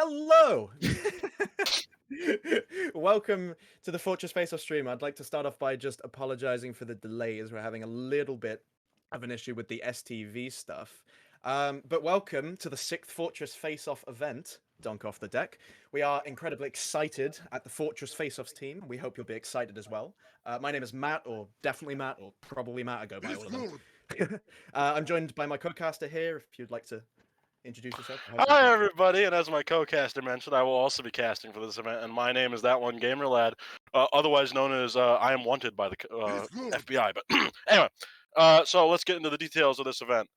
Hello! Welcome to the Fortress Faceoff stream. I'd like to start off by just apologizing for the delay as we're having a little bit of an issue with the STV stuff. But welcome to the 6th Fortress Faceoff event, Donk off the deck. We are incredibly excited at the Fortress Faceoffs team. We hope you'll be excited as well. My name is Matt, or definitely Matt, or probably Matt. I go by all of them. I'm joined by my co-caster here, if you'd like to introduce yourself. Hi everybody, and as my co-caster mentioned, I will also be casting for this event, and my name is That One Gamer Lad, otherwise known as I am wanted by the FBI. But anyway, so let's get into the details of this event.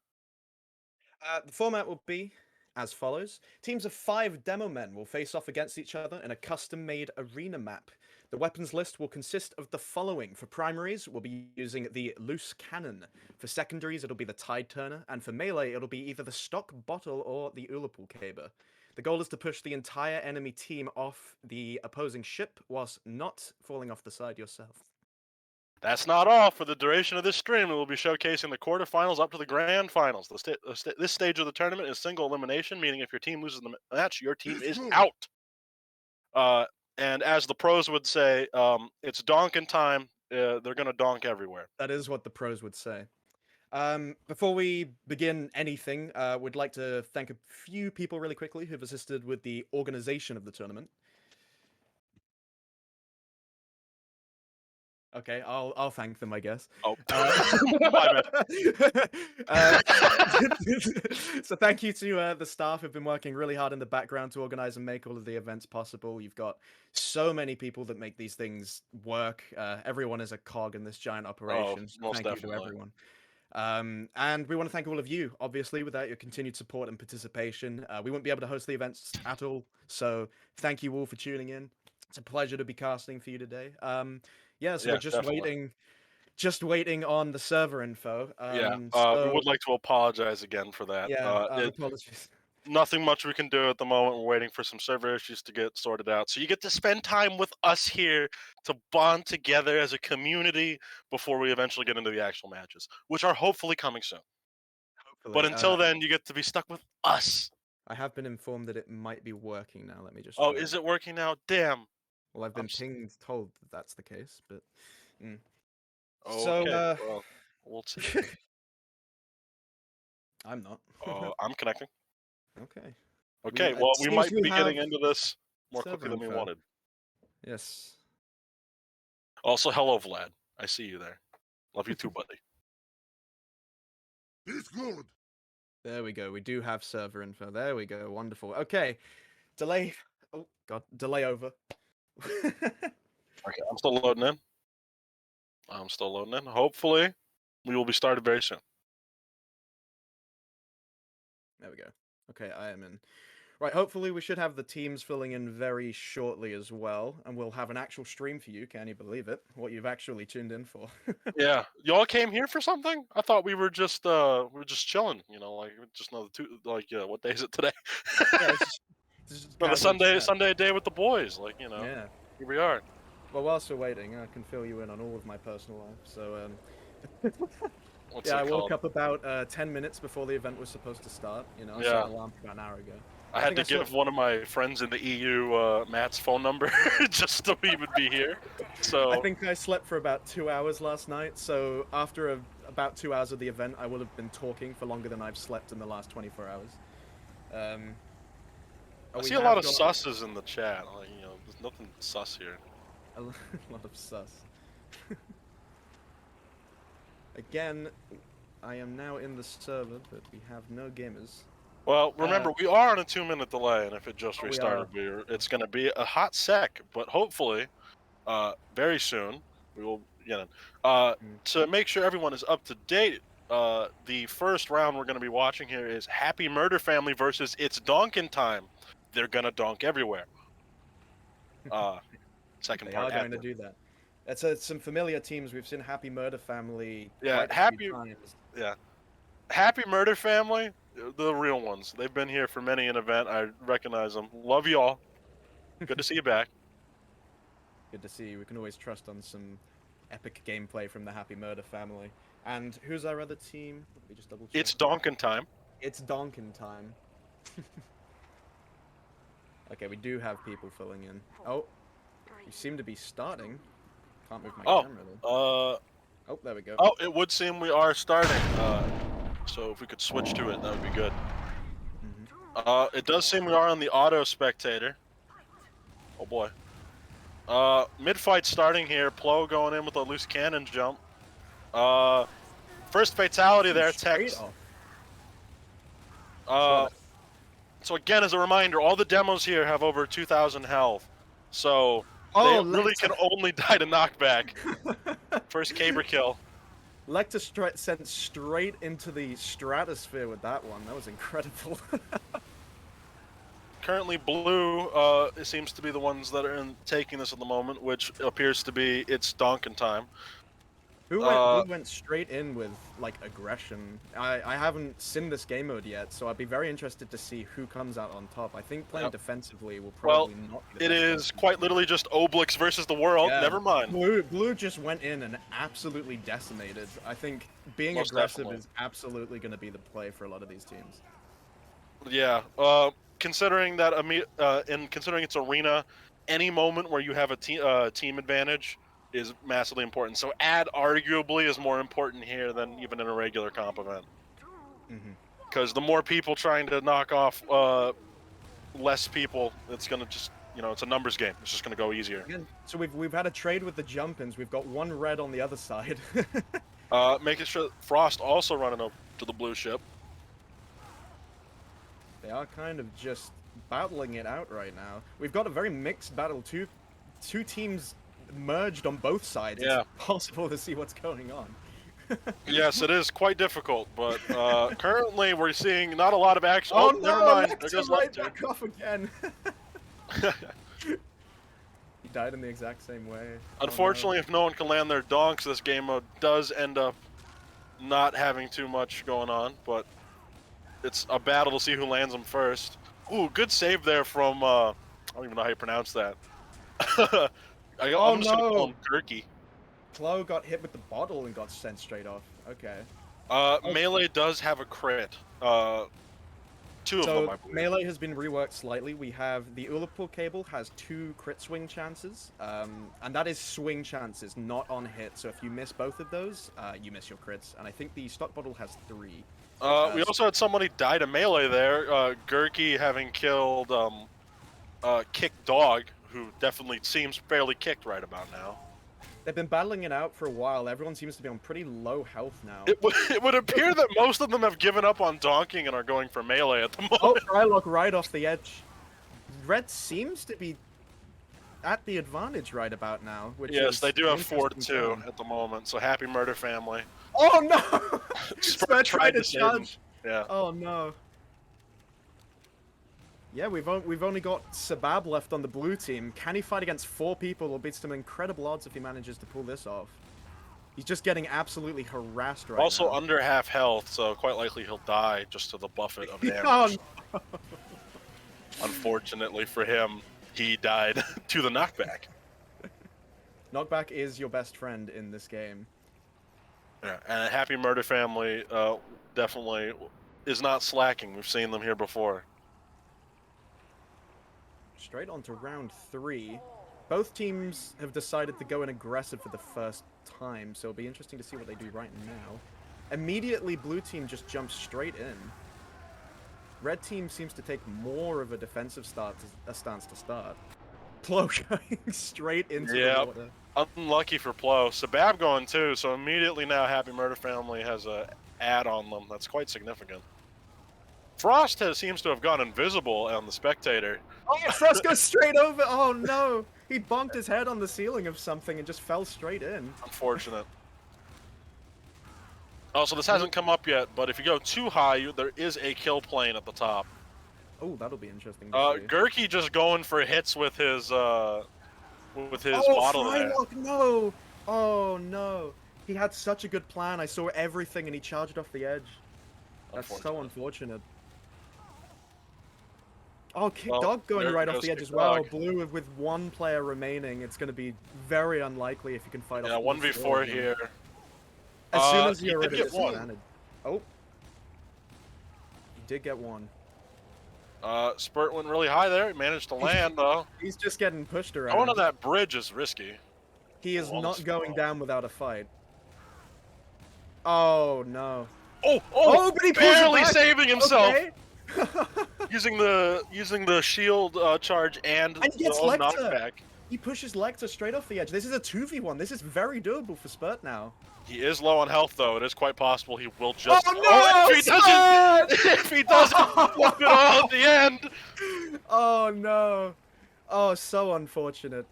The format will be as follows. Teams of 5 demo men will face off against each other in a custom-made arena map. The weapons list will consist of the following. For primaries, we'll be using the loose cannon. For secondaries, it'll be the tide turner, and for melee, it'll be either the stock bottle or the Ullapul caber. The goal is to push the entire enemy team off the opposing ship whilst not falling off the side yourself. That's not all. For the duration of this stream, we will be showcasing the quarterfinals up to the grand finals. This stage of the tournament is single elimination, meaning if your team loses the match, your team is out. And as the pros would say, it's donking time. They're going to donk everywhere. That is what the pros would say. Before we begin anything, we'd like to thank a few people really quickly who've assisted with the organization of the tournament. Okay, I'll thank them, I guess. Oh, my bad. So thank you to the staff who've been working really hard in the background to organize and make all of the events possible. You've got so many people that make these things work. Everyone is a cog in this giant operation. So most thank you definitely. to everyone. And we want to thank all of you, obviously. Without your continued support and participation, we wouldn't be able to host the events at all. So thank you all for tuning in. It's a pleasure to be casting for you today. We're just waiting on the server info. We would like to apologize again for that. Apologies. Nothing much we can do at the moment. We're waiting for some server issues to get sorted out. So you get to spend time with us here to bond together as a community before we eventually get into the actual matches, which are hopefully coming soon. But until then, you get to be stuck with us. I have been informed that it might be working now. Let me just. Oh, is it working now? Damn. Well, I've been told that that's the case, but. Okay, well, we'll see. I'm not. I'm connecting. Okay. Okay, well, we might be getting into this more quickly than we wanted. Yes. Also, hello, Vlad. I see you there. Love you too, buddy. It's good. There we go. We do have server info. There we go. Wonderful. Okay. Delay. Oh, God. Delay over. Okay, I'm still loading in. Hopefully, we will be started very soon. There we go. Okay, I am in. Right, hopefully we should have the teams filling in very shortly as well, and we'll have an actual stream for you, can you believe it? What you've actually tuned in for. Yeah. Y'all came here for something? I thought we were just chilling, like just another what day is it today? Yeah, the Sunday day with the boys, Yeah. Here we are. Well, whilst we're waiting, I can fill you in on all of my personal life, so What's I it woke called? up about 10 minutes before the event was supposed to start, I set Yeah. an alarm about an hour ago. I had to give one of my friends in the EU Matt's phone number just so he would be here. So I think I slept for about 2 hours last night, so after about 2 hours of the event, I will have been talking for longer than I've slept in the last 24 hours. I see a lot of susses in the chat. There's nothing sus here. A lot of sus. Again, I am now in the server, but we have no gamers. Well, remember, we are on a 2-minute delay, and if it just restarted, it's going to be a hot sec. But hopefully, very soon, we will get in. To make sure everyone is up to date, the first round we're going to be watching here is Happy Murder Family versus It's Donking Time. They're going to donk everywhere. Second part. They are going to do that. It's some familiar teams. We've seen Happy Murder Family. Yeah, Happy Murder Family, the real ones. They've been here for many an event. I recognize them. Love y'all. Good to see you back. Good to see you. We can always trust on some epic gameplay from the Happy Murder Family. And who's our other team? Let me just double check. It's Donking Time. It's Donking Time. Okay, we do have people filling in. Oh, you seem to be starting. Can't move my Oh, camera though. uh, Oh, there we go. oh, it would seem we are starting. So if we could switch to it, that would be good. It does seem we are on the auto spectator. Oh boy. Mid-fight starting here. Plo going in with a loose cannon jump. First fatality there, Straight Tex. off. So again, as a reminder, all the demos here have over 2,000 health. So they Oh, really can only die to knockback. First Caber kill. Lecter sent straight into the stratosphere with that one. That was incredible. Currently, blue it seems to be the ones that are taking this at the moment, which appears to be it's Donkin time. Blue went straight in with, like, aggression. I haven't seen this game mode yet, so I'd be very interested to see who comes out on top. I think playing defensively will probably not be the it best is quite literally just Oblix versus the world. Yeah. Never mind. Blue just went in and absolutely decimated. I think being Most aggressive definitely. is absolutely going to be the play for a lot of these teams. Yeah. Considering that, considering it's arena, any moment where you have a team advantage is massively important. So ad arguably is more important here than even in a regular comp event. Because the more people trying to knock off less people, it's gonna just it's a numbers game. It's just gonna go easier. Again, so we've had a trade with the jump-ins. We've got one red on the other side. Making sure Frost also running up to the blue ship. They are kind of just battling it out right now. We've got a very mixed battle. Two teams merged on both sides. Yeah. It's impossible to see what's going on. Yes, it is quite difficult, but currently we're seeing not a lot of action. Oh, Oh, no, never mind. There Lecter goes right Lecter. back off again. He died in the exact same way. Unfortunately, if no one can land their donks, this game mode does end up not having too much going on, but it's a battle to see who lands them first. Ooh, good save there from, I don't even know how you pronounce that. I'm just gonna call him Gurky. Plo got hit with the bottle and got sent straight off. Okay. Melee does have a crit. Two of them, I believe. Melee has been reworked slightly. We have the Ullapul cable has 2 crit swing chances, and that is swing chances, not on hit. So if you miss both of those, you miss your crits. And I think the stock bottle has 3. We also had somebody die to melee there. Gurky having killed Kick Dog, who definitely seems fairly kicked right about now. They've been battling it out for a while. Everyone seems to be on pretty low health now. It would appear that most of them have given up on donking and are going for melee at the moment. Oh, Trylock right off the edge. Red seems to be at the advantage right about now. Which yes, is they do have interesting 4-2 at the moment, so happy murder family. Oh no! Spur tried to charge. Yeah. Oh no. Yeah, we've only got Sabab left on the blue team. Can he fight against 4 people or beat some incredible odds if he manages to pull this off? He's just getting absolutely harassed right now. Also under half health, so quite likely he'll die just to the buffet of damage. Oh, no. Unfortunately for him, he died to the knockback. Knockback is your best friend in this game. Yeah, and a happy murder family definitely is not slacking. We've seen them here before. Straight on to round 3. Both teams have decided to go in aggressive for the first time, so it'll be interesting to see what they do right now. Immediately, blue team just jumps straight in. Red team seems to take more of a defensive stance to start. Plo going straight into the water. Unlucky for Plo. Sabab going too, so immediately now Happy Murder Family has a ad on them. That's quite significant. Frost seems to have gone invisible on the spectator. Oh, Frost goes straight over. Oh no, he bonked his head on the ceiling of something and just fell straight in. Unfortunate. Also, this hasn't come up yet, but if you go too high, there is a kill plane at the top. Oh, that'll be interesting to see. Gurky just going for hits with his bottle there. No! Oh no! He had such a good plan. I saw everything and he charged off the edge. That's so unfortunate. Oh, Kick Dog going right off the edge as well. Blue with 1 player remaining. It's going to be very unlikely if you can fight off. Yeah, 1v4 here. As soon as you're at a disadvantage. Oh. He did get 1. Spurt went really high there. He managed to land, though. He's just getting pushed Going around. on that bridge is risky. He is not going Oh. down without a fight. Oh, no. Oh, but he pulls it barely back! saving himself. Okay. using the shield charge and And he gets the Lecter! knockback. He pushes Lecter straight off the edge. This is a 2v1. This is very doable for Spurt now. He is low on health, though. It is quite possible he will just. Oh, no! If he doesn't, if he doesn't flip it all at the end. Oh, no. Oh, so unfortunate.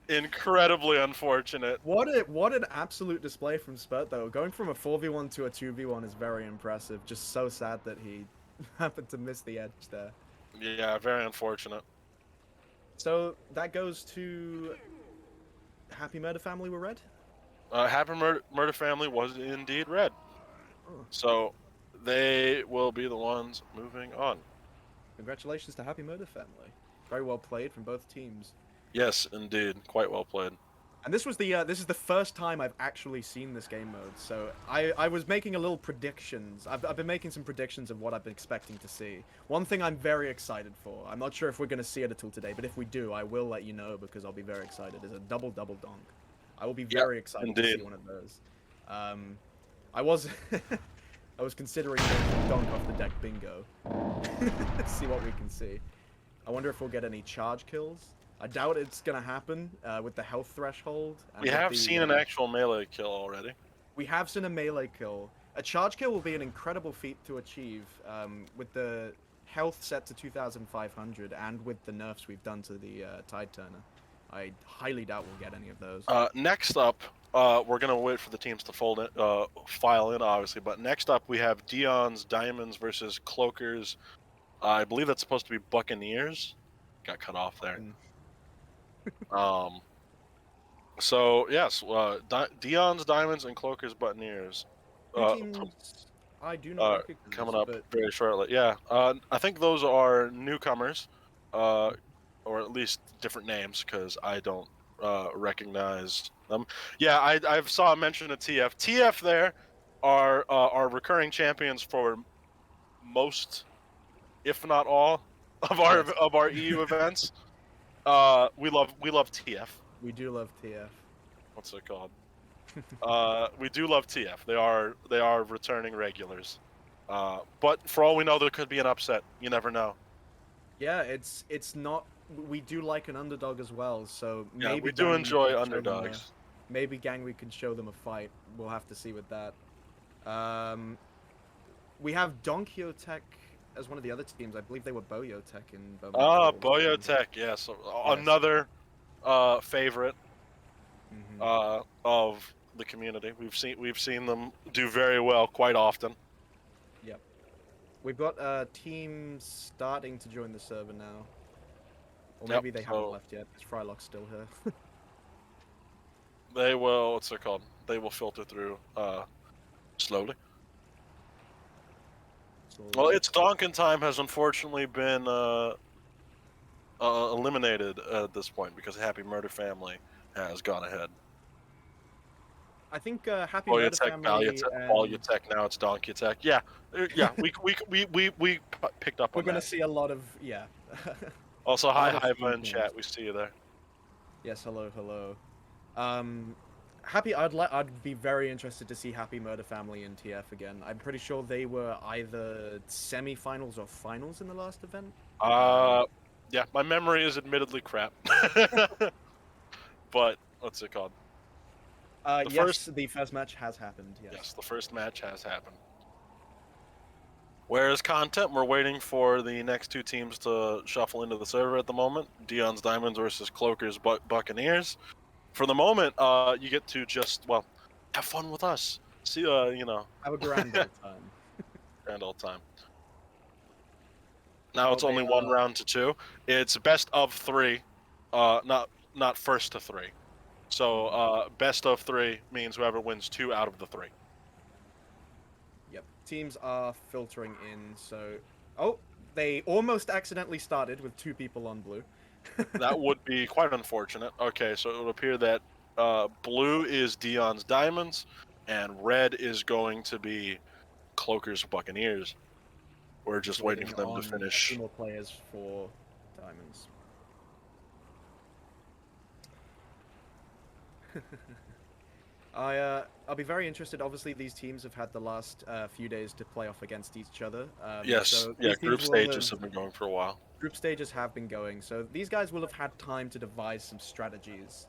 Incredibly unfortunate. What an absolute display from Spurt, though. Going from a 4v1 to a 2v1 is very impressive. Just so sad that he happened to miss the edge there. Yeah, very unfortunate. So that goes to Happy Murder Family were red? Happy Murder Family was indeed red. Oh. So they will be the ones moving on. Congratulations to Happy Murder Family. Very well played from both teams. Yes, indeed. Quite well played. And this was the this is the first time I've actually seen this game mode, so I was making a little predictions. I've been making some predictions of what I've been expecting to see. One thing I'm very excited for, I'm not sure if we're going to see it at all today, but if we do, I will let you know because I'll be very excited, is a double donk. I will be very excited to see one of those. I was I was considering making donk off the deck bingo. Let's see what we can see. I wonder if we'll get any charge kills. I doubt it's gonna happen with the health threshold. We have seen an actual melee kill already. We have seen a melee kill. A charge kill will be an incredible feat to achieve with the health set to 2,500 and with the nerfs we've done to the Tide Turner. I highly doubt we'll get any of those. Next up, we're gonna wait for the teams to file in, obviously. But next up, we have Dion's Diamonds versus Cloakers. I believe that's supposed to be Buccaneers. Got cut off there. So yes, Dion's Diamonds and Cloakers Buccaneers. Teams I do not recognize, coming up very shortly. Yeah, I think those are newcomers, or at least different names because I don't recognize them. Yeah, I've saw a mention of TF. TF there are recurring champions for most, if not all, of our EU events. We love TF. We do love TF. What's it called? We do love TF. They are returning regulars. But for all we know, there could be an upset. You never know. Yeah, it's not. We do like an underdog as well, so maybe yeah, we do enjoy underdogs. Maybe we can show them a fight. We'll have to see with that. We have Donkiotech as one of the other teams. I believe they were Boyotech in Bowman. Ah, Boyotech, yes. Another favorite of the community. We've seen them do very well quite often. Yep. We've got teams starting to join the server now. Or maybe they haven't left yet. Is Frylock still here? They will, what's it called? They will filter through slowly. Well, its Donking time has unfortunately been eliminated at this point because Happy Murder Family has gone ahead. I think Happy Murder Family and... Boyotech, now it's Donkiotech. Yeah, yeah, we picked up on that. We're gonna see a lot of, yeah. Also, hi, Hiva in chat. We see you there. Yes, hello. I'd be very interested to see Happy Murder Family in TF again. I'm pretty sure they were either semi-finals or finals in the last event. Yeah, my memory is admittedly crap. But what's it called? The first match has happened. Yes, the first match has happened. Whereas content, we're waiting for the next two teams to shuffle into the server at the moment. Dion's Diamonds versus Cloakers Buccaneers. For the moment, you get to just, well, have fun with us. See, you know. Have a grand old time. Grand old time. Now it's only 1 round to 2. It's best of 3, not first to 3. So best of 3 means whoever wins 2 out of the 3. Yep. Teams are filtering in, so... Oh, they almost accidentally started with 2 people on blue. That would be quite unfortunate. Okay, so it would appear that blue is Dion's Diamonds, and red is going to be Cloakers Buccaneers. We're just waiting for them to on finish. 2 more players for diamonds. I'll be very interested. Obviously, these teams have had the last few days to play off against each other. Yes, So yeah, these group teams will stages have been going for a while. Group stages have been going, so these guys will have had time to devise some strategies.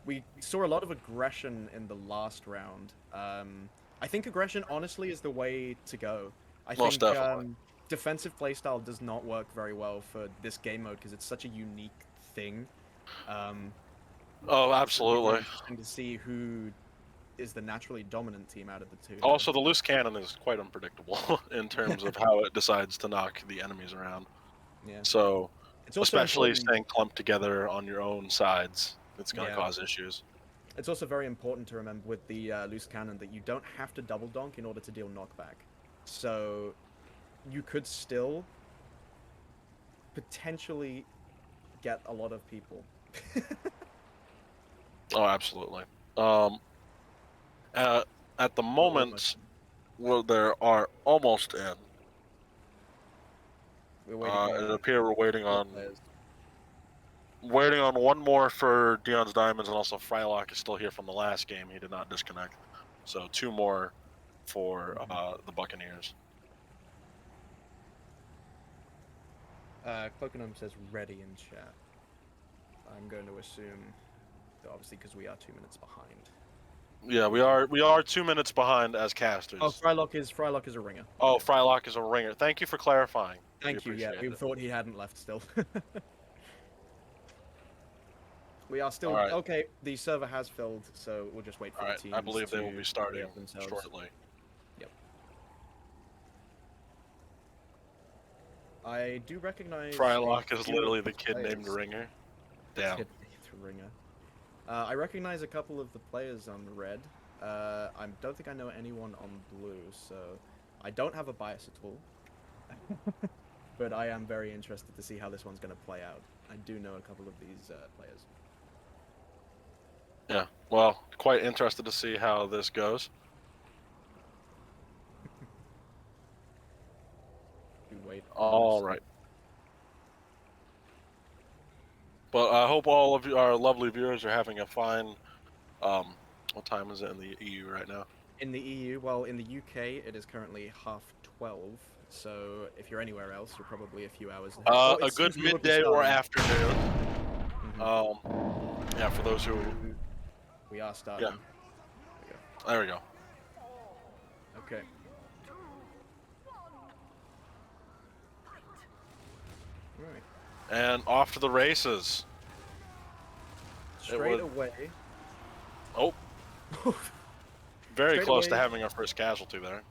We saw a lot of aggression in the last round. I think aggression, honestly, is the way to go. I Most think definitely. defensive playstyle does not work very well for this game mode because it's such a unique thing. Oh, It's going to be very absolutely. interesting to see who is the naturally dominant team out of the two. Also, the loose cannon is quite unpredictable in terms of how it decides to knock the enemies around. Yeah. So, It's also especially important. staying clumped together on your own sides, it's going to Yeah. cause issues. It's also very important to remember with the loose cannon that you don't have to double donk in order to deal knockback. So you could still potentially get a lot of people. Oh, absolutely. At the moment, well, there are almost in. We're waiting on It appears we're waiting on players. one more for Dion's Diamonds, and also Frylock is still here from the last game. He did not disconnect. So 2 more for the Buccaneers. Cloakenham says ready in chat. I'm going to assume, obviously, because we are 2 minutes behind. Yeah, we are 2 minutes behind as casters. Oh, Frylock is a ringer. Oh, Frylock is a ringer. Thank you for clarifying. Thank you. Yeah, we thought he hadn't left still. We are still okay. The server has filled, so we'll just wait for the teams. I believe they will be starting themselves shortly. Yep. I do recognize. Frylock is literally the kid named Ringer. Damn. Kid named Ringer. I recognize a couple of the players on red. I don't think I know anyone on blue, so I don't have a bias at all. But I am very interested to see how this one's going to play out. I do know a couple of these players. Yeah, well, quite interested to see how this goes. Wait. All right. But I hope all of you, our lovely viewers, are having a fine. What time is it in the EU right now? In the EU, well, in the UK, it is currently 12:30. So if you're anywhere else, you're probably a few hours ahead. A good midday or afternoon. Yeah, for those who. We are starting. Yeah. There we go. Okay. Right. And off to the races. Straight away. Oh. Very Straight close away. to having our first casualty there.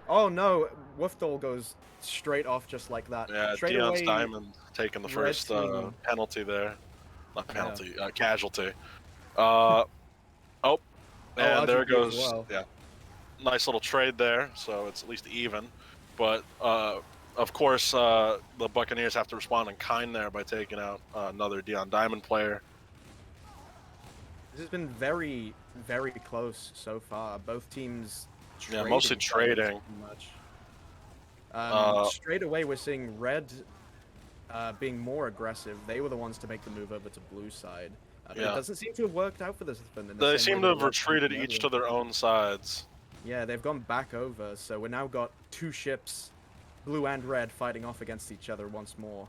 Oh no, Woofdol goes straight off just like that. Yeah, straight Dion's away, Diamond taking the first penalty there. Not penalty, casualty. And there goes, well. yeah. Nice little trade there, so it's at least even. But, of course, the Buccaneers have to respond in kind there by taking out another Dion Diamond player. This has been very, very close so far. Both teams trading. Yeah, mostly trading. Much. Straight away, we're seeing red being more aggressive. They were the ones to make the move over to blue side. But it doesn't seem to have worked out for this. They seem to have retreated each to their own sides. Yeah, they've gone back over, so we now got 2 ships, blue and red, fighting off against each other once more.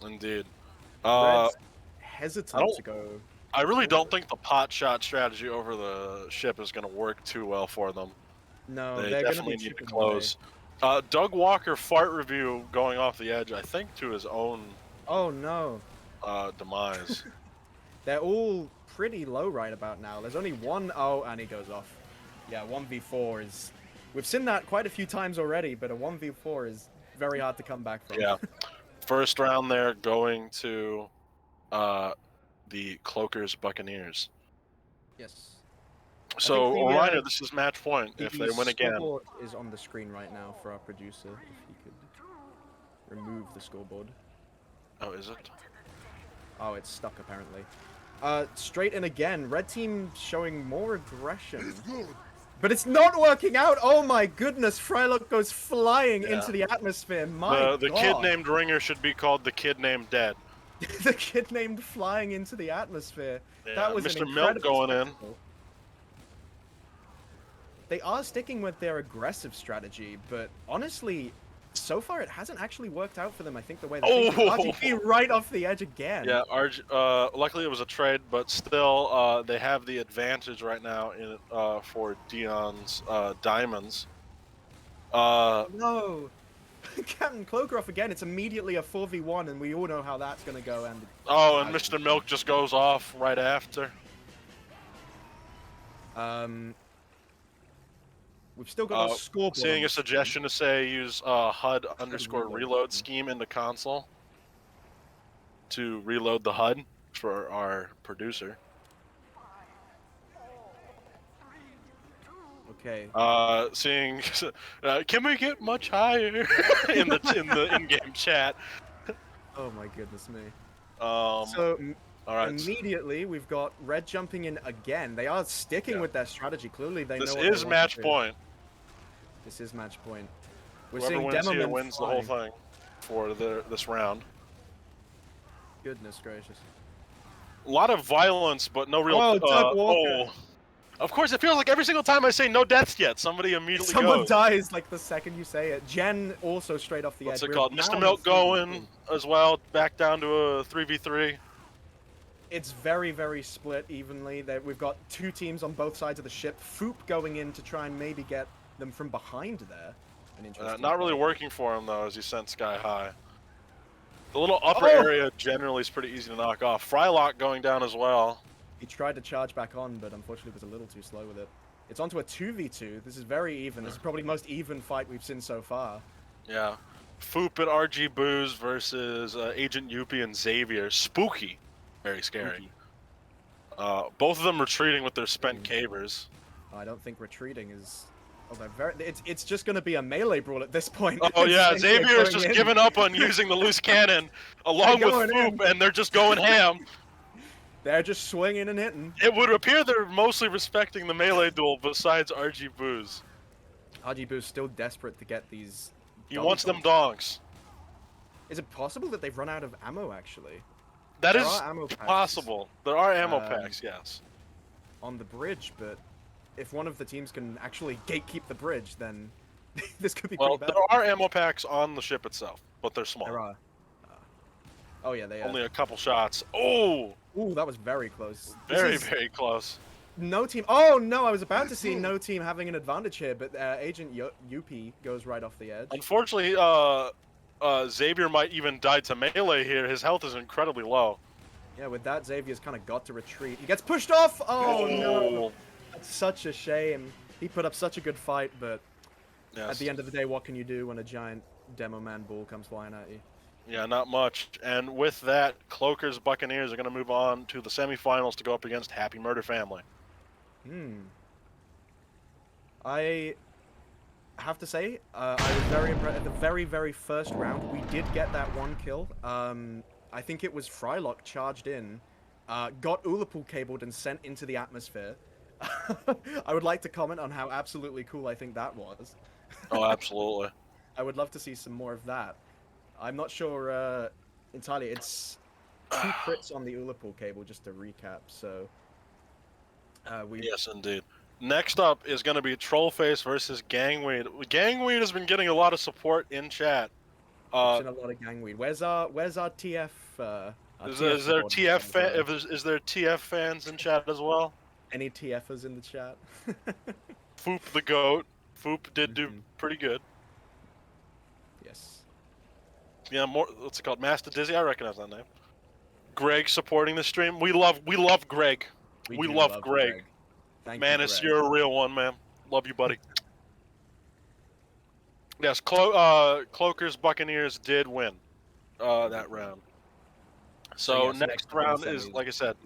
Indeed. Red's hesitant to go. I really don't think the pot shot strategy over the ship is going to work too well for them. No, they definitely need to close. Doug Walker fart review going off the edge, I think, to his own. Oh no. Demise. They're all pretty low right about now. There's only one. Oh, and he goes off. Yeah, 1v4 is. We've seen that quite a few times already, but a 1v4 is very hard to come back from. Yeah. First round there going to the Cloakers Buccaneers. Yes. So, a reminder, this is match point if they win again. The scoreboard is on the screen right now for our producer, if he could remove the scoreboard. Oh, is it? Oh, it's stuck apparently. Straight in again. Red team showing more aggression. But it's not working out. Oh my goodness, Frylock goes flying into the atmosphere. My the God. kid named Ringer should be called the kid named Dead. The kid named flying into the atmosphere. Yeah, That was Mr. an Milk incredible going spectacle. They are sticking with their aggressive strategy, but honestly, so far it hasn't actually worked out for them. I think the way they're thinking. RGB right off the edge again. Yeah, luckily it was a trade, but still, they have the advantage right now in for Dion's diamonds. No. Captain Cloaker again. It's immediately a 4v1, and we all know how that's going to go. And Mr. Milk just goes off right after. We've still got a scoreboard. Seeing a suggestion to say use HUD _ reload scheme in the console to reload the HUD for our producer. Okay. Seeing, can we get much higher in the in-game chat? Oh my goodness me. So all right. Immediately we've got red jumping in again. They are sticking with their strategy. Clearly they know. This is match point. This is match point. We're Whoever seeing wins here Demoman wins the whole thing for this round. Goodness gracious. A lot of violence, but no real. Of course, it feels like every single time I say no deaths yet, somebody immediately Someone dies like the second you say it. Jen also straight off the edge. What's it called? Mr. Milk going as well, back down to a 3v3. It's very, very split evenly. We've got two teams on both sides of the ship. Foop going in to try and maybe get them from behind there. An interesting not really working for him, though, as he sent Sky High. The little upper area generally is pretty easy to knock off. Frylock going down as well. He tried to charge back on, but unfortunately was a little too slow with it. It's onto a 2v2. This is very even. This is probably the most even fight we've seen so far. Yeah. Foop and RG Booze versus Agent Yuppie and Xavier. Spooky. Very scary. Both of them retreating with their spent cavers. I don't think retreating is... Oh, they're very... It's just going to be a melee brawl at this point. Oh yeah, Xavier's just given up on using the loose cannon, along with Foop, and they're just going ham. They're just swinging and hitting. It would appear they're mostly respecting the melee duel, besides RG Booze. RG Booze still desperate to get these... He wants them donks. Is it possible that they've run out of ammo, actually? That is possible. There are ammo packs, yes. On the bridge, but if one of the teams can actually gatekeep the bridge, then this could be pretty bad. There are ammo packs on the ship itself, but they're small. There are. Oh yeah, they are. Only a couple shots. Oh! Ooh, that was very close. Very, very close. No team. Oh no, I was about to see no team having an advantage here, but Agent Yuppie goes right off the edge. Unfortunately, Xavier might even die to melee here. His health is incredibly low. Yeah, with that, Xavier's kind of got to retreat. He gets pushed off! Oh no! That's such a shame. He put up such a good fight, but at the end of the day, what can you do when a giant Demo Man ball comes flying at you? Yeah, not much. And with that, Cloaker's Buccaneers are going to move on to the semifinals to go up against Happy Murder Family. I have to say, I was very impressed. At the very, very first round, we did get that one kill. I think it was Frylock charged in, got Ullapool cabled and sent into the atmosphere. I would like to comment on how absolutely cool I think that was. Oh, absolutely. I would love to see some more of that. I'm not sure entirely. It's 2 crits on the Ullapool cable, just to recap. So, yes, indeed. Next up is going to be Trollface versus Gangweed. Gangweed has been getting a lot of support in chat. A lot of Gangweed. Where's our TF? Is there TF fans in chat as well? Any TFers in the chat? Foop the goat. Foop did do pretty good. Yes. Yeah, what's it called? Master Dizzy. I recognize that name. Greg supporting the stream. We love Greg. We love Greg. Manus, you're a real one, man. Love you, buddy. Yes, Cloaker's Buccaneers did win that round. So next round is, like I said,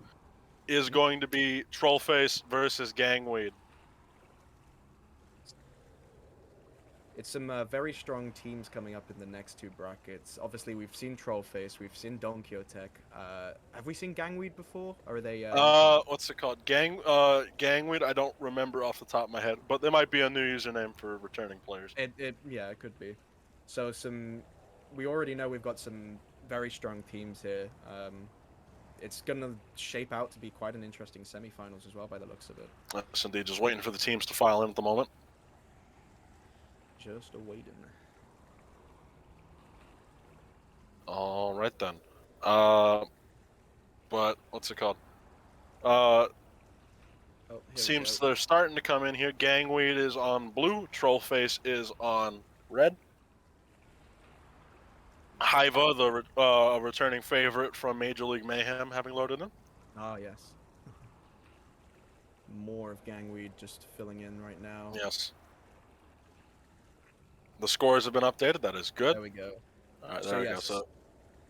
is going to be Trollface versus Gangweed. It's some very strong teams coming up in the next two brackets. Obviously, we've seen Trollface, we've seen Donk. Have we seen Gangweed before, or are they? What's it called? Gangweed. I don't remember off the top of my head, but there might be a new username for returning players. Yeah, it could be. So we already know we've got some very strong teams here. It's gonna shape out to be quite an interesting semi-finals as well, by the looks of it. Yes, indeed. Just waiting for the teams to file in at the moment. Just a waiting. All right then. But what's it called? Seems they're starting to come in here. Gangweed is on blue. Trollface is on red. Hiva, the returning favorite from Major League Mayhem, having loaded in. Ah, yes. More of Gangweed just filling in right now. Yes. The scores have been updated. That is good. There we go. All right, there we go. So,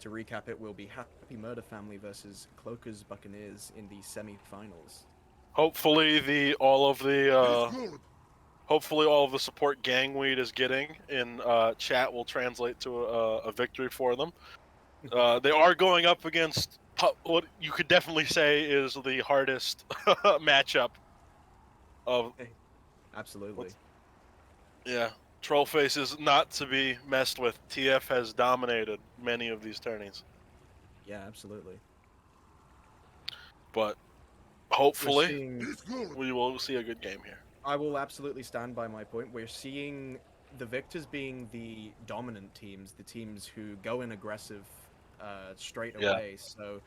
to recap, it will be Happy Murder Family versus Cloakers Buccaneers in the semi-finals. hopefully all of the support Gangweed is getting in chat will translate to a victory for them. They are going up against what you could definitely say is the hardest matchup of. Absolutely. Yeah, Trollface is not to be messed with. TF has dominated many of these tourneys. Yeah, absolutely. But hopefully we will see a good game here. I will absolutely stand by my point. We're seeing the victors being the dominant teams, the teams who go in aggressive straight away. So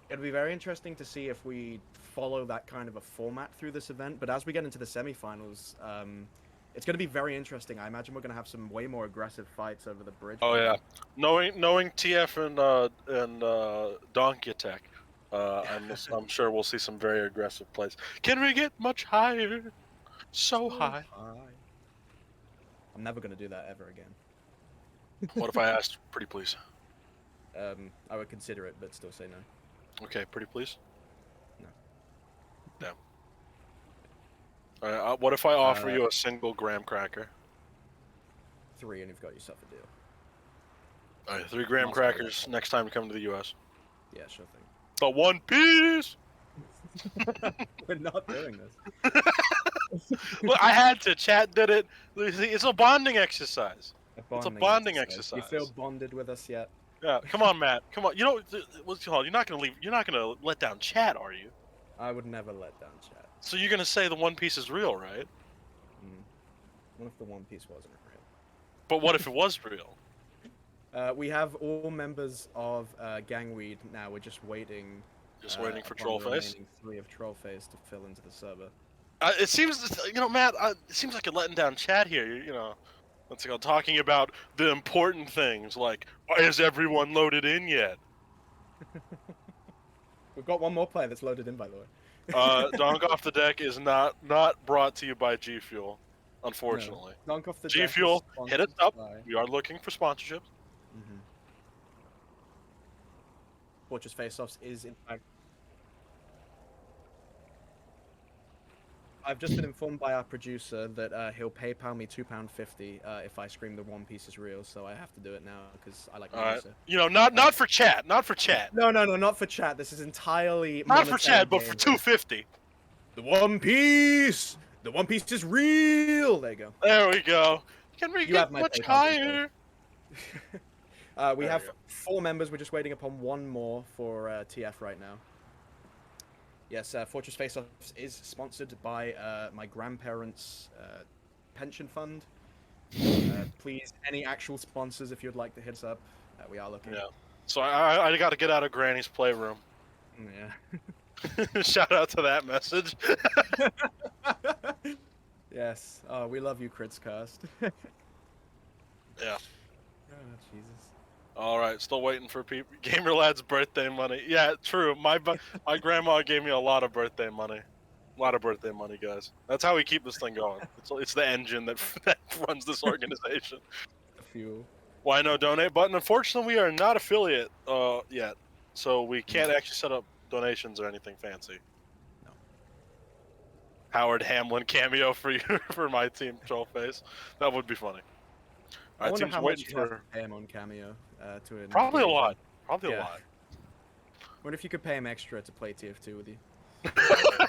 it'll be very interesting to see if we follow that kind of a format through this event. But as we get into the semifinals, it's going to be very interesting. I imagine we're going to have some way more aggressive fights over the bridge. Oh yeah, knowing TF and Donkey Attack, I'm sure we'll see some very aggressive plays. Can we get much higher? So high. I'm never going to do that ever again. What if I asked pretty please? I would consider it, but still say no. Okay, pretty please? No. No. Alright, what if I offer you a single graham cracker? 3 and you've got yourself a deal. Alright, 3 graham crackers next time you come to the US. Yeah, sure thing. The One Piece! We're not doing this. Well, I had to. Chat did it. It's a bonding exercise. It's a bonding exercise. You feel bonded with us yet? Yeah, come on, Matt. Come on. You know, what's called? You're not gonna leave. You're not gonna let down chat, are you? I would never let down chat. So you're gonna say the One Piece is real, right? What if the One Piece wasn't real? But what if it was real? We have all members of Gangweed now. We're just waiting. Just waiting for Trollface. 3 of Trollface to fill into the server. It seems, Matt. It seems like you're letting down chat here. You know, what's it called? Talking about the important things like, is everyone loaded in yet? We've got one more player that's loaded in, by the way. Donk off the deck is not brought to you by G Fuel, unfortunately. No. Donk off the G deck Fuel, hit us up. By... We are looking for sponsorships. Fortress Faceoffs is in fact. I've just been informed by our producer that he'll PayPal me £2.50 if I scream the One Piece is real. So I have to do it now because I like producer. You know, not for chat, not for chat. No, not for chat. This is entirely not for chat, but for $2.50. The One Piece is real. There you go. There we go. Can we get much higher? We have 4 members. We're just waiting upon one more for TF right now. Yes, Fortress Faceoffs is sponsored by my grandparents' pension fund. Please, any actual sponsors, if you'd like to hit us up, we are looking. Yeah. So I got to get out of Granny's playroom. Yeah. Shout out to that message. Yes. Oh, we love you, Critscast. Yeah. Oh, Jesus. All right, still waiting for people. Gamer Lad's birthday money. Yeah, true. My grandma gave me a lot of birthday money. A lot of birthday money, guys. That's how we keep this thing going. It's the engine that runs this organization. The fuel. Why no donate button? Unfortunately, we are not affiliate yet, so we can't actually set up donations or anything fancy. No. Howard Hamlin cameo for you for my team Trollface. That would be funny. I wonder team's how much waiting you have to for pay him on Cameo to probably a engage him. lot. Probably a Yeah. lot. Wonder if you could pay him extra to play TF2 with you.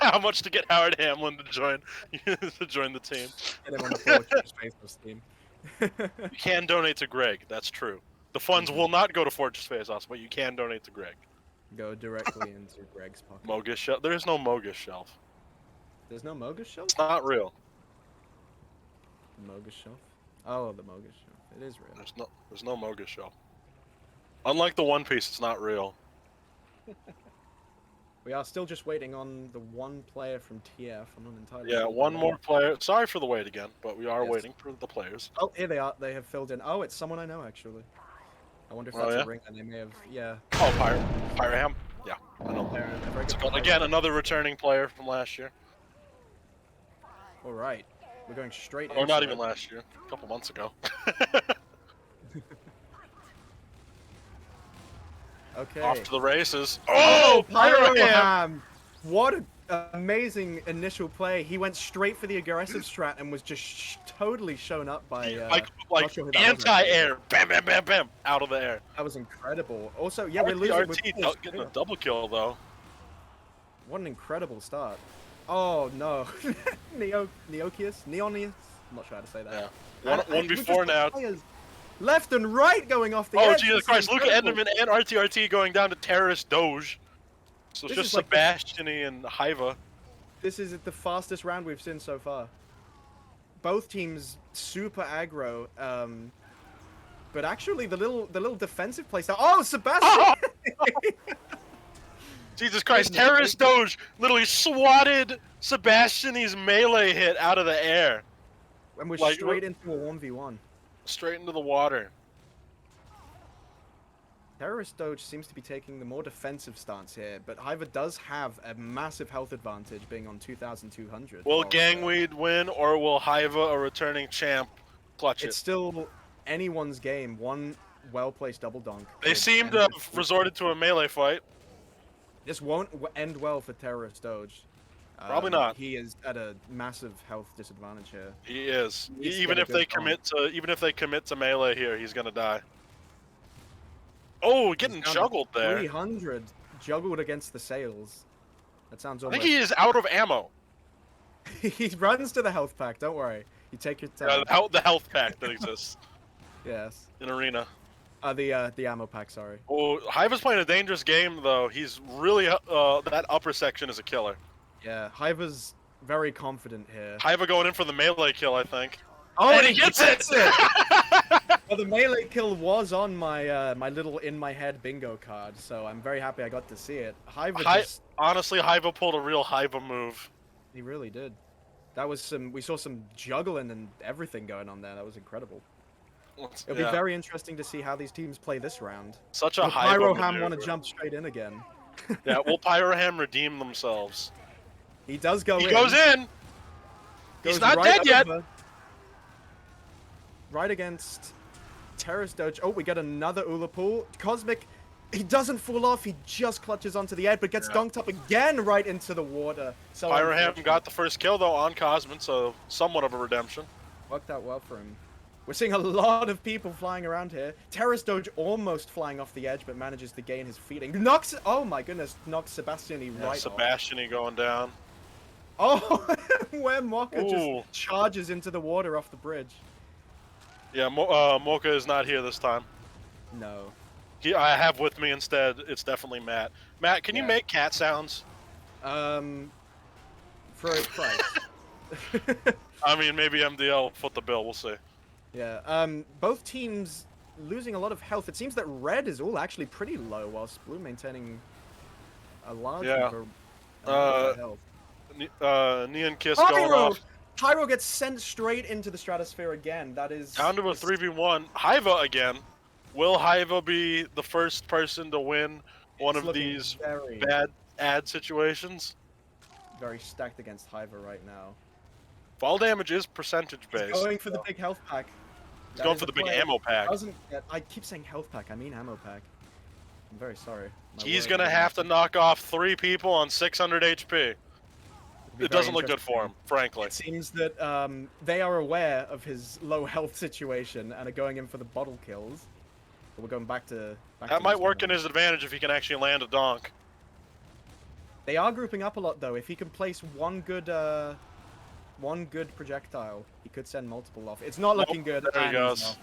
How much to get Howard Hamlin to join the team? Get him on the Fortress Faceoffs team. You can donate to Greg. That's true. The funds will not go to Fortress Faceoffs, but you can donate to Greg. Go directly into Greg's pocket. Mogus shelf. There is no Mogus shelf. There's no Mogus shelf? It's not real. Mogus shelf? Oh, the Mogus shelf. It is real. There's no Mogus shelf. Unlike the One Piece, it's not real. We are still just waiting on the one player from TF. I'm not entirely Yeah, sure. one more player. Sorry for the wait again, but we are Yes. waiting for the players. Oh, here they are. They have filled in. Oh, it's someone I know, actually. I wonder if Oh, that's yeah? a ring, and they may have... Yeah. Oh, Pyraham. Yeah, I know. They're very good for Again, Pyro. another returning player from last year. All right. We're going straight Or into not it. even last year. A couple months ago. Okay. Off to the races. Oh, Oh, Pyraham! Pyroham! What an amazing initial play. He went straight for the aggressive strat and was just totally shown up by... Like not sure who that was, actually. anti-air. Bam, bam, bam, bam. Out of the air. That was incredible. Also, yeah, we're losing. RT getting a double kill, though. What an incredible start. Oh, no. Neokius? Neonius? I'm not sure how to say that. Yeah. One before now. Left and right going off the Oh, edge. Jesus Christ. Luca Enderman and RTRT going down to Terrorist Doge. So it's This just is like Sebastiany and Hiva. This is the fastest round we've seen so far. Both teams super aggro, but actually the little defensive play style. Oh, Sebastian! Jesus Christ, Terrorist Doge literally swatted Sebastiany's melee hit out of the air. And we're Like, straight into a 1v1. Straight into the water. Terrorist Doge seems to be taking the more defensive stance here, but Hiva does have a massive health advantage being on 2,200. Will Gangweed win, or will Hiva, a returning champ, clutch It's it? still anyone's game. One well-placed double donk. They seem to have resorted to a melee fight. This won't end well for Terrorist Doge. Probably not. He is at a massive health disadvantage here. He is. He's Even got a if they commit to melee here, he's gonna die. Oh, getting juggled there. 300 juggled against the sails. That sounds I almost... think he is out of ammo. He runs to the health pack, don't worry. You take your time. The health pack that exists Yes. in Arena. The ammo pack, sorry. Oh, Hiva's playing a dangerous game, though. He's really, that upper section is a killer. Yeah, Hiva's very confident here. Hiva going in for the melee kill, I think. Oh, and he gets it! Well, the melee kill was on my my little in my head bingo card, so I'm very happy I got to see it. Honestly, Hiva pulled a real Hiva move. He really did. That was we saw some juggling and everything going on there. That was incredible. It'll be very interesting to see how these teams play this round. Such a Will Hiva Pyroham want to maneuver. jump straight in again? Yeah, will Pyroham redeem themselves? He does go in. He goes in! He's not right dead yet! over. Right against Terrorist Doge. Oh, we got another Ullapool. Cosmic, he doesn't fall off. He just clutches onto the edge, but gets dunked up again right into the water. So Pyroham got the first kill, though, on Cosmin, so somewhat of a redemption. Worked out well for him. We're seeing a lot of people flying around here. Terrorist Doge almost flying off the edge, but manages to gain his feet. And knocks, oh my goodness, knocks Sebastiany right off. Sebastiany going down. Oh, where Mocha just charges into the water off the bridge. Yeah, Mocha is not here this time. No. I have with me instead, it's definitely Matt. Matt, can you make cat sounds? For a price. I mean, maybe MDL foot the bill, we'll see. Yeah, both teams losing a lot of health. It seems that red is all actually pretty low, whilst blue maintaining a large number of health. Neon Kiss going off. Pyro gets sent straight into the stratosphere again. That is... Down to a 3v1. Hiva again. Will Hiva be the first person to win one of these bad ad situations? Very stacked against Hiva right now. Fall damage is percentage based. He's going for the big health pack. He's going for the big ammo pack. I keep saying health pack. I mean ammo pack. I'm very sorry. He's going to have to knock off 3 people on 600 HP. It'd be It very doesn't look good for him, frankly. It seems that they are aware of his low health situation and are going in for the bottle kills. But we're going back to That might this work now. in his advantage if he can actually land a donk. They are grouping up a lot though. If he can place one good projectile, he could send multiple off. It's not looking good. There he And he's goes. off.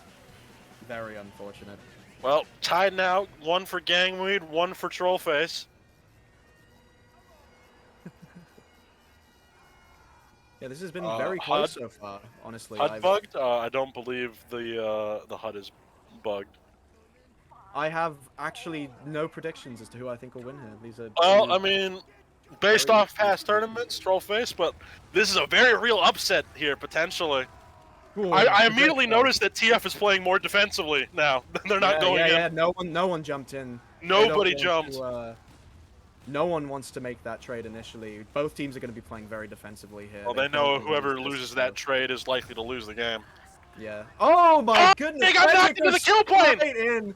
Very unfortunate. Well, tied now. One for Gangweed, one for Trollface. Yeah, this has been very close so far, honestly. HUD bugged? I don't believe the HUD is bugged. I have actually no predictions as to who I think will win here. These are Well, I mean, based off past tournaments, Trollface, but this is a very real upset here, potentially. Ooh, I immediately noticed that TF is playing more defensively now. They're not going in. Yeah, no one jumped in. Nobody jumped. No one wants to make that trade initially. Both teams are going to be playing very defensively here. Well, they know whoever loses that trade is likely to lose the game. Yeah. Oh my goodness! They got knocked into the kill plane! In.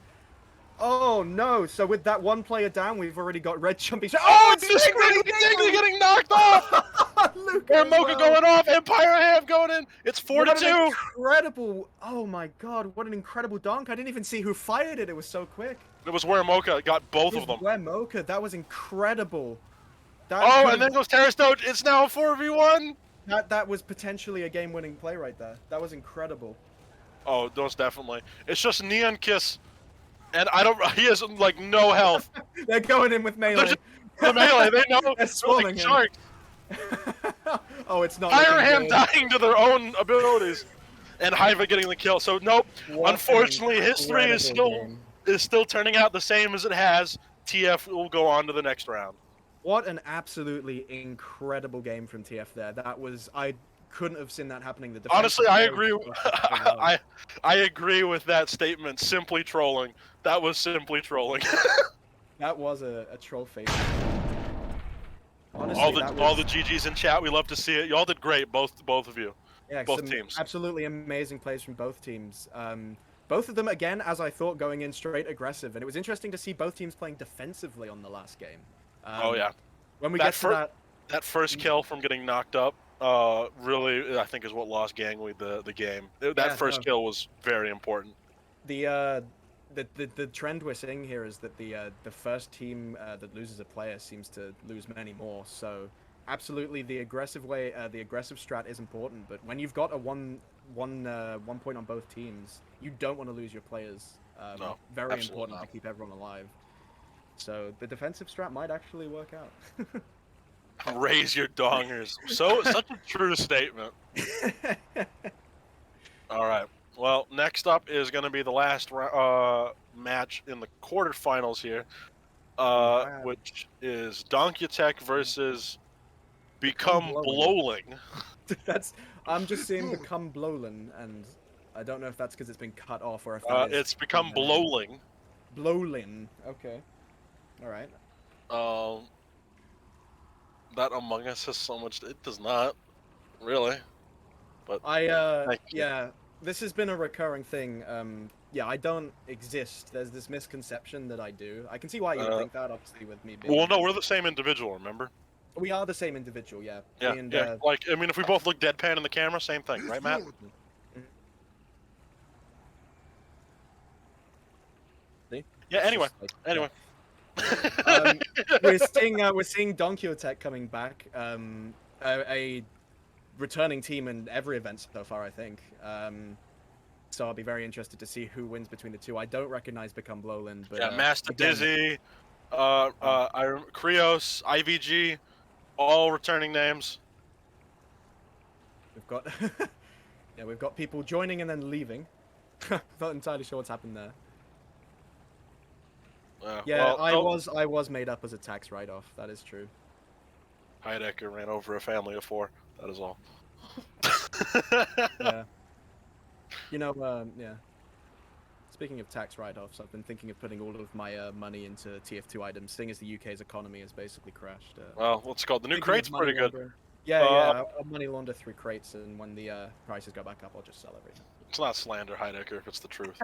Oh no! So with that one player down, we've already got red jumping. Oh, Stingly getting knocked off! Air Mocha going off, Empire Ham going in. It's 4-2. Incredible! Oh my god! What an incredible donk! I didn't even see who fired it. It was so quick. It was where Mocha got both of them. Where Mocha? That was incredible. And then goes Terrace Doge. It's now a 4v1. That was potentially a game-winning play right there. That was incredible. Oh, most definitely. It's just Neon Kiss, and he has like no health. They're going in with melee. The melee, they know. They're swarming him. Sharks. Oh, it's not. Fire Ham dying to their own abilities, and Hiva getting the kill. So nope. Unfortunately, history is still turning out the same as it has. TF will go on to the next round. What an absolutely incredible game from TF there. That was, I couldn't have seen that happening. Honestly, I agree. I agree with that statement. Simply trolling. That was simply trolling. That was a troll face. Honestly, all the GGs in chat. We love to see it. Y'all did great, both of you. Yeah, both teams. Absolutely amazing plays from both teams. Both of them, again, as I thought, going in straight aggressive. And it was interesting to see both teams playing defensively on the last game. Oh yeah. When we get to that first kill from getting knocked up, really, I think is what lost Gangweed the game. That first kill was very important. The trend we're seeing here is that the first team that loses a player seems to lose many more. So absolutely, the aggressive strat is important. But when you've got a one point on both teams, you don't want to lose your players. No, very important to keep everyone alive. So the defensive strat might actually work out. Raise your dongers. Such a true statement. All right. Well, next up is going to be the last match in the quarterfinals here, which is Donk versus Become Blowling. I'm just seeing Become Blowling, and I don't know if that's because it's been cut off or if it's Become Blowling. Blowling. Okay. All right. That Among Us has so much. It does not, really. But yeah, this has been a recurring thing. Yeah, I don't exist. There's this misconception that I do. I can see why you would think that, obviously, with me being... Well, no, we're the same individual, remember? We are the same individual, yeah. Yeah, yeah. Like, I mean, if we both look deadpan in the camera, same thing, right, Matt? See? Yeah, anyway. We're seeing Donk coming back. A returning team in every event so far, I think. So I'll be very interested to see who wins between the two. I don't recognize Become Blowland, but yeah, Master Dizzy, Krios, IVG, all returning names. We've got we've got people joining and then leaving. Not entirely sure what's happened there. Yeah, well, I was made up as a tax write-off. That is true. Heidecker ran over a family of 4. That is all. Yeah. You know, yeah. Speaking of tax write-offs, I've been thinking of putting all of my money into TF2 items, seeing as the UK's economy has basically crashed. Well, what's called the new crate's pretty good. Yeah, I'll money launder through crates, and when the prices go back up, I'll just sell everything. It's not slander, Heidecker, if it's the truth.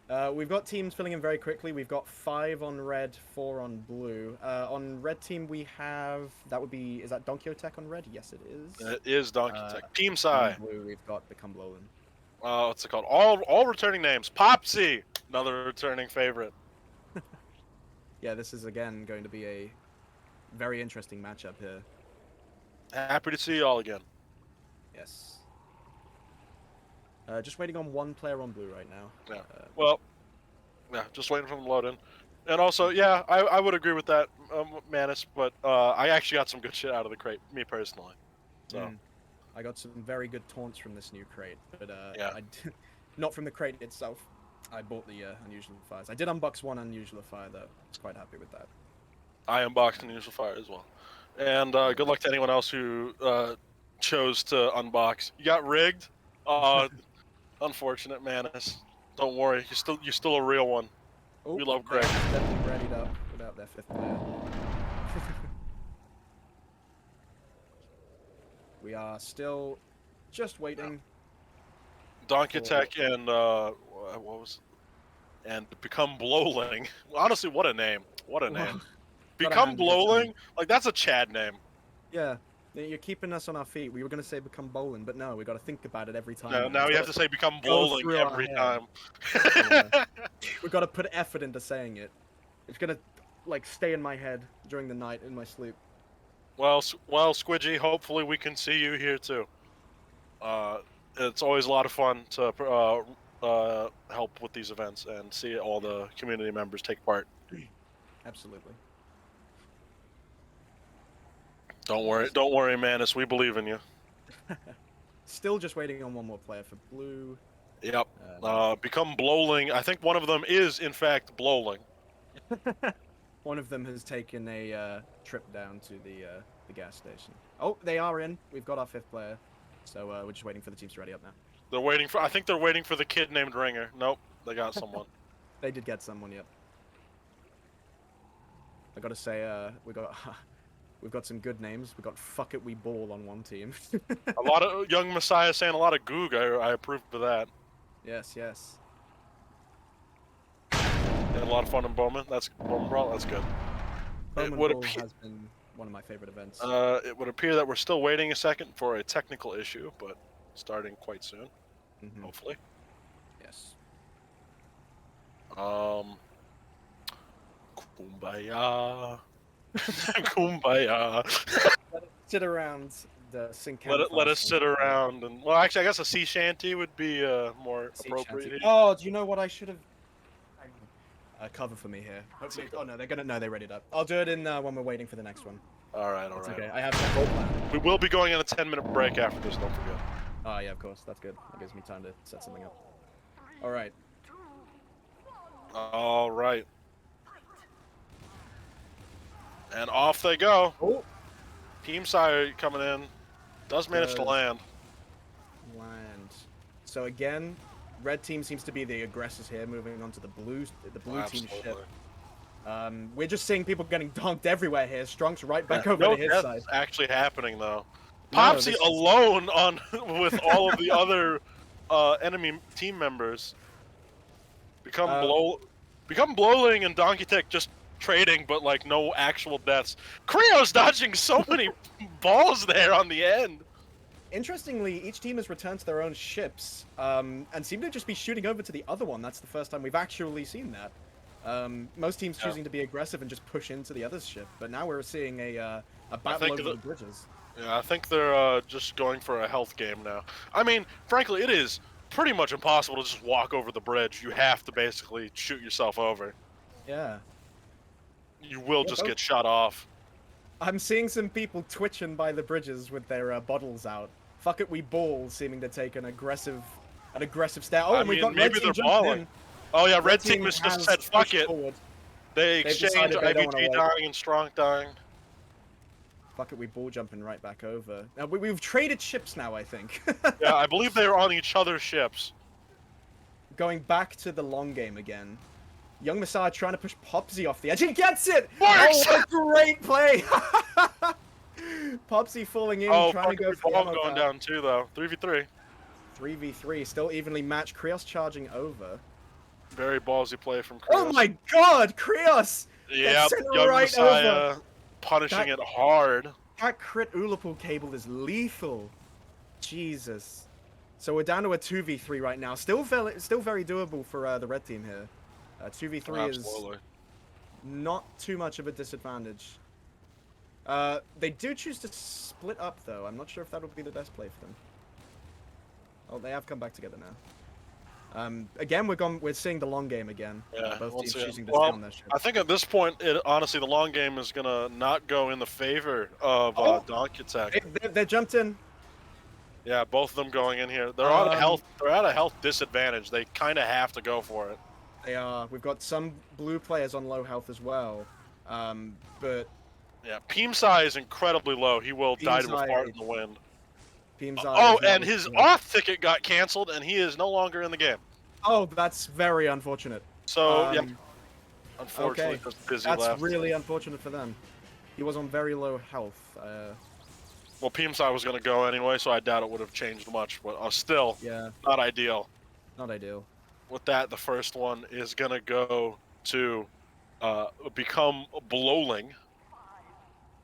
We've got teams filling in very quickly. We've got 5 on red, 4 on blue. On red team, we have that would be is that Donkiotech on red? Yes, it is. It is Donkey Tech. Team And Psy. on blue, we've got Become Blowland. What's it called? All returning names. Popsy, another returning favorite. Yeah, this is again going to be a very interesting matchup here. Happy to see you all again. Yes. Just waiting on one player on blue right now. Yeah. Well, yeah, just waiting for them to load in. And also, yeah, I would agree with that, Manus, but I actually got some good shit out of the crate, me personally. So. I got some very good taunts from this new crate, but yeah. not from the crate itself. I bought the Unusual Fires. I did unbox one Unusual Fire, though. I was quite happy with that. I unboxed an Unusual Fire as well. And good luck to anyone else who chose to unbox. You got rigged? Unfortunate, Manus. Don't worry, you're still a real one. Oh, we love Craig. Definitely readied up without their 5th player. We are still just waiting. Donkey Tech and what was it? And Become Blowling. Honestly, what a name! What a name! Become Blowling? Like that's a Chad name. Yeah, you're keeping us on our feet. We were gonna say Become Bowling, but no, we got to think about it every time. No, now you have to say Become Blowling every time. We got to put effort into saying it. It's gonna like stay in my head during the night in my sleep. Well, Squidgy, hopefully we can see you here too. It's always a lot of fun to help with these events and see all the community members take part. Absolutely. Don't worry, Manus. We believe in you. Still just waiting on one more player for blue. Yep. Become Blowling. I think one of them is in fact Blowling. One of them has taken a trip down to the gas station. Oh, they are in. We've got our 5th player, so we're just waiting for the teams to ready up now. They're waiting for. I think they're waiting for the kid named Ringer. Nope, they got someone. They did get someone. Yep. I gotta say, we've got some good names. We got Fuck It We Ball on one team. A lot of Young Messiah saying a lot of goog. I approve of that. Yes, yes. And a lot of fun in Bowman. Bowman Brawl. That's good. Bowman Brawl has been one of my favorite events. It would appear that we're still waiting a second for a technical issue, but starting quite soon, hopefully. Yes. Kumbaya. Kumbaya. Let us sit around the sink. Let us sit around and well, actually, I guess a sea shanty would be more appropriate. Oh, do you know what I should have? Cover for me here. Hopefully, oh no, they readied up. I'll do it in when we're waiting for the next one. All right. Okay, I have some goal plan. We will be going on a 10-minute break after this. Don't forget. Oh yeah, of course. That's good. That gives me time to set something up. All right. All right. And off they go. Oh. Team Sire coming in. Does manage to land. So again, red team seems to be the aggressors here, moving on to the blue team ship. We're just seeing people getting donked everywhere here. Strunk's right back over to his side. That's actually happening though. Popsy alone on with all of the other enemy team members. Become Blowling and Donkey Tech just trading, but like no actual deaths. Creo's dodging so many balls there on the end. Interestingly, each team has returned to their own ships, and seem to just be shooting over to the other one. That's the first time we've actually seen that. Most teams choosing to be aggressive and just push into the other's ship, but now we're seeing a battle over the bridges. Yeah, I think they're just going for a health game now. I mean, frankly, it is pretty much impossible to just walk over the bridge. You have to basically shoot yourself over. Yeah. You will just get shot off. I'm seeing some people twitching by the bridges with their bottles out. Fuck It We Ball seeming to take an aggressive stare. Oh, and we've got maybe they're balling. Oh yeah, red team has just said fuck it. Forward. They exchanged IBG dying and Strong dying. Fuck It We Ball jumping right back over. Now we've traded ships now, I think. Yeah, I believe they're on each other's ships. Going back to the long game again. Young Messiah trying to push Popsy off the edge. He gets it! Works! Oh, what a great play! Popsy falling in, trying to go for the ammo going down too, though. 3v3. 3v3, still evenly matched. Krios charging over. Very ballsy play from Krios. Oh my god, Krios! Yeah, young right Messiah over. punishing it hard. That crit Ullapool cable is lethal. Jesus. So we're down to a 2v3 right now. Still very doable for the red team here. 2v3 is not too much of a disadvantage. They do choose to split up, though. I'm not sure if that would be the best play for them. Oh, they have come back together now. Again, we're seeing the long game again. Yeah, both teams choosing to well, stay on their ship. I think at this point, honestly, the long game is gonna not go in the favor of Donk attack. They jumped in. Yeah, both of them going in here. They're on health. They're at a health disadvantage. They kind of have to go for it. They are. We've got some blue players on low health as well. But yeah, Peemsai is incredibly low. He will die to a fart in the wind. Oh, and his off ticket got canceled, and he is no longer in the game. Oh, that's very unfortunate. So, yeah. Unfortunately, okay. Busy that's left. really unfortunate for them. He was on very low health. Well, Peemsai was going to go anyway, so I doubt it would have changed much. But still, not ideal. Not ideal. With that, the first one is going to go to become Blowling.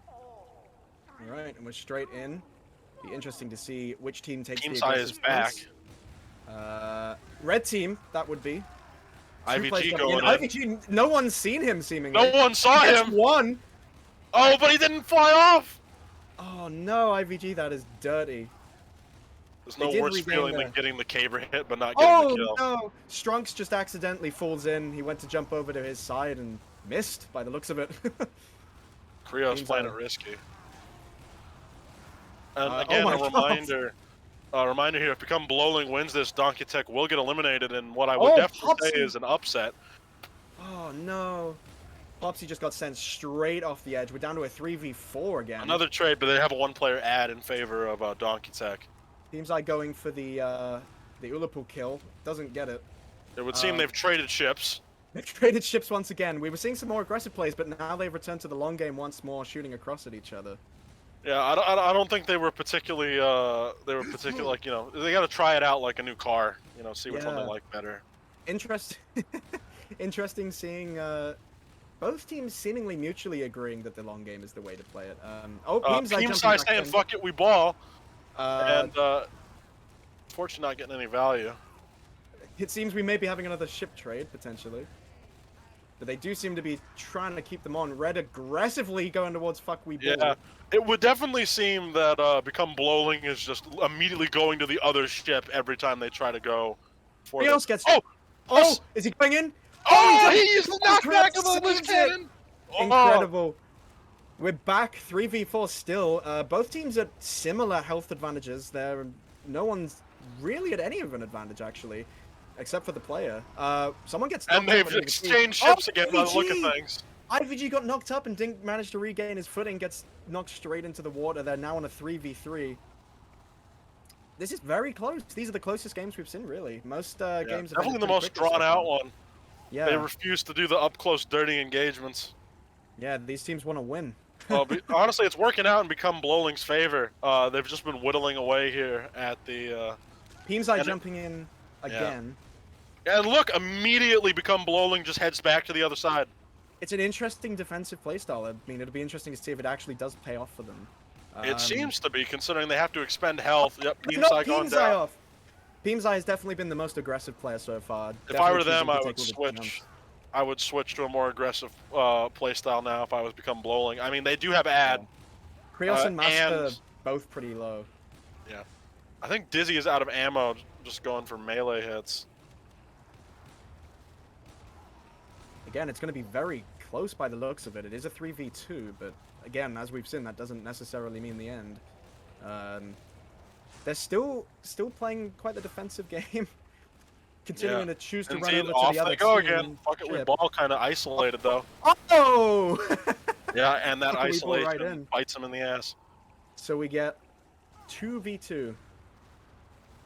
All right, and we're straight in. Be interesting to see which team takes the Peemsai is back. Red team, that would be. IVG going in. IVG, no one's seen him seemingly. No one saw him. One. Oh, but he didn't fly off. Oh no, IVG, that is dirty. There's no worse feeling than getting the caber hit but not getting the kill. Oh no, Strunks just accidentally falls in. He went to jump over to his side and missed by the looks of it. Krios playing it risky. And again, a reminder here, if Become Blowling wins this, Donkey Tech will get eliminated, and what I would definitely say is an upset. Oh no. Popsy just got sent straight off the edge. We're down to a 3v4 again. Another trade, but they have a one-player ad in favor of Donkey Tech. Seems like going for the Ullapool kill. Doesn't get it. It would seem they've traded ships. They've traded ships once again. We were seeing some more aggressive plays, but now they've returned to the long game once more, shooting across at each other. Yeah, I don't think they were particularly, like, you know, they got to try it out like a new car, you know, see which one they like better. Interesting seeing both teams seemingly mutually agreeing that the long game is the way to play it. Peemsai saying, fuck it, we ball. And fortunately not getting any value. It seems we may be having another ship trade, potentially. But they do seem to be trying to keep them on. Red aggressively going towards fuck we ball. Yeah, it would definitely seem that Become Blowling is just immediately going to the other ship every time they try to go for else gets... Oh, is he going in? Oh, he used the knockback of his cannon! Incredible. We're back 3v4 still. Both teams at similar health advantages. No one's really at any of an advantage, actually. Except for the player. Someone gets knocked and they've exchanged ships again by the look of things. IVG got knocked up and didn't manage to regain his footing, gets knocked straight into the water. They're now on a 3v3. This is very close. These are the closest games we've seen, really. Most games have definitely the most drawn-out one. Yeah. They refuse to do the up-close, dirty engagements. Yeah, these teams want to win. Honestly, it's working out and Become Blowling's favor. They've just been whittling away here at the... Peemsai jumping in again. And look, immediately Become Blowling just heads back to the other side. It's an interesting defensive playstyle. I mean, it'll be interesting to see if it actually does pay off for them. It seems to be, considering they have to expend health. Yep, Peemsai going down. Off. Peemsai has definitely been the most aggressive player so far. If I were them, I would switch. I would switch to a more aggressive playstyle now if I was Become Blowling. I mean, they do have ad. Krios and Master both pretty low. Yeah. I think Dizzy is out of ammo, just going for melee hits. Again, it's going to be very close by the looks of it. It is a 3v2, but again, as we've seen, that doesn't necessarily mean the end. They're still playing quite the defensive game. Continuing to choose to run over to the other go again. Fuck it, we ball kind of isolated though. Oh! Yeah, and that isolation bites him in the ass. So we get 2v2.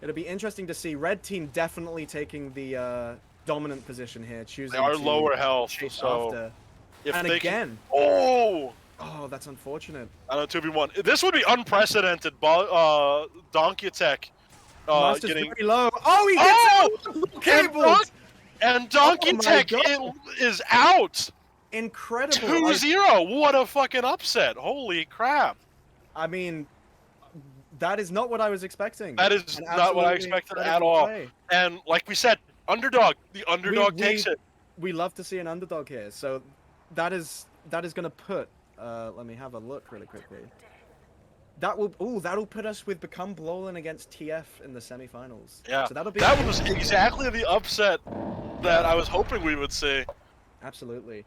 It'll be interesting to see. Red team definitely taking the dominant position here, choosing. They are lower health, so after. If and they again. Oh, that's unfortunate. I know 2v1. This would be unprecedented. Donkey Tech. Master's pretty low. Oh, he gets cables. And Donking my Tech God. is out. Incredible. 2-0. What a fucking upset. Holy crap. I mean, that is not what I was expecting. That is An not what I absolutely expected at incredible all. play. And like we said, underdog. The underdog takes it. We love to see an underdog here. So that is going to put. Let me have a look really quickly. That'll put us with Become Blolan against TF in the semifinals. Yeah. So that was exactly the upset that I was hoping we would see. Absolutely.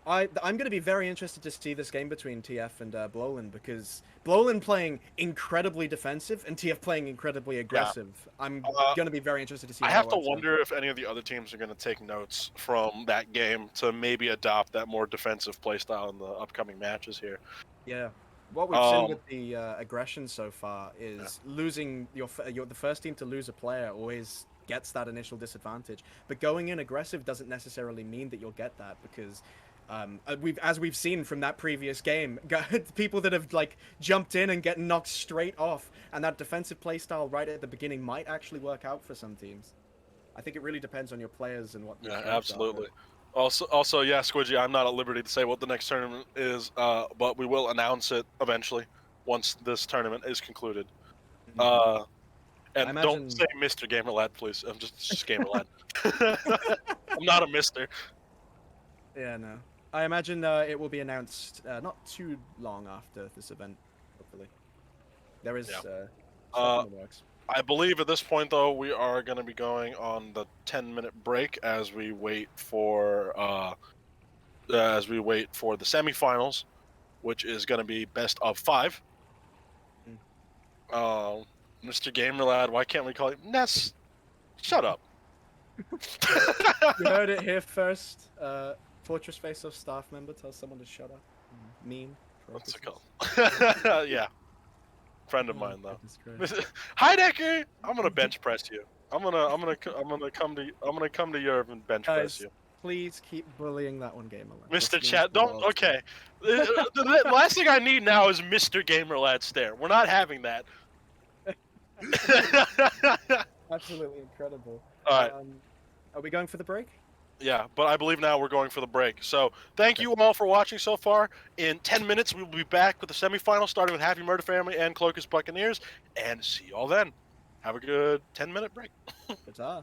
I'm going to be very interested to see this game between TF and Blolan, because Blolan playing incredibly defensive and TF playing incredibly aggressive. Yeah. I'm going to be very interested to see. I have to wonder if any of the other teams are going to take notes from that game to maybe adopt that more defensive playstyle in the upcoming matches here. Yeah. What we've seen with the aggression so far is losing the first team to lose a player always gets that initial disadvantage. But going in aggressive doesn't necessarily mean that you'll get that, because as we've seen from that previous game, people that have like jumped in and get knocked straight off, and that defensive playstyle right at the beginning might actually work out for some teams. I think it really depends on your players and what. Yeah, absolutely. Also, yeah, Squidgy, I'm not at liberty to say what the next tournament is, but we will announce it eventually once this tournament is concluded. And don't say Mr. Gamerlad, please. I'm just Gamerlad. I'm not a Mister. Yeah, no. I imagine it will be announced not too long after this event, hopefully. There is stuff in the works. I believe at this point, though, we are going to be going on the 10-minute break as we wait for the semifinals, which is going to be best of 5. Mr. Gamerlad, why can't we call you Ness? Shut up. You heard it here first. Fortress Faceoffs staff member tells someone to shut up. Meme. What's it called? Yeah. Friend of mine though. Heidecker, I'm gonna bench press you. I'm gonna come to Europe and bench press you. Please keep bullying that one gamer. Mr. Chat, don't. Okay. The last thing I need now is Mr. Gamerlad stare. We're not having that. Absolutely incredible. All right. Are we going for the break? Yeah, but I believe now we're going for the break. So thank you all for watching so far. In 10 minutes, we will be back with the semifinals, starting with Happy Murder Family and Cloakus Buccaneers. And see you all then. Have a good 10-minute break. Ta-ta.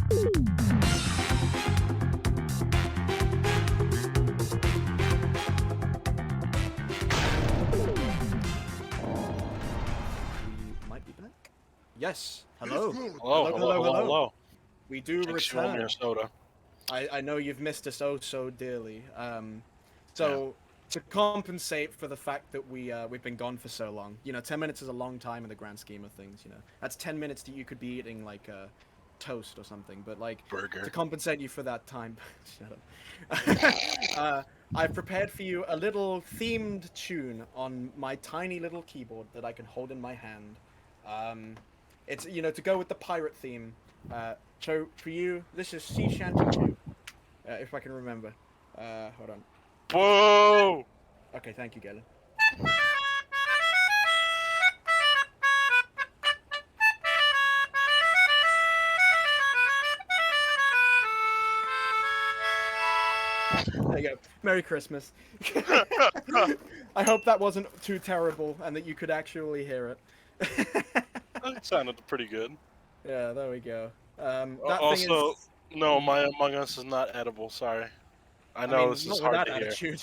Might be back. Yes. Hello. Hello. We do Thanks, you owe me return. a soda. I know you've missed us so dearly. Yeah. To compensate for the fact that we've been gone for so long, 10 minutes is a long time in the grand scheme of things. That's 10 minutes that you could be eating like a toast or something. But like Burger. to compensate you for that time, shut up. I've prepared for you a little themed tune on my tiny little keyboard that I can hold in my hand. It's to go with the pirate theme. So for you, this is Sea Shanty 2, if I can remember. Hold on. Whoa! Okay, thank you, Galen. There you go. Merry Christmas. I hope that wasn't too terrible and that you could actually hear it. It sounded pretty good. Yeah, there we go. That Also, thing is... no, my Among Us is not edible. Sorry. I know this is not with hard that to hear. attitude.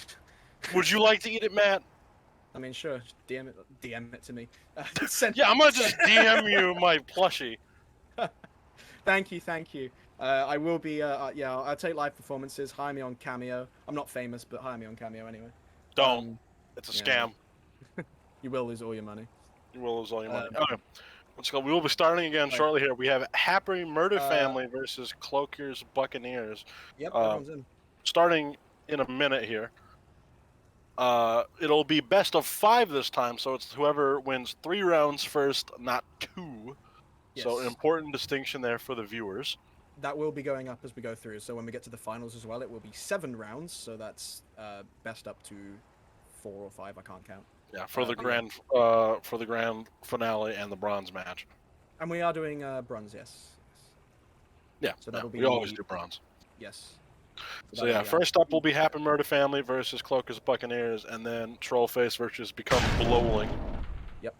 Would you like to eat it, Matt? I mean, sure. DM it to me. Yeah, I'm gonna just DM you my plushie. Thank you. I will be. Yeah, I'll take live performances. Hire me on Cameo. I'm not famous, but hire me on Cameo anyway. Don't. It's a yeah, scam. You will lose all your money. You will lose all your money. Okay. Let's go. We will be starting again shortly here. We have Happy Murder Family versus Cloakers Buccaneers. Yep, everyone's in. Starting in a minute here. It'll be best of 5 this time, so it's whoever wins 3 rounds first, not 2. Yes. So important distinction there for the viewers. That will be going up as we go through. So when we get to the finals as well, it will be 7 rounds. So that's best up to 4 or 5. I can't count. Yeah, for the grand finale and the bronze match. And we are doing bronze, yes. Yeah. So that'll be. We always do bronze. Yes. So yeah, first up will be Happy Murder Family versus Cloakers Buccaneers, and then Trollface versus Become Blowling. Yep.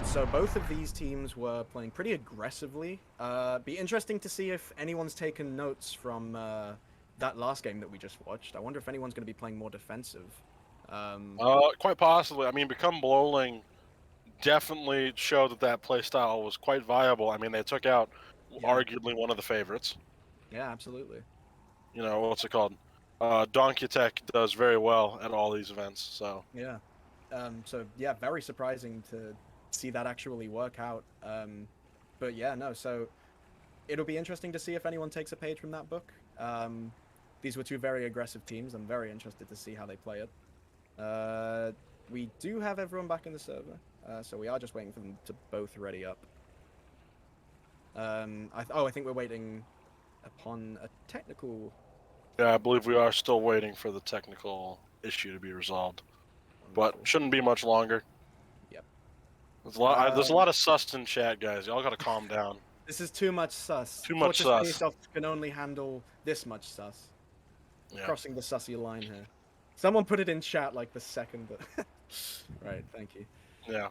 So both of these teams were playing pretty aggressively. Be interesting to see if anyone's taken notes from that last game that we just watched. I wonder if anyone's going to be playing more defensive. Quite possibly. I mean, Become Blowling definitely showed that playstyle was quite viable. I mean, they took out arguably one of the favorites. Yeah, absolutely. What's it called? Donk does very well at all these events. So yeah, so yeah, very surprising to see that actually work out. But yeah, no. So it'll be interesting to see if anyone takes a page from that book. These were 2 very aggressive teams. I'm very interested to see how they play it. We do have everyone back in the server, so we are just waiting for them to both ready up. I think we're waiting upon a technical. Yeah, I believe we are still waiting for the technical issue to be resolved, but shouldn't be much longer. Yep. There's a lot of sus in chat, guys. Y'all gotta calm down. This is too much sus. Too much sus. Faceoffs can only handle this much sus. Yeah. Crossing the sussy line here. Someone put it in chat like the second that... Right, thank you. Yeah.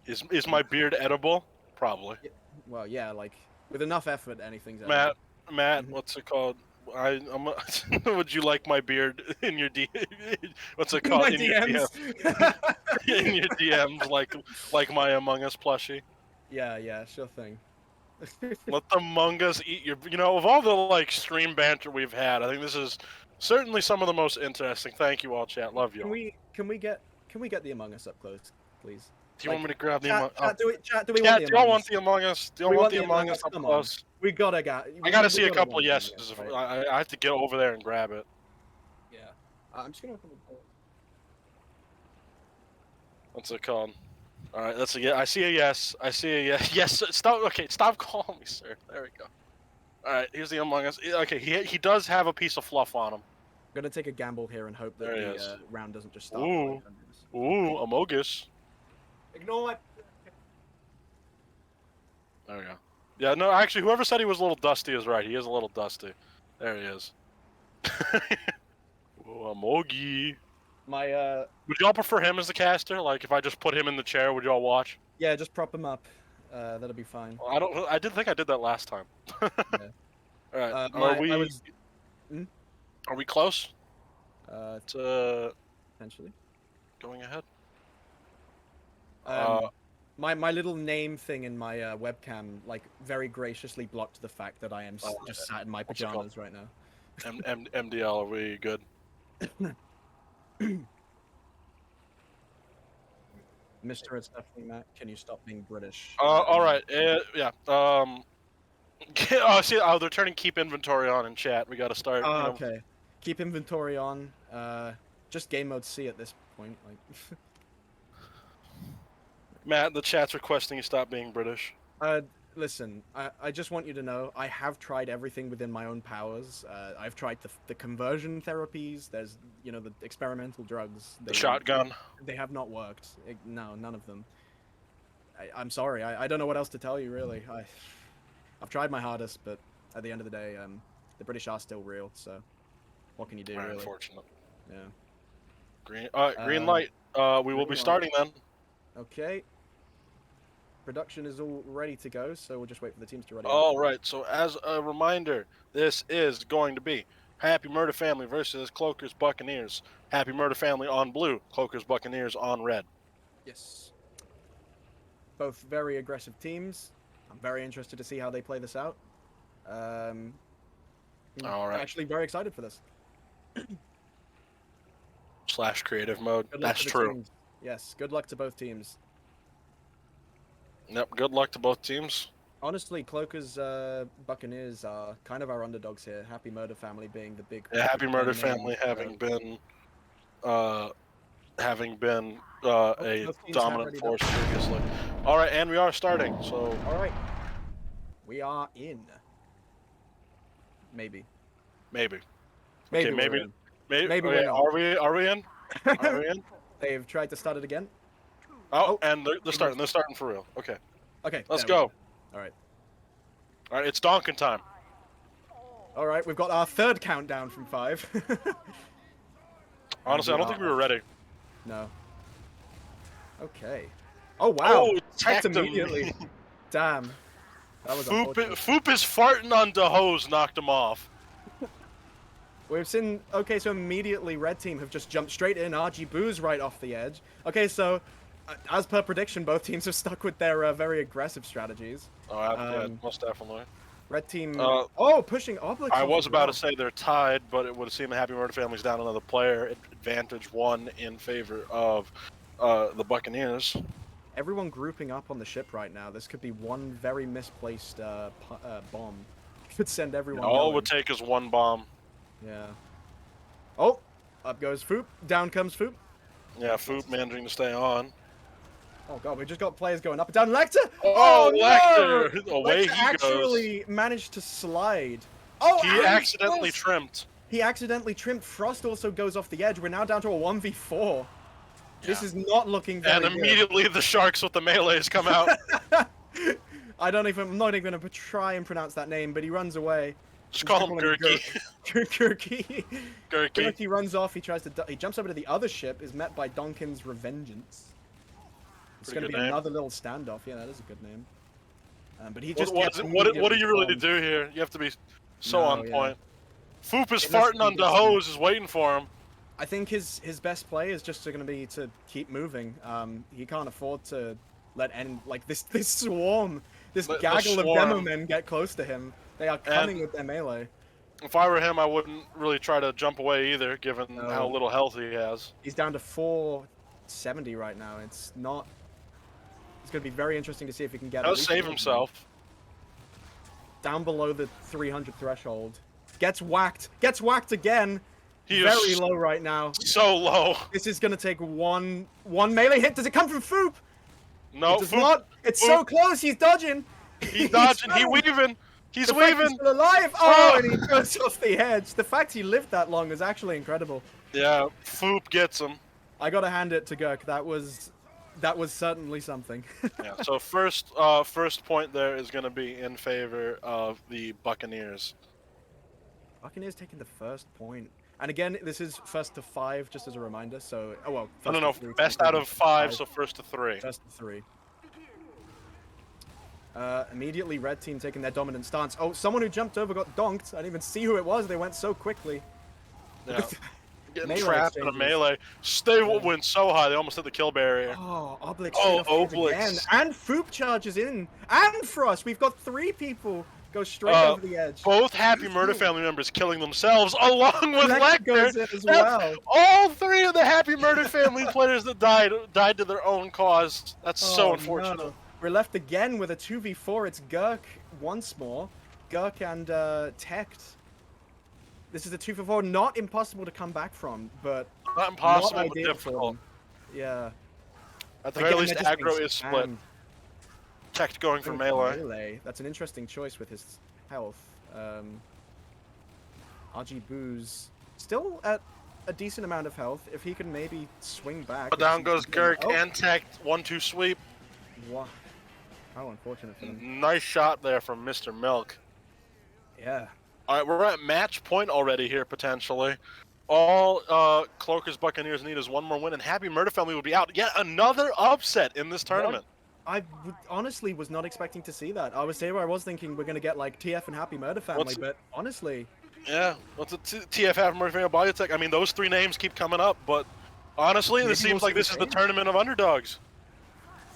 Is my beard edible? Probably. Well, yeah, like with enough effort, anything's edible. Matt, what's it called? Would you like my beard in your what's it called? My in DMs. Your DMs? In your DMs, like my Among Us plushie. Yeah, sure thing. Let the Among Us eat your. Of all the stream banter we've had, I think this is certainly some of the most interesting. Thank you all, chat. Love you. Can we get the Among Us up close, please? Do you want me to grab the Among Us? Do we want the Among Us? Do y'all want the Among Us? Do y'all want the Among Us up Come close? On. We gotta I gotta see a couple of yeses. Right? I have to get over there and grab it. Yeah. I'm just gonna open the door. What's it called? All right, that's a yes. I see a yes. I see a yes. Yes. Stop. Okay, stop calling me, sir. There we go. All right, here's the Among Us. Okay, he does have a piece of fluff on him. I'm gonna take a gamble here and hope that the round doesn't just start. Ooh, Amogus. Ignore it. There we go. Yeah, no, actually, whoever said he was a little dusty is right. He is a little dusty. There he is. Ooh, Amogi. Would y'all prefer him as the caster? Like, if I just put him in the chair, would y'all watch? Yeah, just prop him up. That'll be fine. Well, I don't. I did think I did that last time. Yeah. All right. I was. Mm? Are we close Uh, to Potentially. going ahead? My little name thing in my webcam, like, very graciously blocked the fact that I am just sat in my what's it called? pajamas right now. MDL, are we good? Mr. It's definitely Matt. Can you stop being British? All right. Yeah. See, they're turning keep inventory on in chat. We got to start. Oh, okay. Keep inventory on. Just game mode C at this point. Like. Matt, the chat's requesting you stop being British. Listen, I just want you to know I have tried everything within my own powers. I've tried the conversion therapies. There's, the experimental drugs. The shotgun. They have not worked. No, none of them. I'm sorry. I don't know what else to tell you, really. I've tried my hardest, but at the end of the day, the British are still real. So, what can you do, Very really? unfortunate. Yeah. Green light. We will be starting then. Okay. Production is all ready to go, so we'll just wait for the teams to ready. All right. So as a reminder, this is going to be Happy Murder Family versus Cloakers Buccaneers. Happy Murder Family on blue, Cloakers Buccaneers on red. Yes. Both very aggressive teams. I'm very interested to see how they play this out. All right. Actually, very excited for this. / creative mode. That's true. Teams. Yes. Good luck to both teams. Yep. Good luck to both teams. Honestly, Cloakers Buccaneers are kind of our underdogs here. Happy Murder Family being the big. Yeah, Happy Murder Family having been a dominant force previously. All right, and we are starting. So. All right. We are in. Maybe. Maybe. Maybe. Okay, maybe. In. Maybe. We're not. Are we in? Are we in? They've tried to start it again. Oh, and they're starting. They're starting for real. Okay. Okay. Let's go. All right. All right, it's Donking time. All right, we've got our third countdown from 5. Honestly, I don't think we were ready. No. Okay. Oh wow! Oh, Checked immediately. Damn. That was Foop is farting on the hose, knocked him off. We've seen. Okay, so immediately red team have just jumped straight in. RG Boo's right off the edge. Okay, so as per prediction, both teams have stuck with their very aggressive strategies. Oh, yeah, most definitely. Red team. Pushing Oblix. I was about to say they're tied, but it would seem the Happy Murder Family's down another player. Advantage 1 in favor of the Buccaneers. Everyone grouping up on the ship right now. This could be one very misplaced bomb. Could send everyone. All it would take is one bomb. Yeah. Oh, up goes Foop. Down comes Foop. Yeah, Foop managing to stay on. Oh god, we just got players going up and down. Lecter! Oh, Lecter! No! Away he actually managed to slide. Oh, he accidentally trimmed. He accidentally trimmed. Frost also goes off the edge. We're now down to a 1v4. Yeah. This is not looking very good. And immediately the Sharks with the melees come out. I'm not even going to try and pronounce that name, but he runs away. Just call him Gurky. Gurky. Gurky runs off. He jumps over to the other ship. Is met by Donking's Revengeance. It's going to be another little standoff. Yeah, that is a good name. But he just what do you really do here? You have to be so on point. Foop is farting on the hose, is waiting for him. I think his best play is just going to be to keep moving. He can't afford to let this swarm, this gaggle of demo men get close to him. They are coming with their melee. If I were him, I wouldn't really try to jump away either, given how little health he has. He's down to 470 right now. It's not. It's going to be very interesting to see if he can get. He'll save himself. Down below the 300 threshold. Gets whacked. Gets whacked again. He very is low right now. So low. This is going to take one melee hit. Does it come from Foop? No, it does not. It's so close. He's dodging. He's dodging. He's weaving. He's weaving. He's still alive. Oh, and he goes off the edge. The fact he lived that long is actually incredible. Yeah, Foop gets him. I gotta hand it to Gurk. That was certainly something. Yeah. So first point there is going to be in favor of the Buccaneers. Buccaneers taking the first point. And again, this is first to 5, just as a reminder. So, no, best out of 5, so first to 3. First to 3. Immediately, red team taking their dominant stance. Oh, someone who jumped over got donked. I didn't even see who it was. They went so quickly. Yeah. Getting Melee trapped in a exchanges. melee. They went so high, they almost hit the kill barrier. Oh, Oblix straight off the edge again. Oblix. And Foop charges in. And Frost. We've got 3 people go straight over the edge. Both Happy Murder family members killing themselves along with Lecter. Goes in as well. All 3 of the Happy Murder family players that died to their own cause. That's so unfortunate. No. We're left again with a 2v4. It's Gurk once more. Gurk and Techt. This is a 2v4, not impossible to come back from, but not impossible, not but difficult. Yeah. At the very least, aggro is split. Techt going for melee. That's an interesting choice with his health. RG Booze still at a decent amount of health. If he can maybe swing back. But down goes Gurk and Techt. 1-2 sweep. Wow. How unfortunate for them. Nice shot there from Mr. Milk. Yeah. All right, we're at match point already here, potentially. All Cloaker's Buccaneers need is one more win, and Happy Murder Family will be out. Yet another upset in this tournament. I honestly was not expecting to see that. I was thinking we're going to get, like, TF and Happy Murder Family, but honestly... Yeah, what's a TF Happy Murder Family Biotech? I mean, those 3 names keep coming up, but honestly, it seems like this is the tournament of underdogs.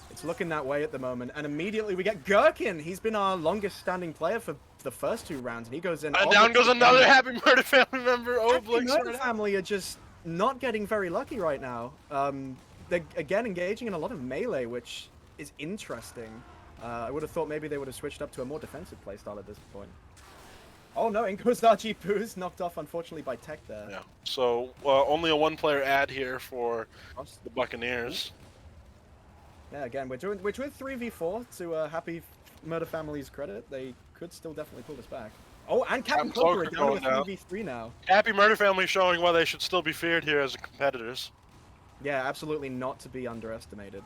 It's looking that way at the moment, and immediately we get Gherkin. He's been our longest-standing player for the first 2 rounds, and he goes in. And down goes another Happy Murder Family member. Happy Murder Family are just not getting very lucky right now. They're again engaging in a lot of melee, which is interesting. I would have thought maybe they would have switched up to a more defensive playstyle at this point. Oh no, in goes RG Poos, knocked off unfortunately by Tech there. Yeah. So only a 1-player ad here for the Buccaneers. Yeah, again, we're doing 3v4 to Happy Murder Family's credit. They could still definitely pull this back. Oh, and Captain Cloaker down to a 3v3 now. Happy Murder Family showing why they should still be feared here as competitors. Yeah, absolutely not to be underestimated.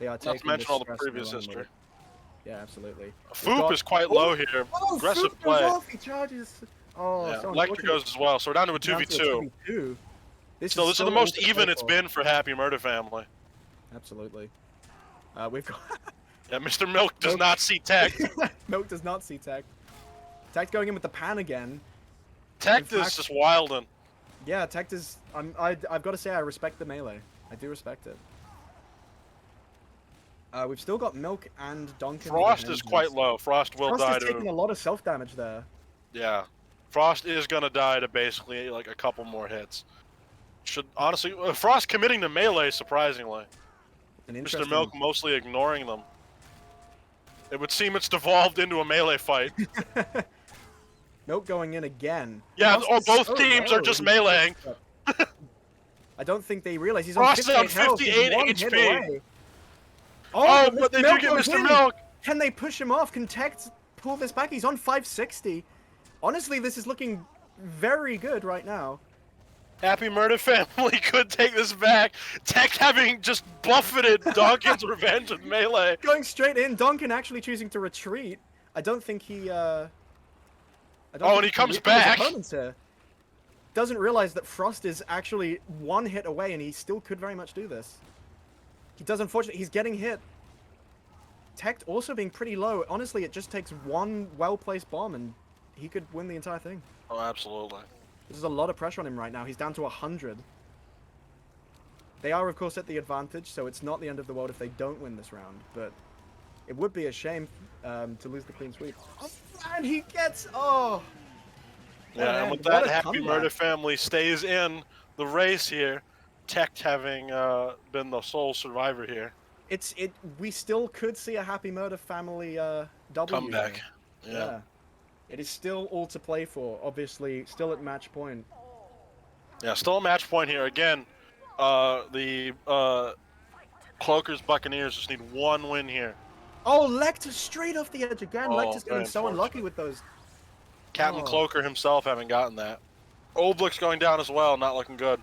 They are taking not to mention all the previous history. Yeah, absolutely. Foop is quite low here. Oh, aggressive Foop play. Goes off. He charges. Oh, yeah. so Lecter goes as well, so we're down to a 2v2. This is the most even it's been for Happy Murder Family. Absolutely. We've got... Yeah, Mr. Milk does not see Tech. Milk does not see Tech. Tech's going in with the pan again. Tech is just wilding. Yeah, Tech is... I've got to say, I respect the melee. I do respect it. We've still got Milk and Donking. Frost is quite low. Frost will die to... Frost is taking a lot of self-damage there. Yeah. Frost is going to die to basically, like, a couple more hits. Should, honestly... Frost committing to melee, surprisingly. Mr. Milk mostly ignoring them. It would seem it's devolved into a melee fight. Milk going in again. Yeah, both teams are just meleeing. I don't think they realize he's on 58 HP. Oh, but they do get Mr. Milk. Can they push him off? Can Tech pull this back? He's on 560. Honestly, this is looking very good right now. Happy Murder Family could take this back. Tech having just buffeted Donking's revenge with melee. Going straight in. Donkin actually choosing to retreat. I don't think he... and he comes back. Doesn't realize that Frost is actually 1 hit away, and he still could very much do this. He does, unfortunately. He's getting hit. Tech also being pretty low. Honestly, it just takes 1 well-placed bomb, and he could win the entire thing. Oh, absolutely. There's a lot of pressure on him right now. He's down to 100. They are, of course, at the advantage, so it's not the end of the world if they don't win this round. But it would be a shame to lose the clean sweep. Oh, and he gets... Oh! Yeah, and with that, Happy Murder Family stays in the race here. Tech having been the sole survivor here. We still could see a Happy Murder Family W. Comeback. Yeah. It is still all to play for, obviously, still at match point. Yeah, still at match point here. Again, the Cloaker's Buccaneers just need 1 win here. Oh, Lecter straight off the edge again. Lecter's getting so unlucky with those. Captain Cloaker himself having gotten that. Oblix going down as well, not looking good.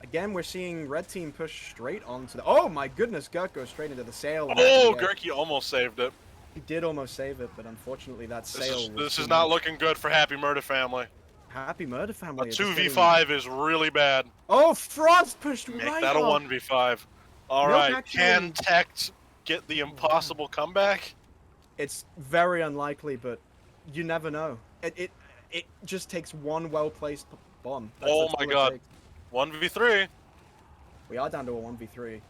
Again, we're seeing red team push straight onto the... Oh my goodness, Gurk goes straight into the sail. Oh, Gurky almost saved it. He did almost save it, but unfortunately that sail... This is not looking good for Happy Murder Family. Happy Murder Family. A 2v5 is really bad. Oh, Frost pushed Make right that a off. 1v5. All right, can Tech get the impossible comeback? It's very unlikely, but you never know. It just takes one well-placed bomb. That's Oh all my it god. takes. 1v3. We are down to a 1v3.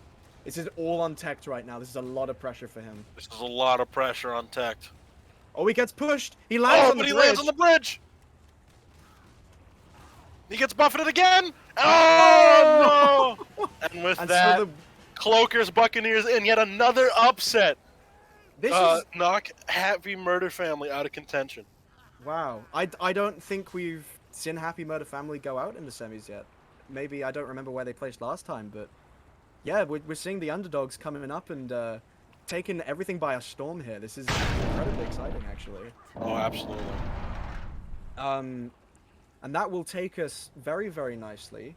This is all on Tech right now. This is a lot of pressure for him. This is a lot of pressure on Tech. Oh, he gets pushed. He lands on the bridge. He lands on the bridge. He gets buffeted again. Oh, no! And with that, so Cloaker's Buccaneers in yet another upset. This is knock Happy Murder Family out of contention. Wow. I don't think we've seen Happy Murder Family go out in the semis yet. Maybe I don't remember where they placed last time, but yeah, we're seeing the underdogs coming up and taking everything by a storm here. This is incredibly exciting, actually. Oh, absolutely. And that will take us very, very nicely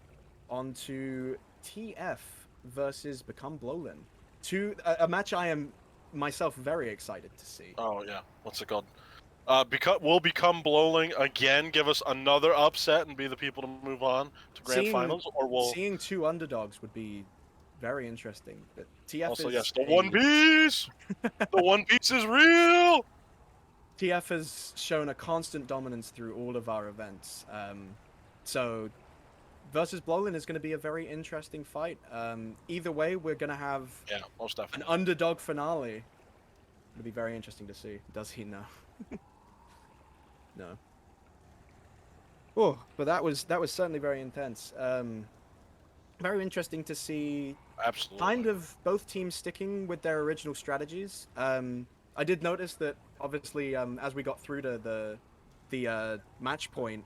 onto TF versus Become Blowlin. A match I am myself very excited to see. Oh yeah, what's it called? Will Become Blowling again give us another upset and be the people to move on to grand finals, or will seeing two underdogs would be very interesting. But TF also is yes, the One Piece. The One Piece is real. TF has shown a constant dominance through all of our events. So versus Blowlin is going to be a very interesting fight. Either way, we're going to have most definitely an underdog finale. It'll be very interesting to see. Does he know? No. Oh, but that was certainly very intense. Very interesting to see. Absolutely. Kind of both teams sticking with their original strategies. I did notice that obviously as we got through to the match point,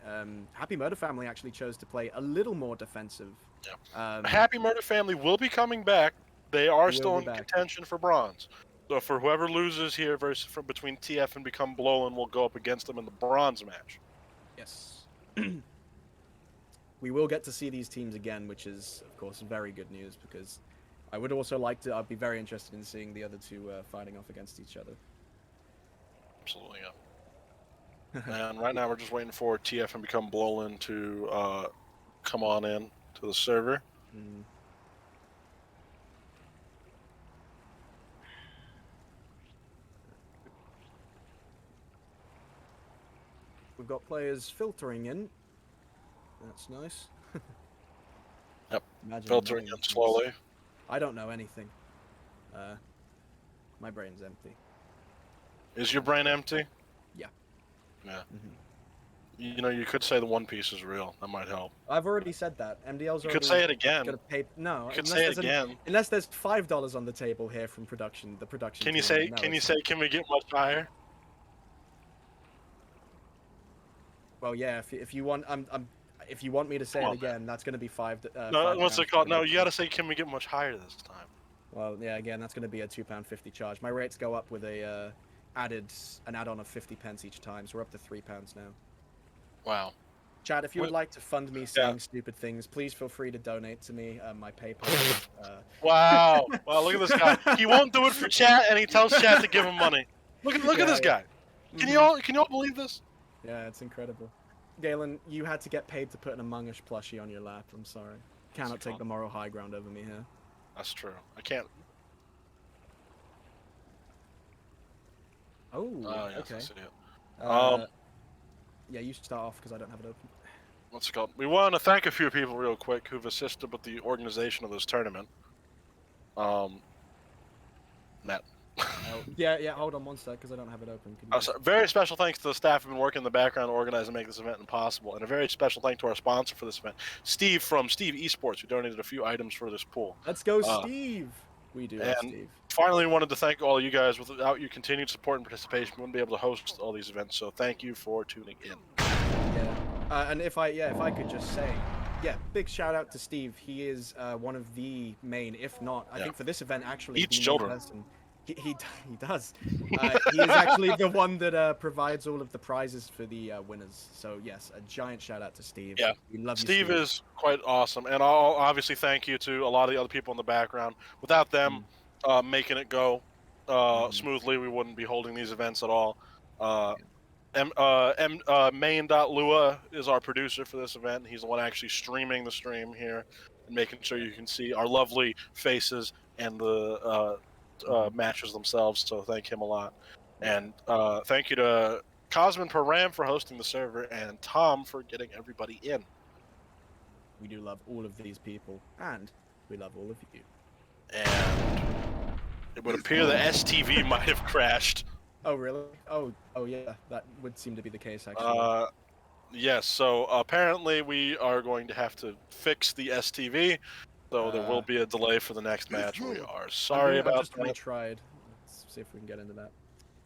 Happy Murder Family actually chose to play a little more defensive. Yeah. Happy Murder Family will be coming back. They are still in contention for bronze. So for whoever loses here between TF and Become Blowlin, we'll go up against them in the bronze match. Yes. We will get to see these teams again, which is, of course, very good news, because I would also like to... I'd be very interested in seeing the other two fighting off against each other. Absolutely, yeah. And right now we're just waiting for TF and Become Blowlin to come on in to the server. Mm. We've got players filtering in. That's nice. Yep. Filtering in slowly. I don't know anything. My brain's empty. Is your brain empty? Yeah. Yeah. You know, you could say the One Piece is real. That might help. I've already said that. MDL's You could say it again. No. You could say it again. Unless there's $5 on the table here from production. The production. Can you say? Can you say? Can we get much higher? Well, yeah. If you want, if you want me to say it again, that's going to be $5. No, what's it called? No, you got to say, can we get much higher this time? Well, yeah. Again, that's going to be a £2.50 charge. My rates go up with a an add-on of 50 pence each time, so we're up to £3 now. Wow. Chad, if you would like to fund me saying stupid things, please feel free to donate to me. My PayPal. Wow. Wow, look at this guy. He won't do it for chat, and he tells chat to give him money. Look at this guy. Can you all believe this? Yeah, it's incredible. Galen, you had to get paid to put an Among Us plushie on your lap. I'm sorry. Cannot take the moral high ground over me here. That's true. I can't. Oh, yes, okay. I see it. Yeah, you start off because I don't have it open. What's it called? We want to thank a few people real quick who've assisted with the organization of this tournament. Matt. Yeah, hold on one sec because I don't have it open. Very special thanks to the staff who've been working in the background to organize and make this event impossible. And a very special thank to our sponsor for this event, Steve from Steve Esports, who donated a few items for this pool. Let's go, Steve! We do, Steve. Finally, wanted to thank all of you guys. Without your continued support and participation, we wouldn't be able to host all these events. So thank you for tuning in. Yeah, and if I could just say, big shout out to Steve. He is one of the main, if not, I think for this event actually, eats children. Person. He does. He is actually the one that provides all of the prizes for the winners. So yes, a giant shout out to Steve. Yeah, we love Steve you, Steve. is quite awesome, and I'll obviously thank you to a lot of the other people in the background. Without them making it go smoothly, we wouldn't be holding these events at all. Main.Lua is our producer for this event. He's the one actually streaming the stream here and making sure you can see our lovely faces and the matches themselves, so thank him a lot. And thank you to Cosmin per Ram for hosting the server, and Tom for getting everybody in. We do love all of these people, and we love all of you. And it would appear that STV might have crashed. Oh, really? Oh, yeah. That would seem to be the case, actually. Yes, so apparently we are going to have to fix the STV, so there will be a delay for the next match. We are sorry about I've just that. retried. Let's see if we can get into that.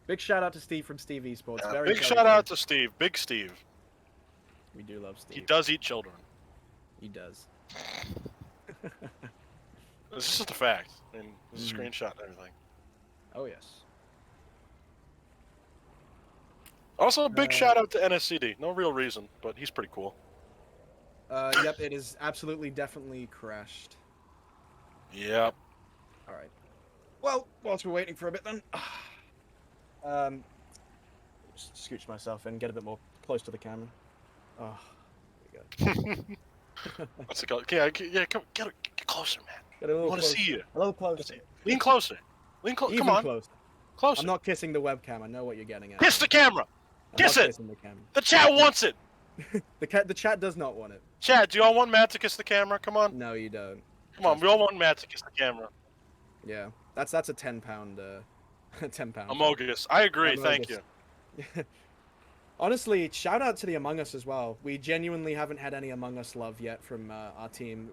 Big shout out to Steve from Steve Esports. Big shout out to Steve. Big Steve. We do love Steve. He does eat children. He does. This is just a fact. I mean, there's a screenshot and everything. Oh, yes. Also, a big shout out to NSCD. No real reason, but he's pretty cool. Yep, it is absolutely, definitely crashed. Yep. All right. Well, whilst we're waiting for a bit, then, just scooch myself in, get a bit more close to the camera. Oh, there we go. What's it called? Yeah, come, get closer, man. Get a little I want to see you. A little closer. Lean closer. Lean closer. Come on. Closer. Closer. I'm not kissing the webcam. I know what you're getting at. Kiss the camera. Kiss it. The camera. The chat wants it. The chat does not want it. Chat, do you all want Matt to kiss the camera? Come on. No, you don't. Come on, we all want Matt to kiss the camera. Yeah, that's a 10-pound, 10-pound. Amogus. I agree. Thank you. Honestly, shout out to the Among Us as well. We genuinely haven't had any Among Us love yet from our team.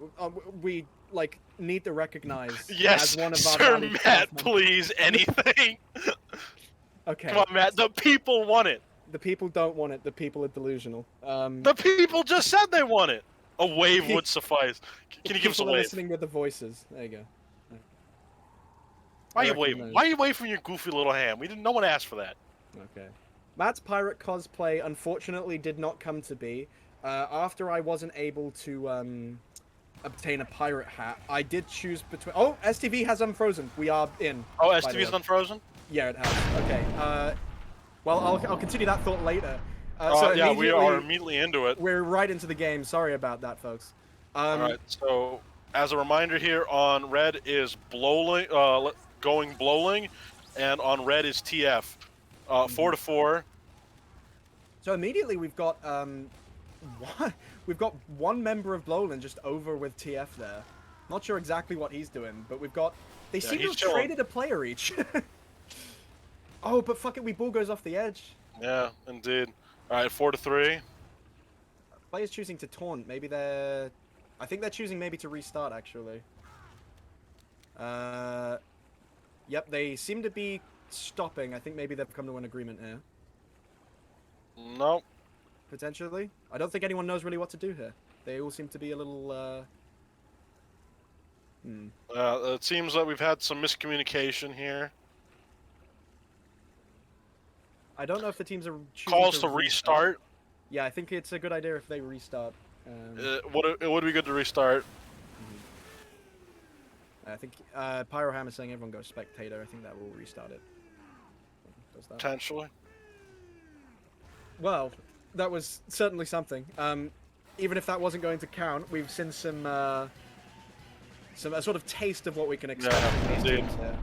We like need to recognize yes, as one of Sir our Matt, please, anything. Okay. Come on, Matt. The people want it. The people don't want it. The people are delusional. The people just said they want it. A wave would suffice. Can you give us a People are wave? listening with the voices. There you go. Why are you waving? Why are you waving from your goofy little hand? No one asked for that. Okay. Matt's pirate cosplay unfortunately did not come to be. After I wasn't able to obtain a pirate hat, I did choose between. Oh, STV has unfrozen. We are in. Oh, STV's unfrozen? Yeah, it has. Okay. Well, I'll continue that thought later. So yeah, we are immediately into it. We're right into the game. Sorry about that, folks. All right. So, as a reminder here, on red is going blowling, and on red is TF. 4-4. So immediately we've got one member of Blowland just over with TF there. Not sure exactly what he's doing, but we've got. They seem to have traded a player each. Oh, but fuck it, ball goes off the edge. Yeah, indeed. All right, 4-3. Players choosing to taunt. Maybe they're. I think they're choosing maybe to restart actually. Yep, they seem to be stopping. I think maybe they've come to an agreement here. Nope. Potentially. I don't think anyone knows really what to do here. They all seem to be a little. It seems like we've had some miscommunication here. I don't know if the teams are calls to restart. Yeah, I think it's a good idea if they restart. It would be good to restart. I think Pyroham is saying everyone go spectator. I think that will restart it. Does that? Potentially. Well, that was certainly something. Even if that wasn't going to count, we've seen a sort of taste of what we can expect from these teams here.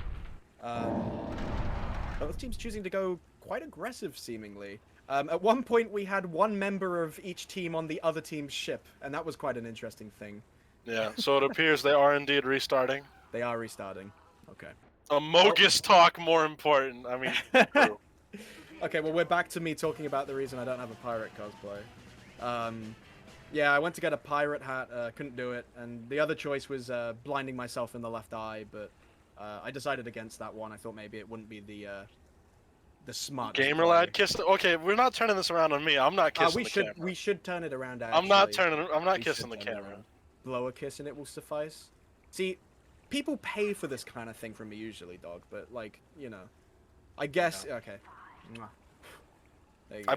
Both teams choosing to go quite aggressive, seemingly. At one point, we had one member of each team on the other team's ship, and that was quite an interesting thing. Yeah, so it appears they are indeed restarting. They are restarting. Okay. Amogus talk more important. I mean, true. Okay, well, we're back to me talking about the reason I don't have a pirate cosplay. Yeah, I went to get a pirate hat, couldn't do it, and the other choice was blinding myself in the left eye, but I decided against that one. I thought maybe it wouldn't be the smart gamer lad kissed. Okay, we're not turning this around on me. I'm not kissing the camera. We should turn it around. Actually. I'm not kissing the camera. Blow a kiss and it will suffice. See, people pay for this kind of thing from me usually, dog. But like, you know, I guess okay. There you go. I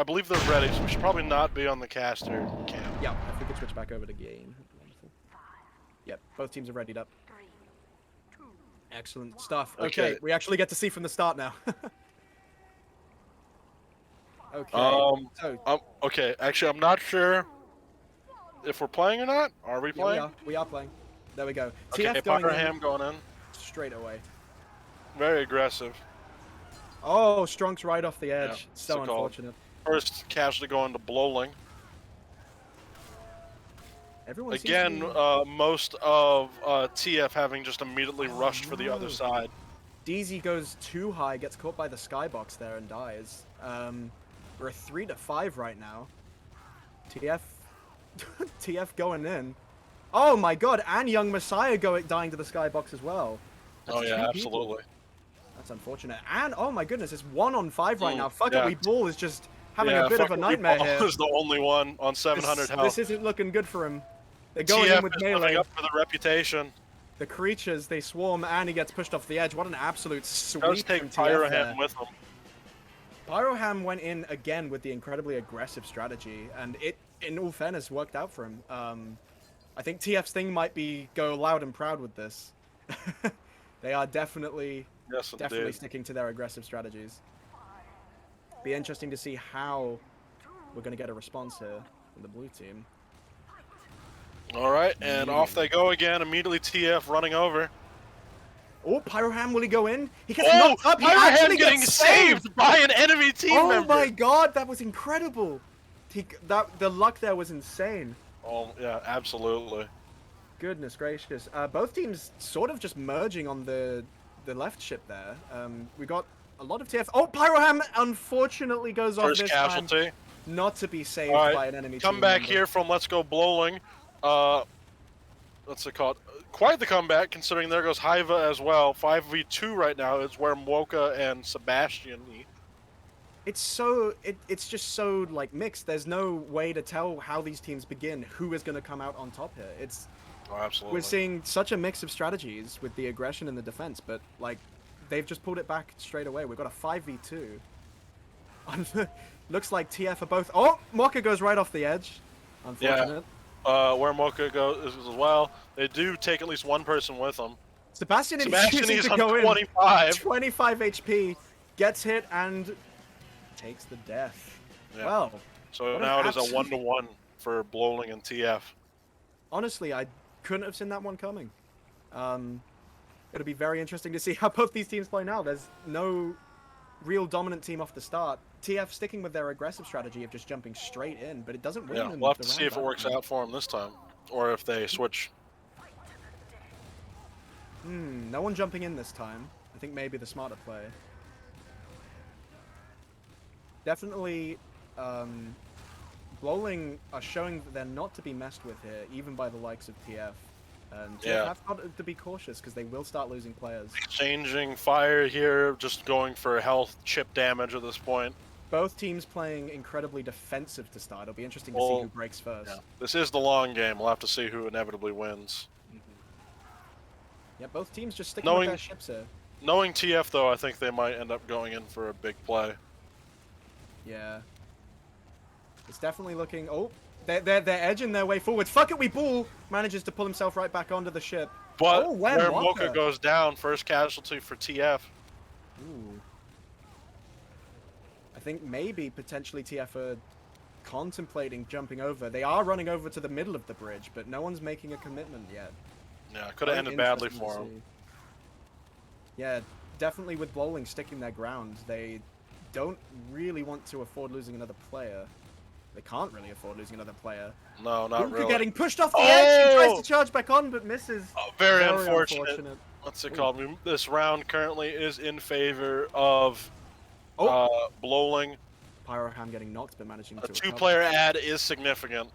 believe they're ready, so we should probably not be on the caster cam. Yeah, if we could switch back over to game. Wonderful. Yep, both teams are readied up. Excellent stuff. Okay, we actually get to see from the start now. Okay. Okay. Actually, I'm not sure if we're playing or not. Are we playing? We are playing. There we go. Okay, TF going Pyroham going in. straight away. very aggressive. Oh, Strunk's right off the edge. Yeah, So so-called. unfortunate. First casualty going to Blowling. Everyone Again, seems to be... most of TF having just immediately rushed for the other side. DZ goes too high, gets caught by the skybox there and dies. We're a 3-5 right now. TF... TF going in. Oh my god, and Young Messiah dying to the skybox as well. That's Oh yeah, 2 people. absolutely. That's unfortunate. And, oh my goodness, it's 1 on 5 right now. Fuck yeah. It We Ball is just having a bit of a nightmare here. is the only one on 700 health. This isn't looking good for him. They're going in with TF is melee. living up for the reputation. The creatures, they swarm, and he gets pushed off the edge. What an absolute sweep Does take from TF there. Pyroham with him. Pyroham went in again with the incredibly aggressive strategy, and it, in all fairness, worked out for him. I think TF's thing might be go loud and proud with this. They are definitely sticking to their aggressive strategies. Be interesting to see how we're going to get a response here from the blue team. All right, and off they go again. Immediately TF running over. Oh, Pyroham, will he go in? He gets knocked up. He actually getting gets saved by an enemy team member. Oh my god, that was incredible. The luck there was insane. Oh yeah, absolutely. Goodness gracious. Both teams sort of just merging on the left ship there. We got a lot of TF. Oh, Pyroham unfortunately goes off First this casualty. time. Not to be saved by an enemy team Comeback member. here from Let's Go Blowling. What's it called? Quite the comeback, considering there goes Hiva as well. 5v2 right now is where Mwoka and Sebastian meet. It's just so like mixed. There's no way to tell how these teams begin, who is going to come out on top here. Absolutely. We're seeing such a mix of strategies with the aggression and the defense, but like they've just pulled it back straight away. We've got a 5v2. Looks like TF are both... Oh, Mocha goes right off the edge. Unfortunate. Yeah. Where Mocha goes as well. They do take at least one person with them. Sebastian is to on go 25. In. 25 HP. Gets hit and takes the death. Yeah. Well. So now it is a 1-to-1 for Blowling and TF. Honestly, I couldn't have seen that one coming. It'll be very interesting to see how both these teams play now. There's no real dominant team off the start. TF sticking with their aggressive strategy of just jumping straight in, but it doesn't win. Yeah, we'll have to see if it works out for them this time, or if they switch. No one jumping in this time. I think maybe the smarter play. Definitely, Blowling are showing that they're not to be messed with here, even by the likes of TF. And TF have got to be cautious because they will start losing players. Exchanging fire here, just going for health chip damage at this point. Both teams playing incredibly defensive to start. It'll be interesting to see who breaks first. Yeah. This is the long game. We'll have to see who inevitably wins. Yeah, both teams just sticking with their ships here. Knowing TF, though, I think they might end up going in for a big play. Yeah. It's definitely looking... Oh, they're edging their way forward. Fuck It We Ball manages to pull himself right back onto the ship. But where Mocha goes down, first casualty for TF. Ooh. I think maybe potentially TF are contemplating jumping over. They are running over to the middle of the bridge, but no one's making a commitment yet. Yeah, could have ended badly for them. Yeah, definitely with Blowling sticking their ground. They don't really want to afford losing another player. They can't really afford losing another player. No, not really. Getting pushed off the edge. He tries to charge back on, but misses. Oh, very unfortunate. What's it called? This round currently is in favor of Blowling. Pyroham getting knocked, but managing to... A two-player ad is significant.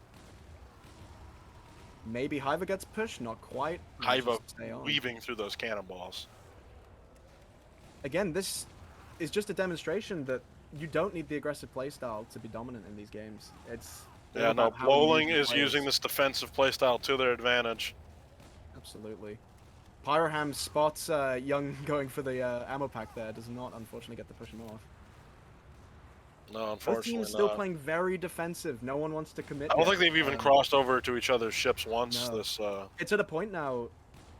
Maybe Hiva gets pushed, not quite. Hiva weaving through those cannonballs. Again, this is just a demonstration that you don't need the aggressive playstyle to be dominant in these games. It's Blowling is using this defensive playstyle to their advantage. Absolutely. Pyroham spots Young going for the ammo pack there. Does not, unfortunately, get to push him off. No, unfortunately both teams still playing very defensive. No one wants to commit. I don't think they've even crossed over to each other's ships once. No. It's at a point now.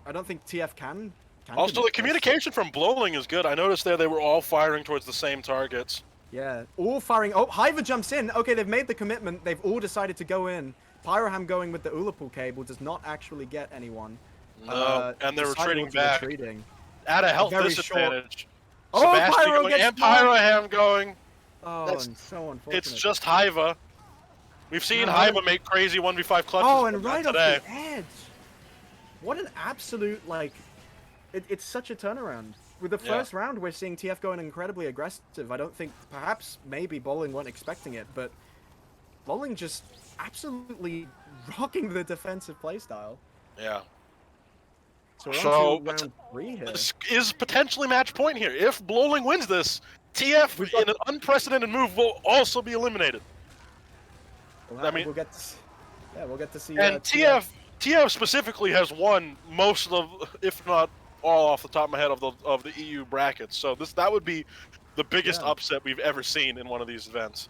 I don't think TF can also, the communication from Blowling is good. I noticed they were all firing towards the same targets. Yeah, all firing. Oh, Hiva jumps in. Okay, they've made the commitment. They've all decided to go in. Pyroham going with the Ullapool cable does not actually get anyone. No, and they're retreating back. at a health very short. disadvantage. Oh, Sebastian Pyro going gets and Pyroham going. Oh, and so unfortunate. It's just Hiva. We've seen Hiva make crazy 1v5 clutches. Oh, and right off today. the edge. What an absolute, like, it's such a turnaround. With the first round, we're seeing TF going incredibly aggressive. I don't think, perhaps, maybe Bowling weren't expecting it, but Bowling just absolutely rocking the defensive playstyle. Yeah. So we're on to round 3 here. This is potentially match point here. If Bowling wins this, TF in an unprecedented move will also be eliminated. Well, I mean, we'll get to see. And TF specifically has won most of, if not all, off the top of my head of the EU brackets. So that would be the biggest upset we've ever seen in one of these events.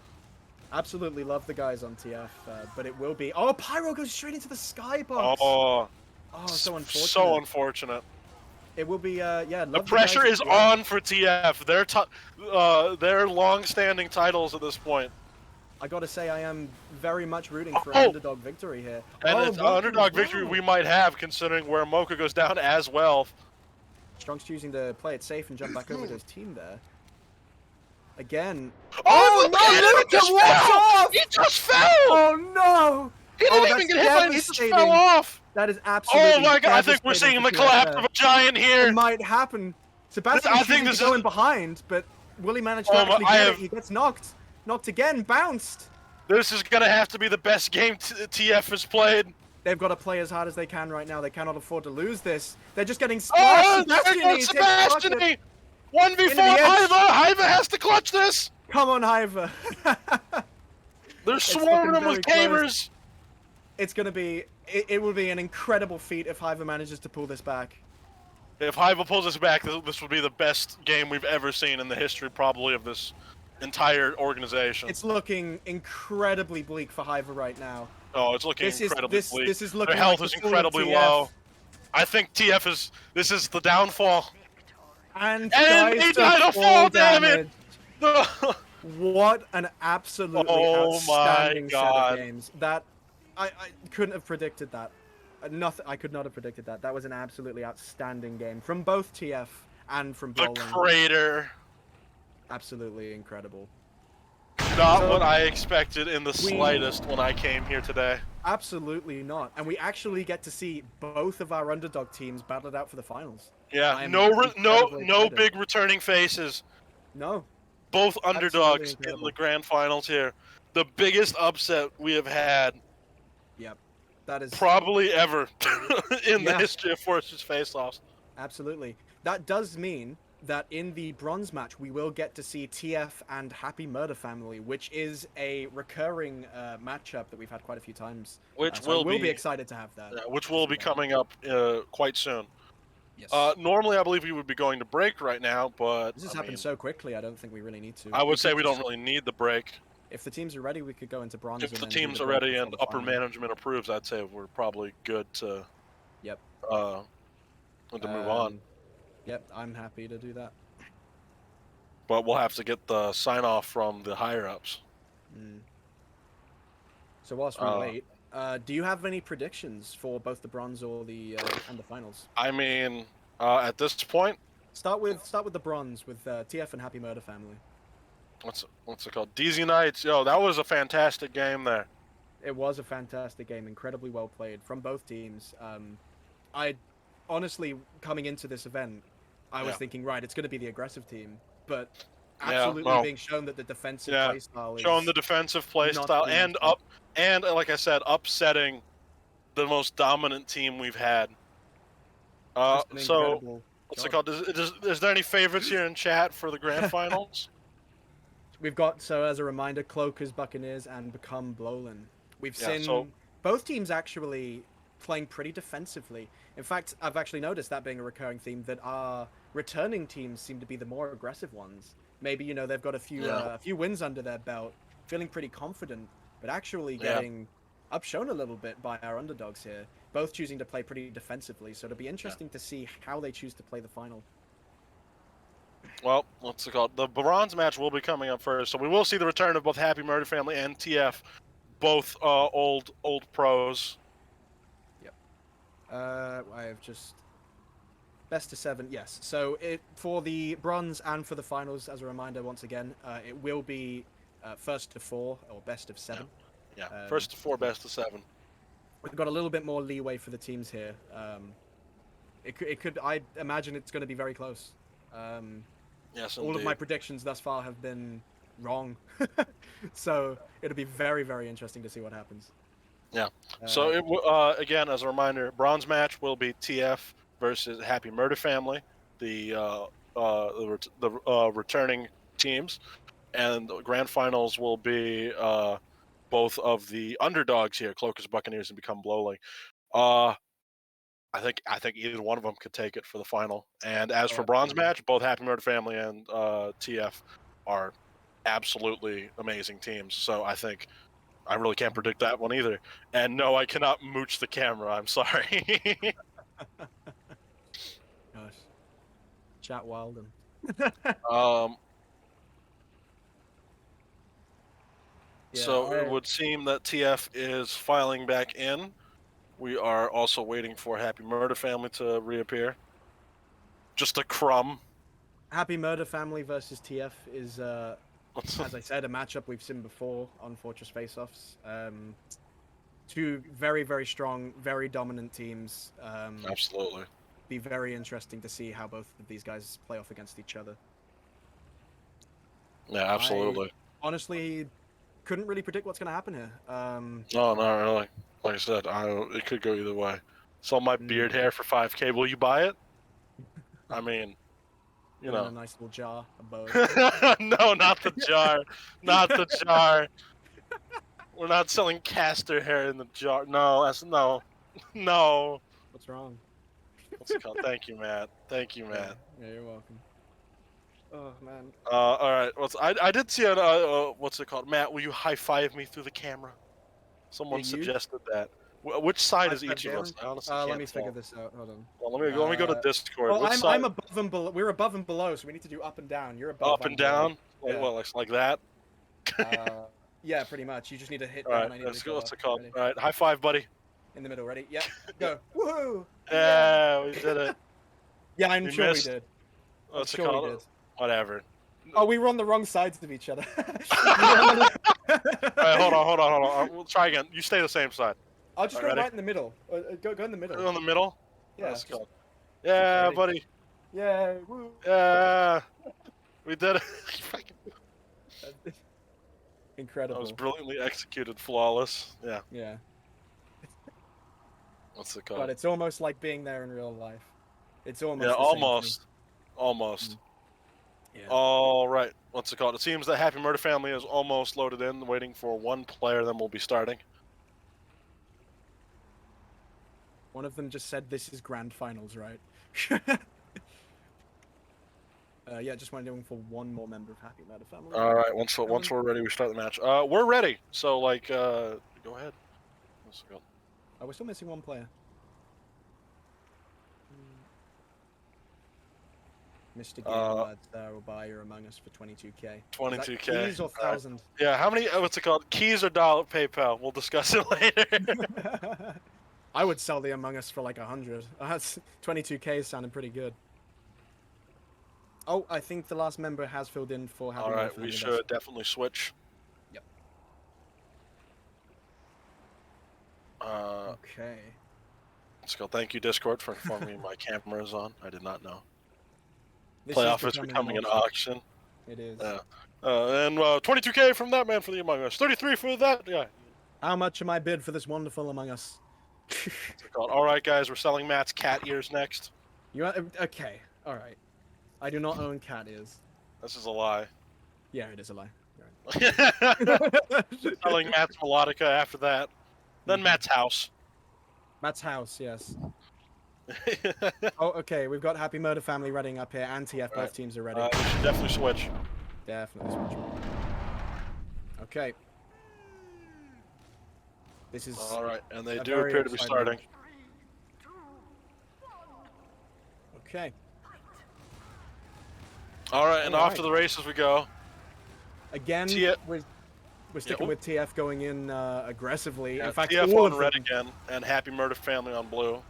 Absolutely love the guys on TF, but it will be. Oh, Pyro goes straight into the skybox. Oh, so unfortunate. So unfortunate. It will be. The pressure is on for TF. Their long-standing titles at this point. I gotta say, I am very much rooting for an underdog victory here. And it's an underdog victory we might have, considering where Mocha goes down as well. Strong's choosing to play it safe and jump back over to his team there. Again. Oh no! He just fell! Oh no! He didn't even get hit, he just fell off! That is absolutely. Oh my god! I think we're seeing the collapse of a giant here. It might happen. Sebastian is going behind, but will he manage to actually get it? He gets knocked. Knocked again, bounced. This is gonna have to be the best game TF has played. They've got to play as hard as they can right now. They cannot afford to lose this. They're just getting splashed. Oh, Sebastian! 1v4 Hiva has to clutch this! Come on, Hiva. They're swarming him with gamers. It's gonna be, it will be an incredible feat if Hiva manages to pull this back. If Hiva pulls this back, this will be the best game we've ever seen in the history, probably, of this entire organization. It's looking incredibly bleak for Hiva right now. Oh, it's looking incredibly bleak. This is looking Their health is incredibly low. I think TF is, this is the downfall. And he died of fall damage! What an absolutely outstanding set of games. That, I couldn't have predicted that. I could not have predicted that. That was an absolutely outstanding game from both TF and from Bowling. The Crater. Absolutely incredible. Not what I expected in the slightest when I came here today. Absolutely not. And we actually get to see both of our underdog teams battle it out for the finals. Yeah, no big returning faces. No. Both underdogs in the grand finals here. The biggest upset we have had. Yep. That is probably ever in the history of Fortress Faceoffs. Absolutely. That does mean that in the bronze match we will get to see TF and Happy Murder Family, which is a recurring matchup that we've had quite a few times. Which we'll be excited to have that. Yeah, which will be coming up quite soon. Yes. Normally I believe we would be going to break right now, but this has happened so quickly. I don't think we really need to. I would say we don't really need the break. If the teams are ready, we could go into bronze. If the teams are ready and upper management approves, I'd say we're probably good to. Yep. To move on. Yep, I'm happy to do that. But we'll have to get the sign off from the higher ups. So whilst we wait, do you have any predictions for both the bronze or the and the finals? I mean, at this point, start with the bronze with TF and Happy Murder Family. What's it called? DZ Knights. Yo, that was a fantastic game there. It was a fantastic game, incredibly well played from both teams. I honestly, coming into this event, I was thinking, right, it's going to be the aggressive team, but absolutely being shown that the defensive playstyle is showing the defensive playstyle and like I said, upsetting the most dominant team we've had. So what's it called? Is there any favorites here in chat for the grand finals? We've got, so as a reminder, Cloakers, Buccaneers, and Become Blolin. We've seen both teams actually playing pretty defensively. In fact, I've actually noticed that being a recurring theme, that our returning teams seem to be the more aggressive ones. Maybe, you know, they've got a few wins under their belt, feeling pretty confident, but actually getting upshown a little bit by our underdogs here, both choosing to play pretty defensively. So it'll be interesting to see how they choose to play the final. Well, what's it called? The bronze match will be coming up first, so we will see the return of both Happy Murder Family and TF, both old pros. Yep. I have just Best of 7, yes. So for the bronze and for the finals, as a reminder, once again, it will be first to 4 or best of 7. Yeah. First to 4, best of 7. We've got a little bit more leeway for the teams here. It could. I imagine it's going to be very close. Yes, all indeed. of my predictions thus far have been wrong, so it'll be very, very interesting to see what happens. Yeah. So again, as a reminder, bronze match will be TF versus Happy Murder Family, the returning teams, and the grand finals will be both of the underdogs here, Cloakers Buccaneers and Become Blowling. I think either one of them could take it for the final. And as for bronze match, both Happy Murder Family and TF are absolutely amazing teams. So I think I really can't predict that one either. And no, I cannot mooch the camera. I'm sorry. Gosh. Chat Wilden. So it would seem that TF is filing back in. We are also waiting for Happy Murder Family to reappear. Just a crumb. Happy Murder Family versus TF is, as I said, a matchup we've seen before on Fortress Faceoffs. Two very, very strong, very dominant teams. Absolutely. Be very interesting to see how both of these guys play off against each other. Yeah, absolutely. Honestly, couldn't really predict what's going to happen here. No, not really. Like I said, it could go either way. Sell my beard hair for 5K. Will you buy it? I mean, you know. In a nice little jar of both. No, not the jar. Not the jar. We're not selling castor hair in the jar. No, no. What's wrong? What's it called? Thank you, Matt. Thank you, Matt. Yeah, you're welcome. Oh man. All right. I did see an what's it called? Matt, will you high five me through the camera? Someone suggested that. Which side is each of us? I honestly can't let me tell. figure this out. Hold on. Well, let me go to Discord. Well, I'm above and below. We're above and below, so we need to do up and down. You're above. Up and down. Like what? Like that? Yeah, pretty much. You just need to hit down. All right, let's go. What's it called? All right, high five, buddy. In the middle, ready? Yeah, go. Woohoo! Yeah, we did it. Yeah, I'm sure we did. What's it called? Whatever. Oh, we were on the wrong sides of each other. All right, hold on. We'll try again. You stay the same side. I'll just go right in the middle. Go in the middle. Go in the middle? Yeah. Let's go. Yeah, buddy. Yeah. Woo. Yeah. We did it. Incredible. That was brilliantly executed, flawless. Yeah. Yeah. What's it called? But it's almost like being there in real life. It's almost. Yeah, almost. Yeah. All right. What's it called? It seems that Happy Murder Family is almost loaded in, waiting for one player, then we'll be starting. One of them just said this is grand finals, right? Yeah, just waiting for one more member of Happy Murder Family. All right. Once we're ready, we start the match. We're ready. So like, go ahead. Let's go. Oh, we're still missing one player. Mr. Gamer will buy your Among Us for 22k. 22k. Keys or 1,000? Yeah. How many? What's it called? Keys or dollar PayPal? We'll discuss it later. I would sell the Among Us for like 100. That's 22k is sounding pretty good. Oh, I think the last member has filled in for Happy Murder Family. We should definitely switch. Yep. Okay. Let's go. Thank you, Discord, for informing me my camera is on. I did not know. This Playoff is becoming an auction. It is. Yeah. And 22k from that man for the Among Us. 33 for that guy. How much am I bid for this wonderful Among Us? All right, guys, we're selling Matt's cat ears next. You are, okay? All right. I do not own cat ears. This is a lie. Yeah, it is a lie. Right. Selling Matt's melodica after that. Then Matt's house. Matt's house, yes. Oh, okay. We've got Happy Murder Family readying up here, and TF. Both teams are ready. We should definitely switch. Definitely switch. Okay. This is all right, and they do appear to be starting. Okay. All right, and off to the races we go. Again, we're sticking with TF going in aggressively. Yeah, in fact, TF all on of red them, again, and Happy Murder Family on blue.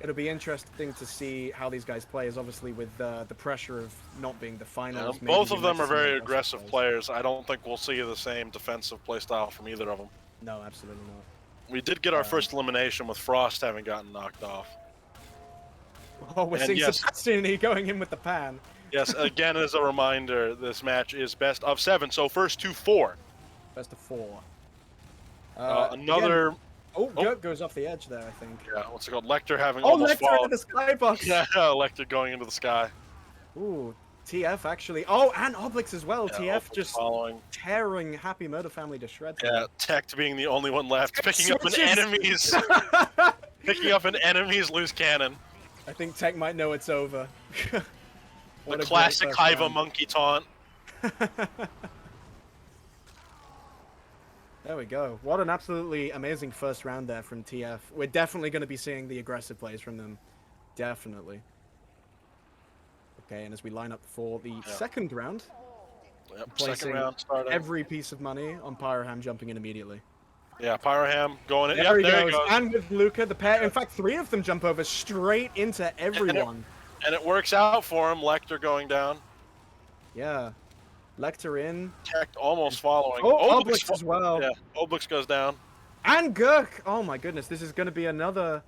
It'll be interesting to see how these guys play, as obviously with the pressure of not being the finals. Yeah, both maybe of you might them are see more very aggressive players. I don't think we'll see the same defensive play style from either of them. No, absolutely not. We did get our first elimination with Frost having gotten knocked off. Oh, we're And seeing yes, Sebastian going in with the pan. yes, again, as a reminder, this match is best of 7, so first to 4. Best of 4. Another... Again, Gert goes off the edge there, I think. Yeah, what's it called? Lecter having Oh, almost Lecter fallen. into the skybox! Yeah, Lecter going into the sky. Ooh, TF actually. Oh, and Oblix as well. Yeah, TF Oblix just tearing Happy Murder Family to shreds. Yeah, Tech being the only one left, picking up an enemy's... picking up an enemy's loose cannon. I think Tech might know it's over. The classic Hiva monkey taunt. There we go. What an absolutely amazing first round there from TF. We're definitely going to be seeing the aggressive plays from them. Definitely. Okay, and as we line up for the second round, Second round starting. Every piece of money on Pyroham jumping in immediately. Yeah, Pyroham going in. There he goes. And with Luca, the pair. In fact, 3 of them jump over straight into everyone. And it works out for him. Lecter going down. Yeah. Lecter in. Tech almost following. Oh, Oblix as well. Yeah, Oblix goes down. And Gurk. Oh my goodness, this is going to be another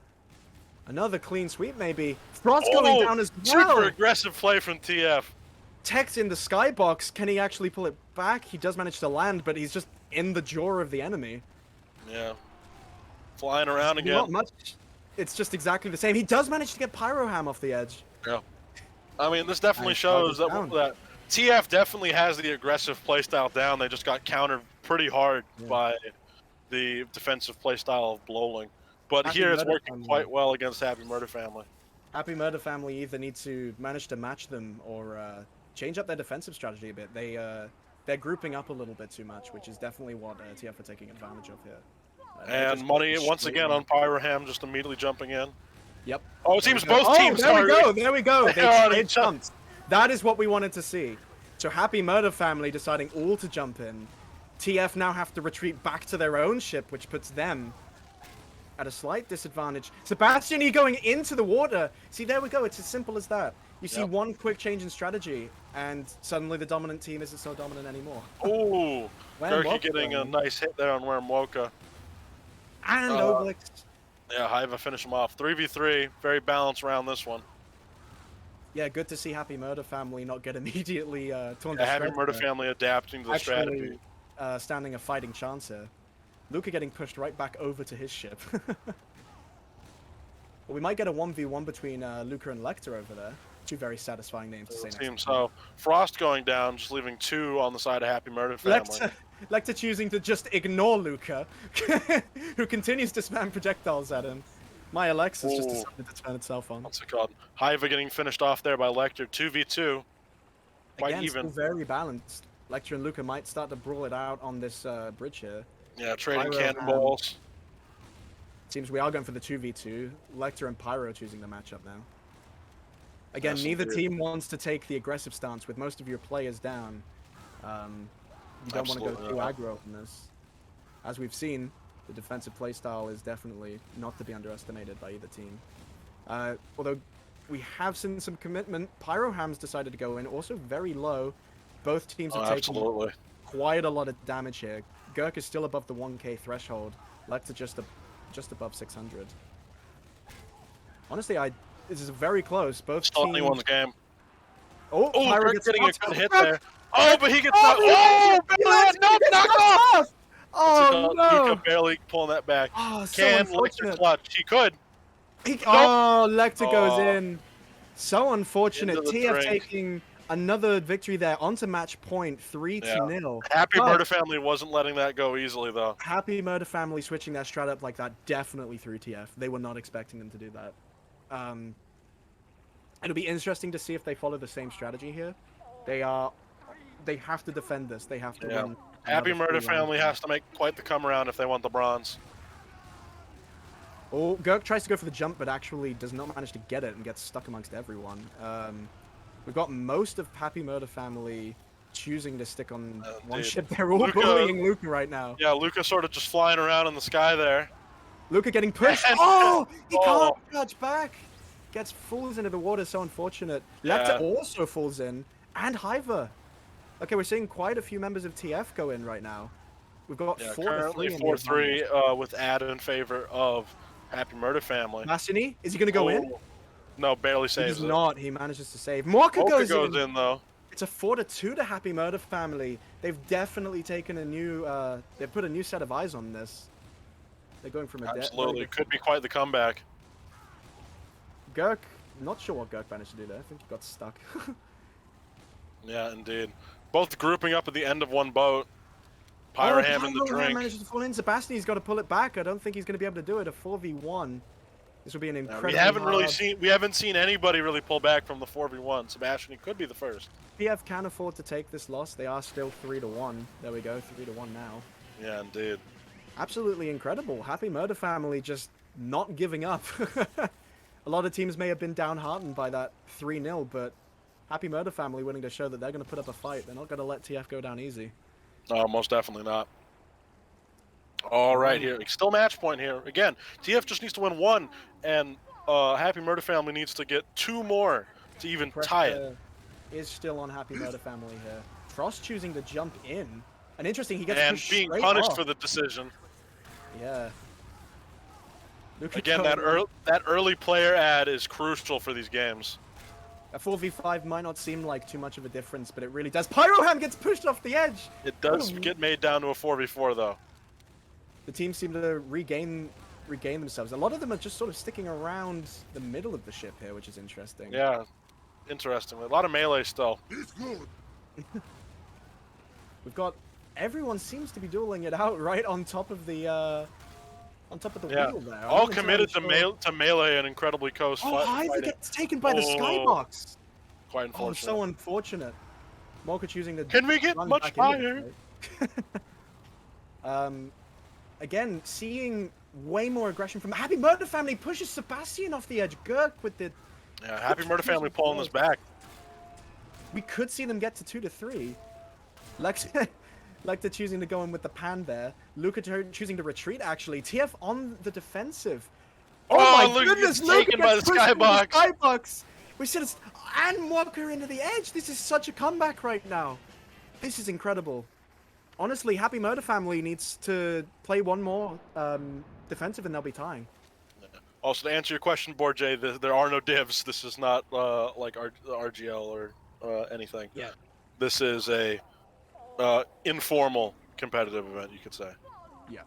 clean sweep maybe. Frost going down as well. Super aggressive play from TF. Tech's in the skybox. Can he actually pull it back? He does manage to land, but he's just in the jaw of the enemy. Yeah. Flying around again. Not much. It's just exactly the same. He does manage to get Pyroham off the edge. Yeah. I mean, this definitely shows that TF definitely has the aggressive playstyle down. They just got countered pretty hard by the defensive playstyle of Blowling. But here it's working quite well against Happy Murder Family. Happy Murder Family either need to manage to match them or change up their defensive strategy a bit. They're grouping up a little bit too much, which is definitely what TF are taking advantage of here. And money once again on Pyroham, just immediately jumping in. Yep. Oh, it seems both teams there we go. There we go. They jumped. That is what we wanted to see. So Happy Murder Family deciding all to jump in. TF now have to retreat back to their own ship, which puts them at a slight disadvantage. Sebastian E going into the water. See, there we go. It's as simple as that. You see one quick change in strategy, and suddenly the dominant team isn't so dominant anymore. Ooh, Gurky getting a nice hit there on Wormwoka. And Oblix. Yeah, Hiva finish him off. 3v3, very balanced round this one. Yeah, good to see Happy Murder Family not get immediately torn to Happy Murder Family adapting to the strategy. Standing a fighting chance here. Luca getting pushed right back over to his ship. Well, we might get a 1v1 between Luca and Lecter over there. 2 very satisfying names to say next time. So, Frost going down, just leaving 2 on the side of Happy Murder Family. Lecter choosing to just ignore Luca, who continues to spam projectiles at him. My Alexis just decided to turn itself on. What's it called? Hiva getting finished off there by Lecter. 2v2. Quite even. Still very balanced. Lecter and Luca might start to brawl it out on this bridge here. Yeah, trading cannonballs. Seems we are going for the 2v2. Lecter and Pyro choosing the matchup now. Again, neither team wants to take the aggressive stance with most of your players down. You don't want to go too aggro on this. As we've seen, the defensive playstyle is definitely not to be underestimated by either team. Although we have seen some commitment. Pyroham's decided to go in, also very low. Both teams are taking quite a lot of damage here. Gurk is still above the 1k threshold. Lecter just above 600. Honestly, this is very close. Both teams. Anyone's game. Oh, Pyro gets getting a good hit there. Oh, but he gets knocked. Oh, knocked off. Oh no! Luca barely pulling that back. Oh, Can Lecter clutch? He could. Oh, Lecter goes in. So unfortunate. TF taking another victory there onto match point, 3-0. Happy Murder Family wasn't letting that go easily though. Happy Murder Family switching their strat up like that definitely threw TF. They were not expecting them to do that. It'll be interesting to see if they follow the same strategy here. They have to defend this. They have to win. Happy Murder Family has to make quite the come around if they want the bronze. Oh, Gurk tries to go for the jump, but actually does not manage to get it and gets stuck amongst everyone. We've got most of Happy Murder Family choosing to stick on one ship. They're all bullying Luca right now. Yeah, Luca sort of just flying around in the sky there. Luca getting pushed. Oh, he can't catch back. Falls into the water. So unfortunate. Lecter also falls in, and Hiver. Okay, we're seeing quite a few members of TF go in right now. We've got 4-3 in the 4-3 with Ad in favor of Happy Murder Family. Massini, is he going to go in? No, barely saves He's it. not. He manages to save. Mocha goes in though. It's a 4-2 to Happy Murder Family. They've definitely taken a new. They've put a new set of eyes on this. They're going from a absolutely could be quite the comeback. Gurk, not sure what Gurk managed to do there. I think he got stuck. Yeah, indeed. Both grouping up at the end of one boat. Pyroham in the drink. Manages to fall in. Sebastian's got to pull it back. I don't think he's going to be able to do it. A 4v1. This will be an incredible. We haven't seen anybody really pull back from the 4v1. Sebastian could be the first. PF can afford to take this loss. They are still 3-1. There we go, 3-1 now. Yeah, indeed. Absolutely incredible. Happy Murder Family just not giving up. A lot of teams may have been downhearted by that 3-0, but Happy Murder Family willing to show that they're going to put up a fight. They're not going to let TF go down easy. No, most definitely not. All right, here. Still match point here. Again, TF just needs to win one, and Happy Murder Family needs to get 2 more to even tie it. Is still on Happy Murder Family here. Frost choosing to jump in. And interesting, he gets pushed being straight punished off. for the decision. Yeah. Again, that early player ad is crucial for these games. A 4v5 might not seem like too much of a difference, but it really does. Pyroham gets pushed off the edge! It does get made down to a 4v4, though. The teams seem to regain themselves. A lot of them are just sort of sticking around the middle of the ship here, which is interesting. Yeah, interesting. A lot of melee still. We've got everyone seems to be dueling it out right on top of the wheel there. All committed to melee and incredibly close. Oh, Hiver gets taken by the skybox. Quite unfortunate. Oh, so unfortunate. Mocha choosing to. Can we get much higher? Again, seeing way more aggression from Happy Murder Family pushes Sebastian off the edge. Gurk with the. Yeah, Happy Murder Family pulling us back. We could see them get to 2-3. Lecter choosing to go in with the pan there. Luca choosing to retreat, actually. TF on the defensive. Oh my goodness, Luca by the skybox. We said it's... And Mocha into the edge. This is such a comeback right now. This is incredible. Honestly, Happy Murder Family needs to play one more defensive and they'll be tying. Also, to answer your question, Borjay, there are no divs. This is not like RGL or anything. Yeah. This is a informal competitive event, you could say. Yeah.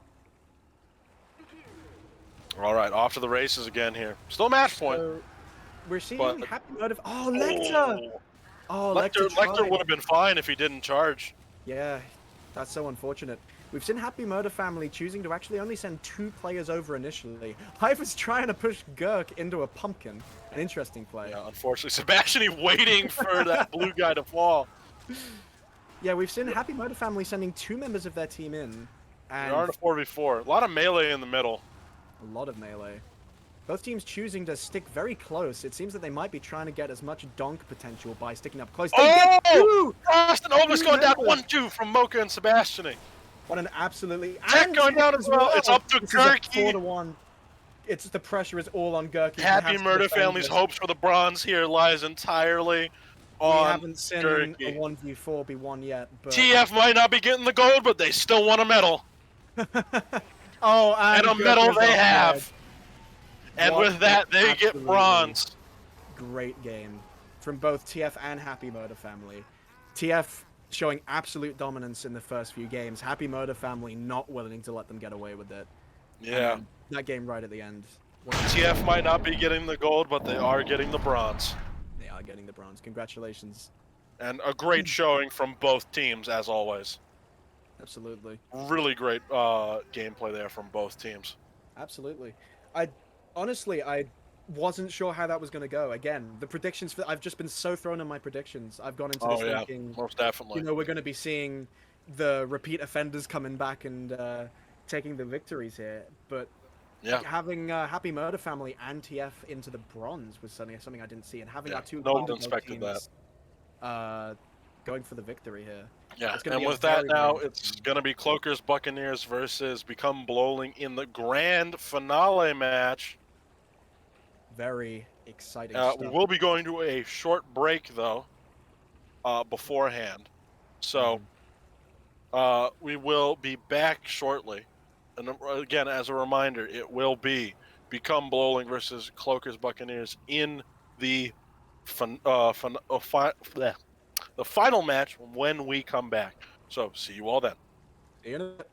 All right, off to the races again here. Still match point. So we're seeing Happy Murder... Oh, Lecter! Oh, Lecter would have been fine if he didn't charge. Yeah, that's so unfortunate. We've seen Happy Murder Family choosing to actually only send 2 players over initially. Hiver's trying to push Gurk into a pumpkin. An interesting play. Yeah, unfortunately, Sebastian waiting for that blue guy to fall. Yeah, we've seen Happy Murder Family sending 2 members of their team in. And we are in a 4v4. A lot of melee in the middle. A lot of melee. Both teams choosing to stick very close. It seems that they might be trying to get as much Donk potential by sticking up close. Austin almost going down 1-2 from Mocha and Sebastian. What an absolutely... Jack going down as well. It's up to Gurky. 4-1. The pressure is all on Gurky. Happy Murder Family's hopes for the bronze here lies entirely on We haven't seen Gurky. a 1v4 be won yet. But... TF might not be getting the gold, but they still want a medal. Oh, and a medal they have. And with that, they get bronze. Great game from both TF and Happy Murder Family. TF showing absolute dominance in the first few games. Happy Murder Family not willing to let them get away with it. Yeah. That game right at the end. TF might not be getting the gold, but they are getting the bronze. They are getting the bronze. Congratulations. And a great showing from both teams, as always. Absolutely. Really great gameplay there from both teams. Absolutely. Honestly, I wasn't sure how that was going to go. Again, the predictions I've just been so thrown in my predictions. I've gone into this thinking, most definitely. You know, we're going to be seeing the repeat offenders coming back and taking the victories here. But having Happy Murder Family and TF into the bronze was something I didn't see, and having our 2 no one expected teams, that. Going for the victory here. Yeah, It's gonna and be a with that very, now, very it's interesting. going to be Cloakers Buccaneers versus Become Bowling in the grand finale match. Very exciting We stuff. will be going to a short break though, beforehand. So we will be back shortly. And again, as a reminder, it will be Become Bowling versus Cloakers Buccaneers in the the final match when we come back. So see you all then. See you in a bit.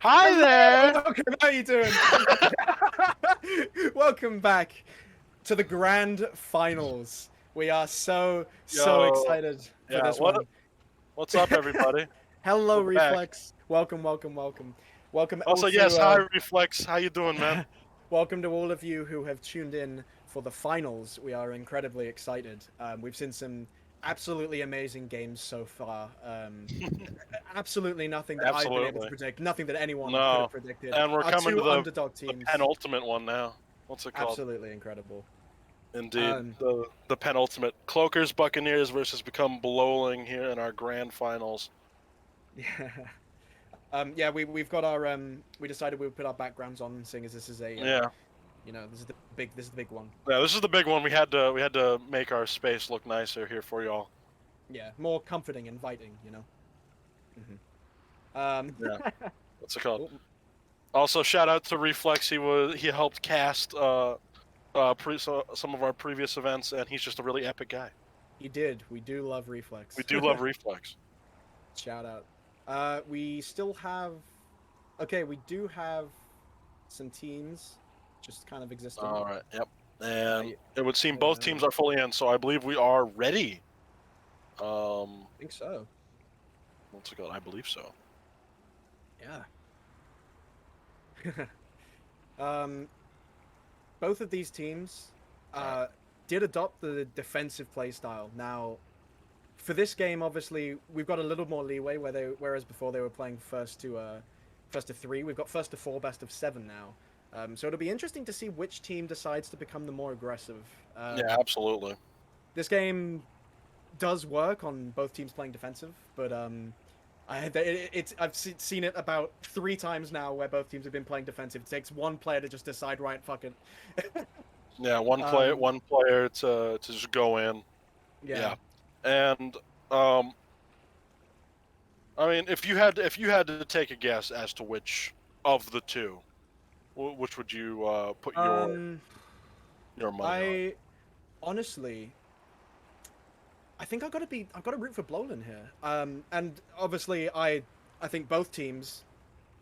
Hi there. Welcome. How are you doing? Welcome back to the grand finals. We are so Yo, excited for yeah. this one. What's up, everybody? Hello, We're back. Reflex. Welcome. Welcome all Also, to yes. Hi, Reflex. How you doing, man? welcome to all of you who have tuned in for the finals. We are incredibly excited. We've seen some absolutely amazing games so far. Absolutely nothing that I've been able to Absolutely. predict. Nothing that anyone could No. have predicted. And we're Our coming to two underdog the teams. penultimate one now. What's it called? Absolutely incredible. Indeed. The penultimate. Cloakers Buccaneers versus Become Blowling here in our grand finals. Yeah. Yeah, we've got our we decided we would put our backgrounds on, seeing as this is a Yeah. you know, this is the big one. Yeah, this is the big one. We had to make our space look nicer here for y'all. Yeah, more comforting, inviting, you know. Yeah. What's it called? Oh, Also, shout out to Reflex. He helped cast some of our previous events, and he's just a really epic guy. he did. We do love Reflex. We do love Reflex. Shout out. We still have. Okay, we do have some teams just kind of existing. All right. Yep. And it would seem both teams are fully in, so I believe we are ready. I think so. What's it called? I believe so. Yeah. Both of these teams did adopt the defensive playstyle. Now, for this game, obviously, we've got a little more leeway, whereas before they were playing first to 3. We've got first to 4, best of 7 now. So it'll be interesting to see which team decides to become the more aggressive. Yeah, absolutely. This game does work on both teams playing defensive, but I've seen it about 3 times now where both teams have been playing defensive. It takes one player to just decide, right, fuck it. Yeah, one player to just go in. Yeah. And I mean, if you had to take a guess as to which of the two, which would you put your money on? Honestly, I think I've got to root for Blolin here. And obviously I think both teams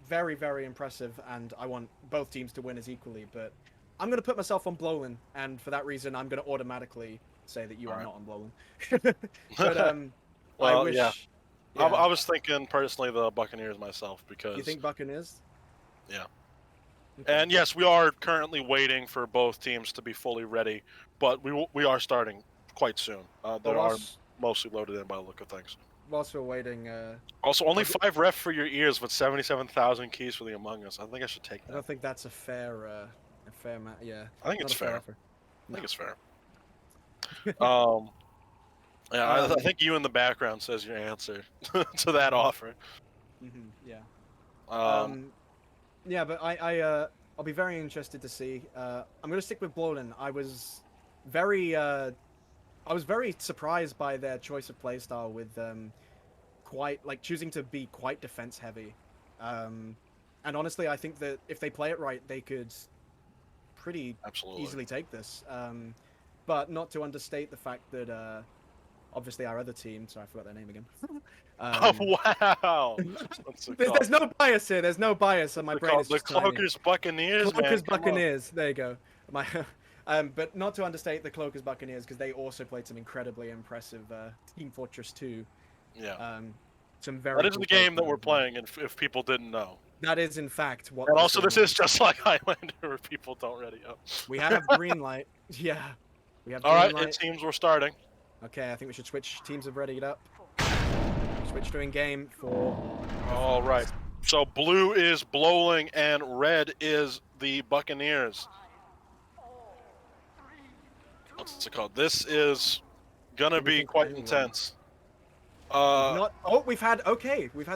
very, very impressive, and I want both teams to win as equally, but I'm going to put myself on Blolin, and for that reason I'm going to automatically say that you are not on Blolin. But well, I wish yeah. I was thinking personally the Buccaneers myself, because you think Buccaneers? Yeah. Okay. And yes, we are currently waiting for both teams to be fully ready, but we are starting quite soon. They are mostly loaded in by the look of things. Whilst we're waiting, also, only 5 ref for your ears with 77,000 keys for the Among Us. I think I should take that. I don't think that's a fair yeah. I think it's fair. I think it's fair. Yeah, I think you in the background says your answer to that offer. Yeah. Yeah, but I'll be very interested to see. I'm gonna stick with Blolin. I was very surprised by their choice of playstyle with choosing to be quite defense heavy. And honestly, I think that if they play it right, they could pretty easily take this. But not to understate the fact that obviously our other team, sorry, I forgot their name again. Oh, wow! There's no bias here. There's no bias on my brain. The Cloakers Buccaneers, Cloakers Buccaneers. There you go. But not to understate the Cloakers Buccaneers, because they also played some incredibly impressive Team Fortress 2. Yeah. Some very. That is the game that we're playing, if people didn't know. That is in fact what. And also, this is just like Highlander, where people don't ready up. We have green light. Yeah. We have. All right, it seems we're starting. Okay, I think we should switch. Teams have readied up. Switch to in-game for... All right. So blue is Blowling and red is the Buccaneers. What's it called? This is gonna be quite intense. We've had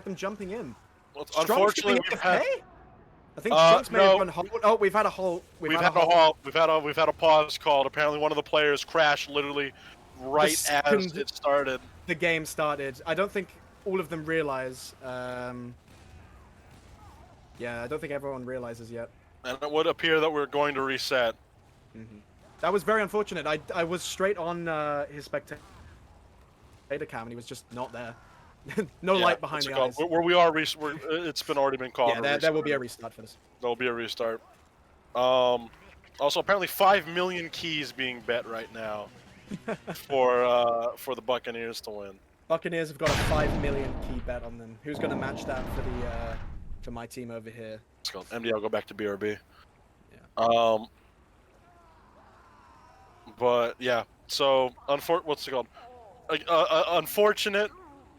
them jumping in. Well, unfortunately, we've had. I think Strunks may have run hold. Oh, we've had a hold. We've had a halt. We've had a pause called. Apparently, one of the players crashed literally right as it started. The game started. I don't think all of them realize. Yeah, I don't think everyone realizes yet. And it would appear that we're going to reset. That was very unfortunate. I was straight on his spectator cam and he was just not there. No Yeah, light behind what's it the called? eyes. Where we are, it's been already been called. Yeah, there will be a restart for this. There'll be a restart. Also, apparently 5 million keys being bet right now for the Buccaneers to win. Buccaneers have got a 5 million key bet on them. Who's going to match that for my team over here? It's called MDL. Go back to BRB. Yeah. But yeah. So what's it called? Unfortunate,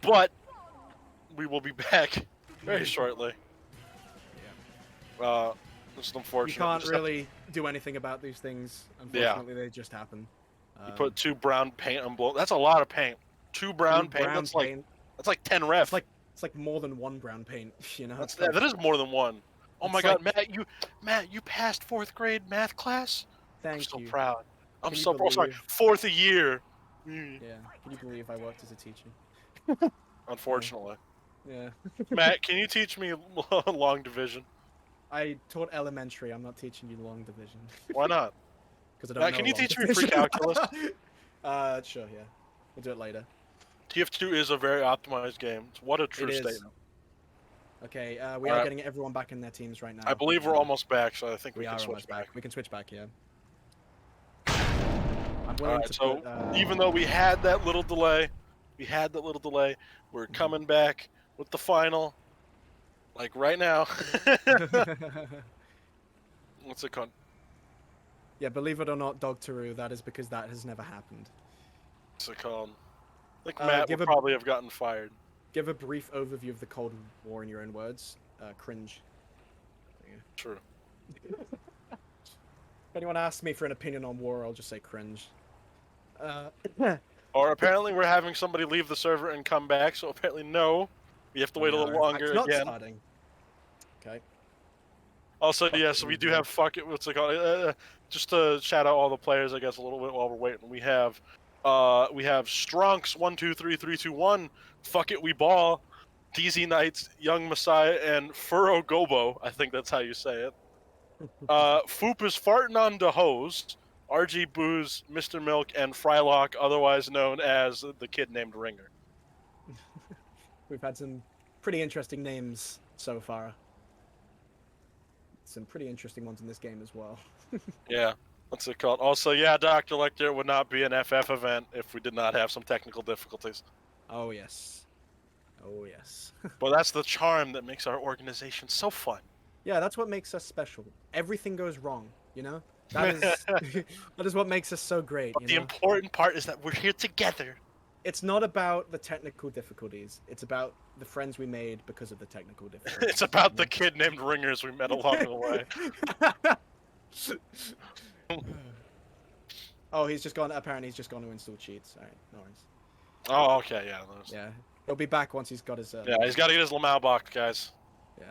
but we will be back very shortly. Yeah. Just unfortunate. You can't really do anything about these things. Unfortunately, they just happen. You put 2 brown paint on blow. That's a lot of paint. 2 brown paint. That's like 10 ref. It's like more than 1 brown paint. You know. That is more than 1. Oh my God, Matt, you passed 4th grade math class. Thank you. I'm so proud. I'm so proud. Sorry, 4th a year. Yeah. Can you believe I worked as a teacher? Unfortunately. Yeah. Matt, can you teach me long division? I taught elementary. I'm not teaching you long division. Why not? Because I don't know. Can you teach me pre-calculus? Sure, yeah. We'll do it later. TF2 is a very optimized game. What a true statement. Okay, we are getting everyone back in their teams right now. I believe we're almost back, so I think we can switch back. We can switch back, yeah. I'm willing to so even though we had that little delay, we're coming back with the final. Like right now. What's it called? Yeah, believe it or not, Dog Taru, that is because that has never happened. What's it called? I think Matt would probably have gotten fired. Give a brief overview of the Cold War in your own words. Cringe. Yeah. True. If anyone asks me for an opinion on war, I'll just say cringe. Or apparently we're having somebody leave the server and come back, so apparently no. We have to wait a little longer again. Starting. Okay. Also, yes, we do have what's it called? Just to shout out all the players, I guess, a little bit while we're waiting. We have Stronks 12331. Fuck it, we ball. DZ Knights, Young Messiah, and Furrow Gobo. I think that's how you say it. Foop is farting on the hose. RG Booze, Mr. Milk, and Frylock, otherwise known as the kid named Ringer. We've had some pretty interesting names so far. Some pretty interesting ones in this game as well. Yeah, what's it called? Also, yeah, Dr. Lecter would not be an FF event if we did not have some technical difficulties. Oh, yes. Oh, yes. But that's the charm that makes our organization so fun. Yeah, that's what makes us special. Everything goes wrong, you know? That is what makes us so great. But the important part is that we're here together. It's not about the technical difficulties. It's about the friends we made because of the technical difficulties. It's about the kid named Ringers we met along the way. Oh, he's just gone. Apparently, he's just gone to install cheats. All right, no worries. Oh, okay, yeah. Yeah, he'll be back once he's got his. Yeah, he's got to get his Lamau box, guys. Yeah.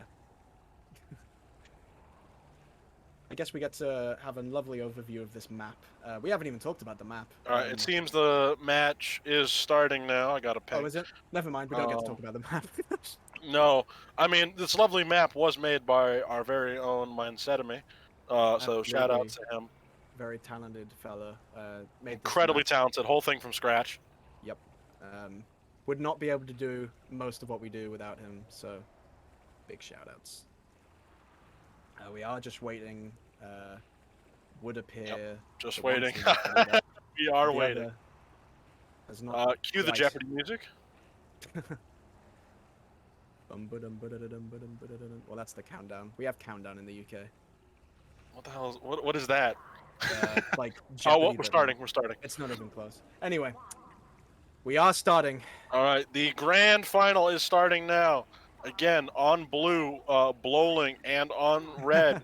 I guess we get to have a lovely overview of this map. We haven't even talked about the map. Alright, it seems the match is starting now. I got a ping. Oh, is it? Never mind, we don't get to talk about the map. No, I mean, this lovely map was made by our very own Mindsetemy. So shout out to him. Very talented fella. Incredibly talented, whole thing from scratch. Yep. Would not be able to do most of what we do without him, so big shout outs. We are just waiting. Would appear. Yep, just waiting. We are waiting. Cue the Jeopardy music. Well, that's the countdown. We have countdown in the UK. What the hell? What is that? Like. Jeopardy, we're starting. We're starting. It's not even close. Anyway, we are starting. All right, the grand final is starting now. Again, on blue, Blowling, and on red,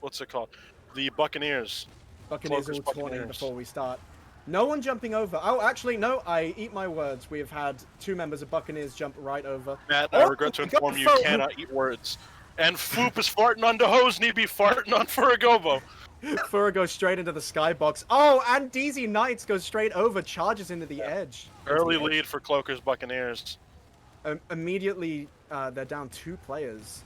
what's it called? The Buccaneers. Buccaneers are all taunting before we start. No one jumping over. Oh, actually, no, I eat my words. We have had 2 members of Buccaneers jump right over. Matt, I regret to inform you, you cannot eat words. And Foop is farting on the hose, need be farting on Furagobo. Fura goes straight into the skybox. Oh, and DZ Knights goes straight over, charges into the edge. Early lead for Cloaker's Buccaneers. Immediately, they're down 2 players.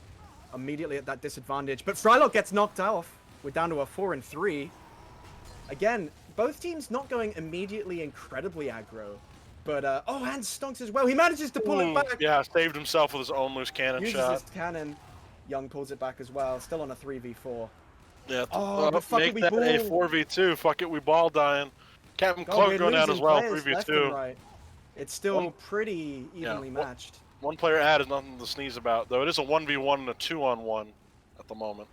Immediately at that disadvantage. But Frylock gets knocked off. We're down to a 4 and 3. Again, both teams not going immediately incredibly aggro. But, oh, and Stonks as well. He manages to pull it back. Yeah, saved himself with his own loose cannon Uses shot. his cannon. Young pulls it back as well. Still on a 3v4. Yeah, Oh, but fuck it, make we that ball. a 4v2. Fuck it, we ball dying. Captain God, Cloak we're going down as losing well, players 3v2. left and right. It's still pretty evenly matched. One player ad is nothing to sneeze about, though it is a 1v1 and a 2-on-1 at the moment.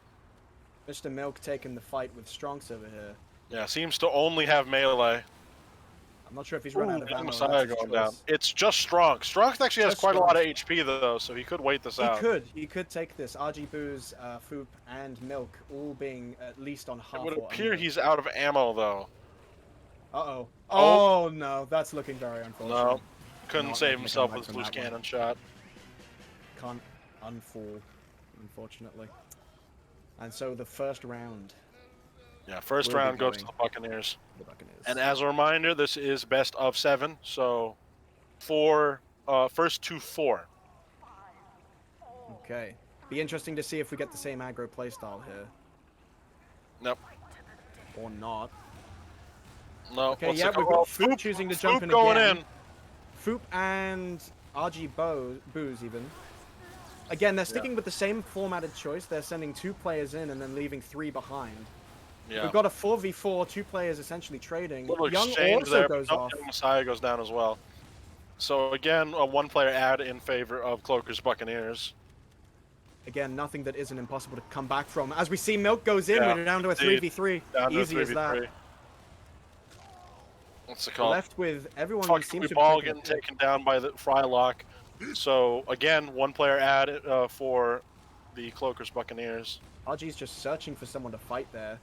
Mr. Milk taking the fight with Stronks over here. Yeah, seems to only have melee. I'm not sure if he's run out of ammo. Messiah going down. It's just Stronks. Stronks actually has quite a lot of HP though, so he could wait this out. He could take this. RG Booze, Foop, and Milk all being at least on half. It would appear he's out of ammo though. Uh-oh. Oh no, that's looking very unfortunate. No, couldn't save himself with his loose cannon shot. Can't unfall, unfortunately. And so the first round. Yeah, first round goes to the Buccaneers. Buccaneers. And as a reminder, this is best of 7, so first to 4. Okay. Be interesting to see if we get the same aggro playstyle here. Nope. Or not. No. Okay, yeah, we've got Foop choosing to jump in going again. in. Foop and RG Booze even. Again, they're sticking with the same formatted choice. They're sending 2 players in and then leaving 3 behind. Yeah. We've got a 4v4, 2 players essentially trading. Young also goes off. Young Messiah goes down as well. So again, a 1-player ad in favor of Cloaker's Buccaneers. Again, nothing that isn't impossible to come back from. As we see, Milk goes in, we're down to a 3v3. Easy as that. What's it called? Left with everyone who seems to ball getting taken down by the Frylock. So again, 1-player ad for the Cloaker's Buccaneers. RG's just searching for someone to fight there.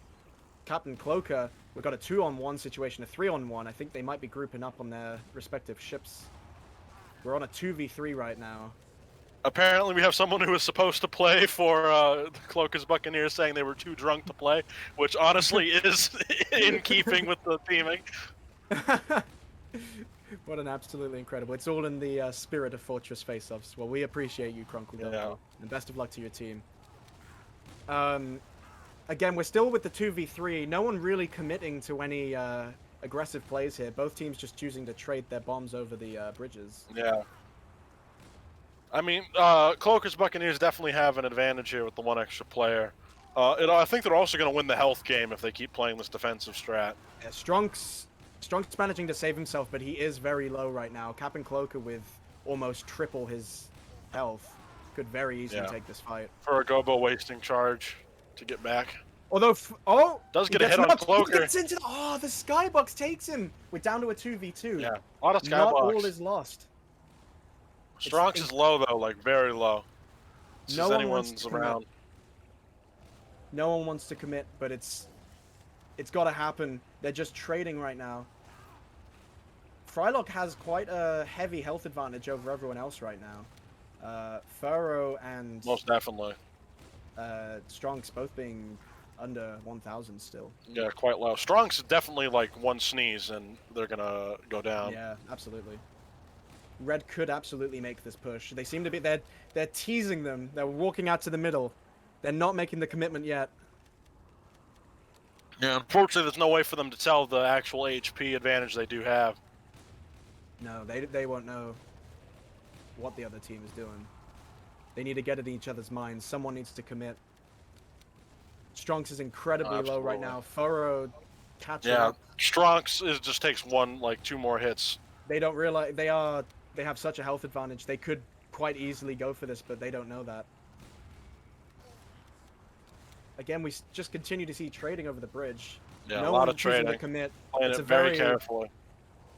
Captain Cloaker, we've got a 2-on-1 situation, a 3-on-1. I think they might be grouping up on their respective ships. We're on a 2v3 right now. Apparently we have someone who was supposed to play for the Cloaker's Buccaneers saying they were too drunk to play, which honestly is in keeping with the theming. What an absolutely incredible. It's all in the spirit of Fortress Faceoffs. Well, we appreciate you, Crunkle Donk, and best of luck to your team. Again, we're still with the 2v3. No one really committing to any aggressive plays here. Both teams just choosing to trade their bombs over the bridges. Yeah. I mean, Cloaker's Buccaneers definitely have an advantage here with the 1 extra player. I think they're also going to win the health game if they keep playing this defensive strat. Yeah, Strunk's managing to save himself, but he is very low right now. Captain Cloaker with almost triple his health could very easily take this fight. For a Gobo wasting charge to get back. Although, does get a hit on Cloaker. He gets into the Skybox takes him. We're down to a 2v2. Yeah, a lot of Skybox. Not all is lost. Stronks is low though, like very low. No one wants to around. No one wants to commit, but it's got to happen. They're just trading right now. Frylock has quite a heavy health advantage over everyone else right now. Furrow and most definitely. Stronks both being under 1,000 still. Yeah, quite low. Strongs is definitely like 1 sneeze and they're gonna go down. Yeah, absolutely. Red could absolutely make this push. They seem to be they're teasing them. They're walking out to the middle. They're not making the commitment yet. Yeah, unfortunately, there's no way for them to tell the actual HP advantage they do have. No, they won't know what the other team is doing. They need to get it in each other's minds. Someone needs to commit. Stronks is incredibly low right now. Furrow catching up. Stronks just takes 2 more hits. They don't realize they have such a health advantage. They could quite easily go for this, but they don't know that. Again, we just continue to see trading over the bridge. Yeah, a lot of trading. To commit. Playing it very carefully.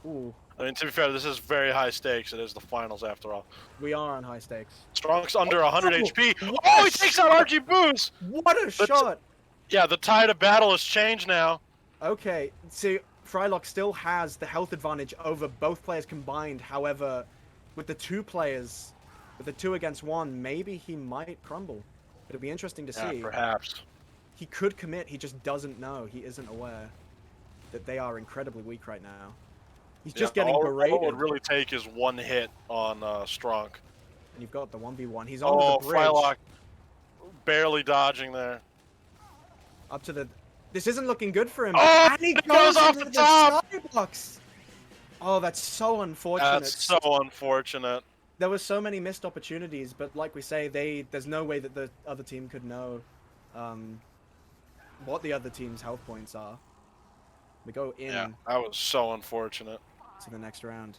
Ooh. I mean, to be fair, this is very high stakes. It is the finals after all. We are on high stakes. Strongs under 100 HP. Oh, he takes out RG Booze! What a shot! Yeah, the tide of battle has changed now. Okay, see, Frylock still has the health advantage over both players combined. However, with the 2 players, with the 2 against 1, maybe he might crumble. It'll be interesting to see. Perhaps. He could commit, he just doesn't know. He isn't aware that they are incredibly weak right now. He's just getting berated. All it would really take is 1 hit on Stronk. And you've got the 1v1. He's on the bridge. Frylock barely dodging there. Up to the... This isn't looking good for him. Oh, and he goes off the top! Skybox. Oh, that's so unfortunate. That's so unfortunate. There were so many missed opportunities, but like we say, there's no way that the other team could know what the other team's health points are. We go in Yeah, that was so unfortunate. to the next round.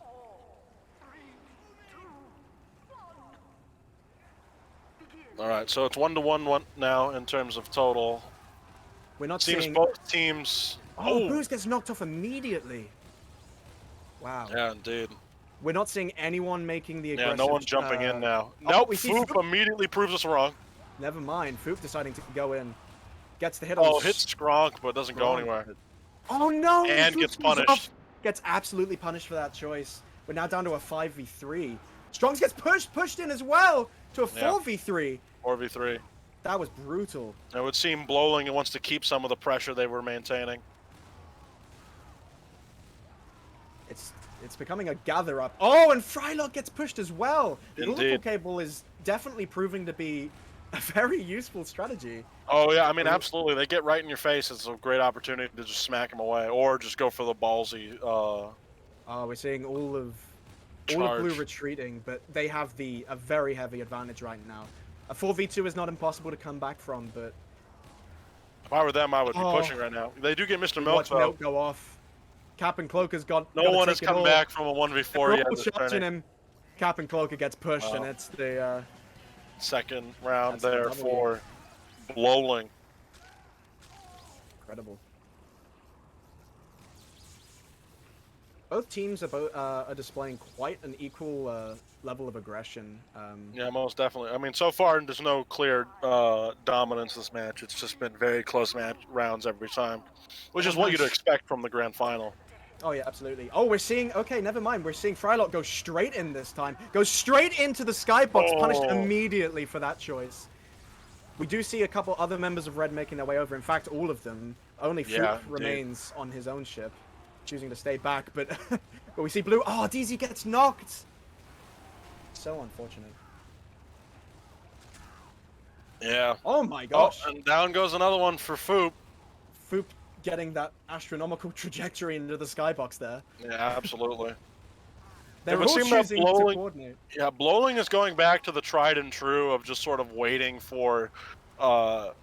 All right, so it's 1-1 now in terms of total. We're not Seems seeing... both teams. Oh, Booze gets knocked off immediately. Wow. Yeah, indeed. We're not seeing anyone making the aggressive... Yeah, no one's jumping in now. Oh, Nope, we see Foop immediately proves us wrong. Never mind. Foop deciding to go in. Gets the hit Oh, on... hits Skronk, but doesn't go anywhere. Oh, no! And Foop gets comes punished. off. Gets absolutely punished for that choice. We're now down to a 5v3. Strongs gets pushed in as well to a 4v3. 4v3. That was brutal. It would seem Blowling wants to keep some of the pressure they were maintaining. It's becoming a gather up. Oh, and Frylock gets pushed as well. The Ultra Cable is definitely proving to be a very useful strategy. Oh yeah, I mean absolutely. They get right in your face. It's a great opportunity to just smack them away, or just go for the ballsy. Oh, we're seeing all of Blue retreating, but they have a very heavy advantage right now. A 4v2 is not impossible to come back from, but if I were them, I would be pushing right now. They do get Mr. Milk though. Milk go off. Cap and Cloaker's got. No one has come back from a 1v4 yet. Shots in him. Cap and Cloaker gets pushed, and it's the second round there for Blowling. Incredible. Both teams are displaying quite an equal level of aggression. Yeah, most definitely. I mean, so far there's no clear dominance this match. It's just been very close rounds every time, which is what you'd expect from the grand final. Oh yeah, absolutely. Oh, we're seeing... Okay, never mind. We're seeing Frylock go straight in this time. Goes straight into the skybox, punished immediately for that choice. We do see a couple other members of Red making their way over. In fact, all of them. Only Foop remains on his own ship, choosing to stay back. But but we see Blue... Oh, DZ gets knocked! So unfortunate. Yeah. Oh my gosh. Oh, and down goes another one for Foop. Foop getting that astronomical trajectory into the skybox there. Yeah, absolutely. They're all choosing to coordinate. Yeah, Blowling is going back to the tried and true of just sort of waiting for, the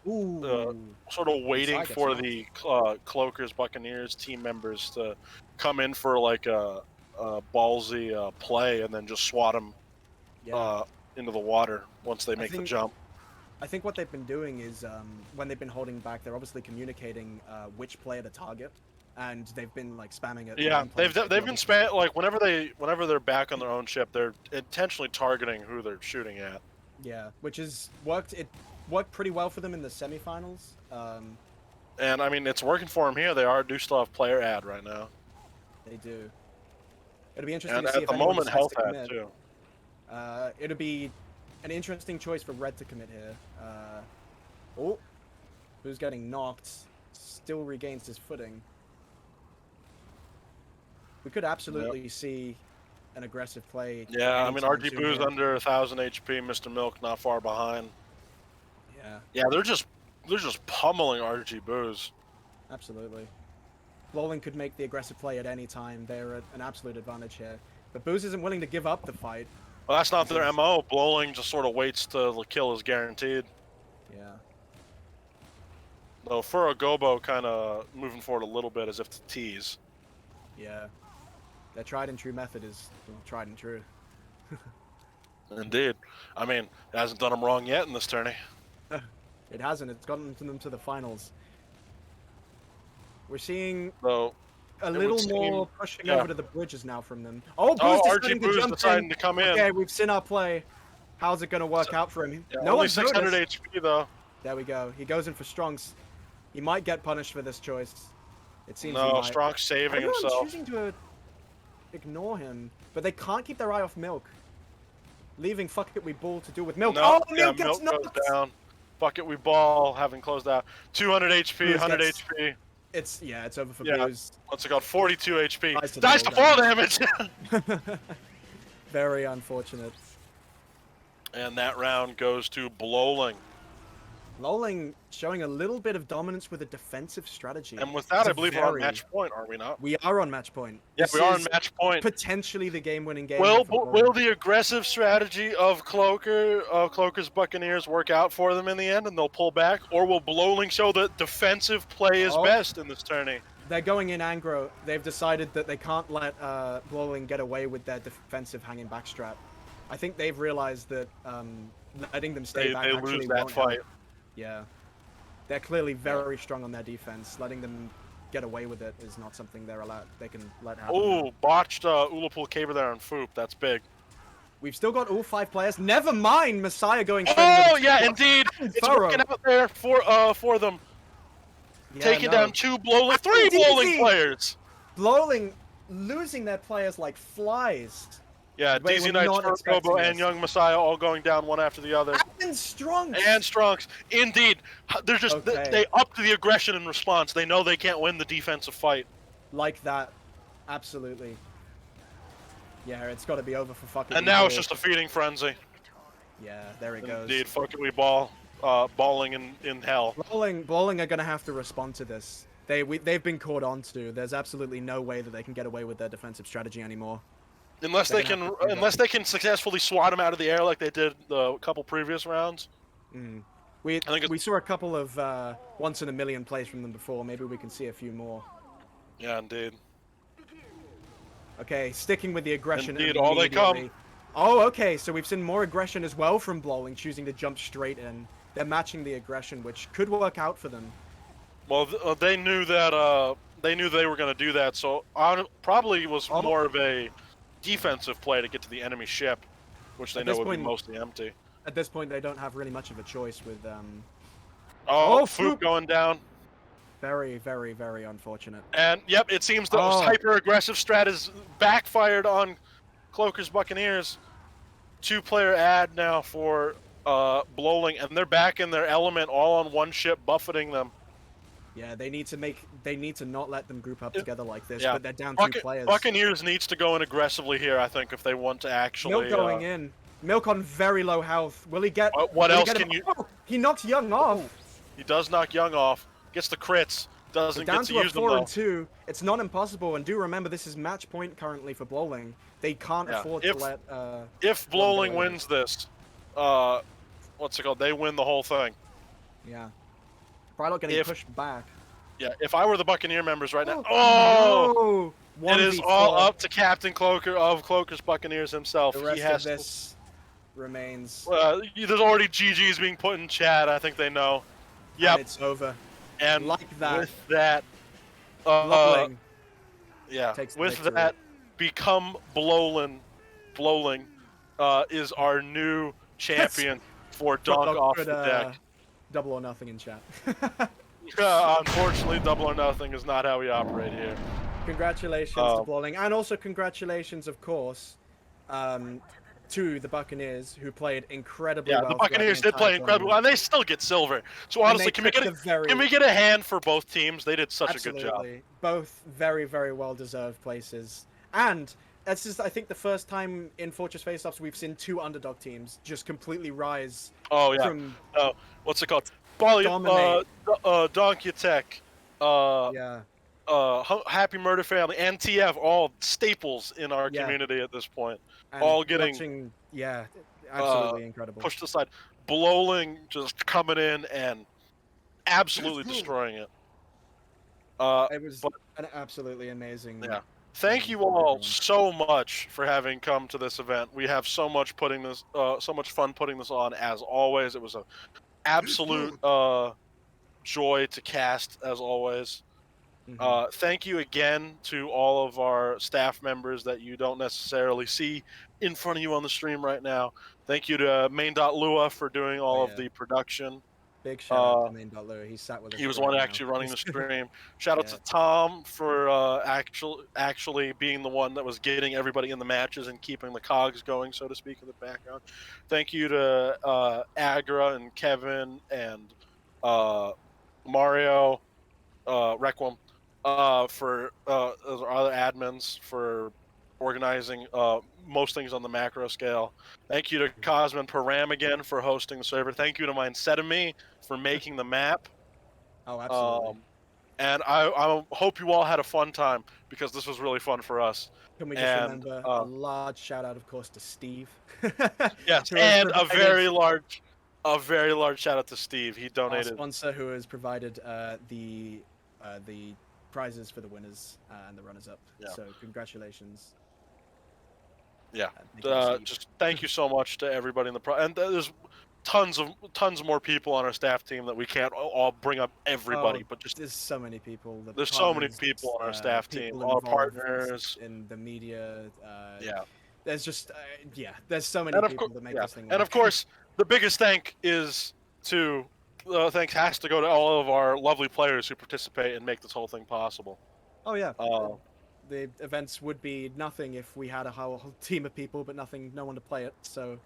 Cloakers, Buccaneers team members to come in for like a ballsy play and then just swat them into the water once they make the jump. I think what they've been doing is, when they've been holding back, they're obviously communicating which player to target, and they've been like spamming it. Yeah, they've been spamming, like whenever they're back on their own ship, they're intentionally targeting who they're shooting at. Yeah, which has worked. It worked pretty well for them in the semifinals. And I mean, it's working for them here. They do still have player ad right now. They do. It'll be interesting and to see at the moment, health ad too. It'll be an interesting choice for Red to commit here. Oh, who's getting knocked? Still regains his footing. We could absolutely see an aggressive play. Yeah, I mean, RG Boo's under 1,000 HP. Mr. Milk not far behind. Yeah. Yeah, they're just pummeling RG Boo's. Absolutely. Blowling could make the aggressive play at any time. They're at an absolute advantage here. But Booz isn't willing to give up the fight. Well, that's not their MO. Blowling just sort of waits till the kill is guaranteed. Yeah. Though Furo Gobo kind of moving forward a little bit as if to tease. Yeah. Their tried and true method is tried and true. Indeed. I mean, it hasn't done them wrong yet in this tourney. It hasn't. It's gotten them to the finals. We're seeing a little more pushing over to the bridges now from them. Oh, Boo's deciding to come in. Okay, we've seen our play. How's it going to work out for him? Yeah, no only one's 600 noticed. HP though. There we go. He goes in for Strongs. He might get punished for this choice. It seems no, Strongs saving himself. Choosing to ignore him, but they can't keep their eye off Milk. Leaving Fuck It We Ball to deal with Milk. No, oh, Milk gets knocked. Goes down. Fuck It We Ball having closed out. 200 HP, 100 HP. It's over for Booze. What's it got? 42 HP. Dies to fall damage. Very unfortunate. And that round goes to Blowling. Lolling showing a little bit of dominance with a defensive strategy. And with that, It's I a believe we're on match point, are we not? We are on match point. Yeah, This we are on is match point. potentially the game-winning game Will here for Bowling. the aggressive strategy of Cloaker's Buccaneers work out for them in the end, and they'll pull back, or will Blowling show that defensive play is best in this tourney? They're going in aggro. They've decided that they can't let Blowling get away with their defensive hanging back strap. I think they've realized that letting them stay back actually won't help. Yeah. They're clearly very strong on their defense. Letting them get away with it is not something they can let happen. Ooh, botched Ullapool Caber there on Foop. That's big. We've still got all 5 players. Never mind Messiah going straight Oh, into the yeah, indeed. It's working out there for them. Yeah, taking down 2 Blowling, 3 Blowling players. Blowling losing their players like flies. Yeah, DZ Knights, Robo, and Young Messiah all going down one after the other. And Strunks! And Strunks. Indeed. They're just, they up to the aggression in response. They know they can't win the defensive fight. Like that. Absolutely. Yeah, it's got to be over for fucking. And now it's just a feeding frenzy. Yeah, there it goes. Indeed, fuck it, we balling in hell. Bowling are going to have to respond to this. They've been caught onto. There's absolutely no way that they can get away with their defensive strategy anymore. Unless they can successfully swat them out of the air like they did a couple previous rounds. We saw a couple of once in a million plays from them before. Maybe we can see a few more. Yeah, indeed. Okay, sticking with the aggression. Indeed, all they come. Oh, okay. So we've seen more aggression as well from Blowling, choosing to jump straight in. They're matching the aggression, which could work out for them. Well, they knew that they were going to do that, so probably was more of a defensive play to get to the enemy ship, which they know would be mostly empty. At this point, they don't have really much of a choice with. Foop going down. Very, very, very unfortunate. And yep, it seems those hyper-aggressive strat is backfired on Cloaker's Buccaneers. 2-player ad now for Blowling, and they're back in their element, all on one ship, buffeting them. Yeah, they need to not let them group up together like this, but they're down 2 players. Buccaneers needs to go in aggressively here, I think, if they want to actually... Milk going in. Milk on very low health. Will he get... What else can you... Oh, he knocks Young off. He does knock Young off. Gets the crits. Doesn't get to use them, though. Down to a 4 and 2. It's not impossible, and do remember this is match point currently for Blowling. They can't afford to let... if Blowling wins this, what's it called? They win the whole thing. Yeah. Probably not getting pushed back. Yeah, if I were the Buccaneer members right now... Oh! No! It is all up to Captain Cloaker of Cloaker's Buccaneers himself. The rest of this remains... there's already GGs being put in chat. I think they know. Yep. It's over. And like that. With that... yeah, with that, become Blowling is our new champion for Donk off the deck. Double or nothing in chat. Unfortunately, double or nothing is not how we operate here. Congratulations to Blowling, and also congratulations, of course, to the Buccaneers, who played incredibly well. Yeah, the Buccaneers did play incredibly well, and they still get silver. So honestly, can we get a hand for both teams? They did such a good job. Both very, very well-deserved places. And this is, I think, the first time in Fortress Faceoffs we've seen 2 underdog teams just completely rise. Oh, yeah. From what's it called? Donkey Tech. Happy Murder Family, and TF, all staples in our community at this point. And all getting absolutely incredible. Pushed aside. Blowling just coming in and absolutely destroying it. It was an absolutely amazing. Yeah. Thank you all so much for having come to this event. We have so much so much fun putting this on. As always, it was an absolute joy to cast. As always. Thank you again to all of our staff members that you don't necessarily see in front of you on the stream right now. Thank you to Main.Lua for doing all of the production. Big shout out to Main.Lua. He sat with us. He was the one actually running the stream. Shout out to Tom for actually being the one that was getting everybody in the matches and keeping the cogs going, so to speak, in the background. Thank you to Agra and Kevin and Mario, Requiem. For our other admins for organizing most things on the macro scale. Thank you to Cosmin Param again for hosting the server. Thank you to Mindsetami for making the map. Oh, absolutely. And I hope you all had a fun time because this was really fun for us. Can we just remember a large shout out, of course, to Steve? Yes, who has and provided, a very large shout out to Steve. He our donated. sponsor, who has provided the prizes for the winners and the runners up. Yeah. So congratulations. Yeah, Thank you to Steve. just thank you so much to everybody in the and there's tons more people on our staff team that we can't all bring up everybody, but just there's so many people. there's so many people on our staff team, our partners in the media. Yeah, There's just there's so many people that make this thing work. And of course, the biggest thank is to thanks has to go to all of our lovely players who participate and make this whole thing possible. Oh yeah. The events would be nothing if we had a whole team of people, but no one to play it. So,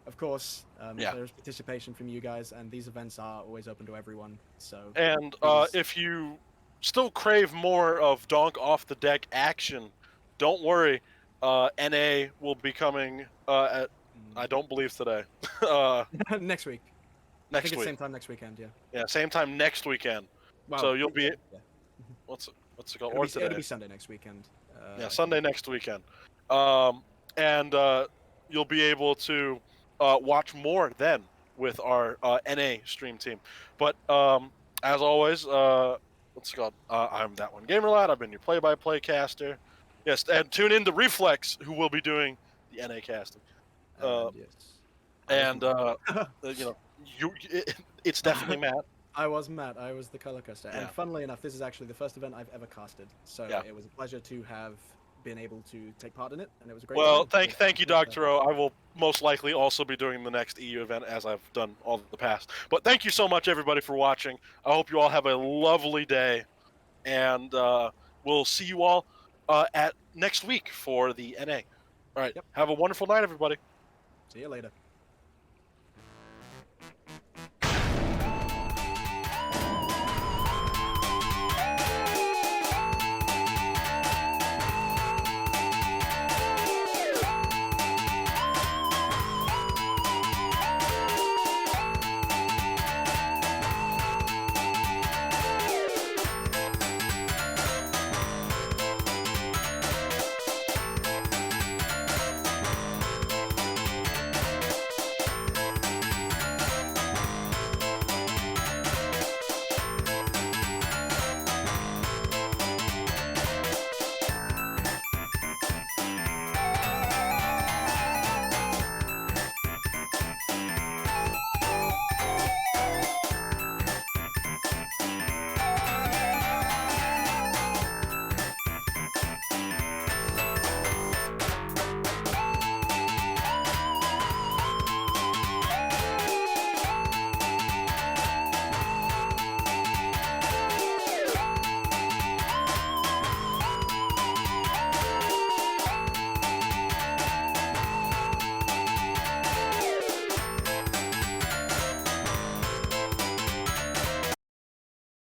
of course, there's participation from you guys, and these events are always open to everyone. So, and if you still crave more of Donk off the deck action, don't worry. NA will be coming at I don't believe today. next week. I think it's same time next weekend. Yeah. Yeah, same time next weekend. Wow. So you'll be. What's it called? It'll be Sunday next weekend. Sunday next weekend. And you'll be able to watch more then with our NA stream team. But as always, what's it called? I'm that one gamer lad. I've been your play-by-play caster. Yes, and tune in to Reflex, who will be doing the NA casting. It's definitely Matt. I was Matt. I was the color caster. And funnily enough, this is actually the first event I've ever casted. So it was a pleasure to have been able to take part in it, and it was a great time. Thank you, Dr. O. I will most likely also be doing the next EU event, as I've done all the past. But thank you so much, everybody, for watching. I hope you all have a lovely day, and we'll see you all at next week for the NA. All right. Have a wonderful night, everybody. See you later.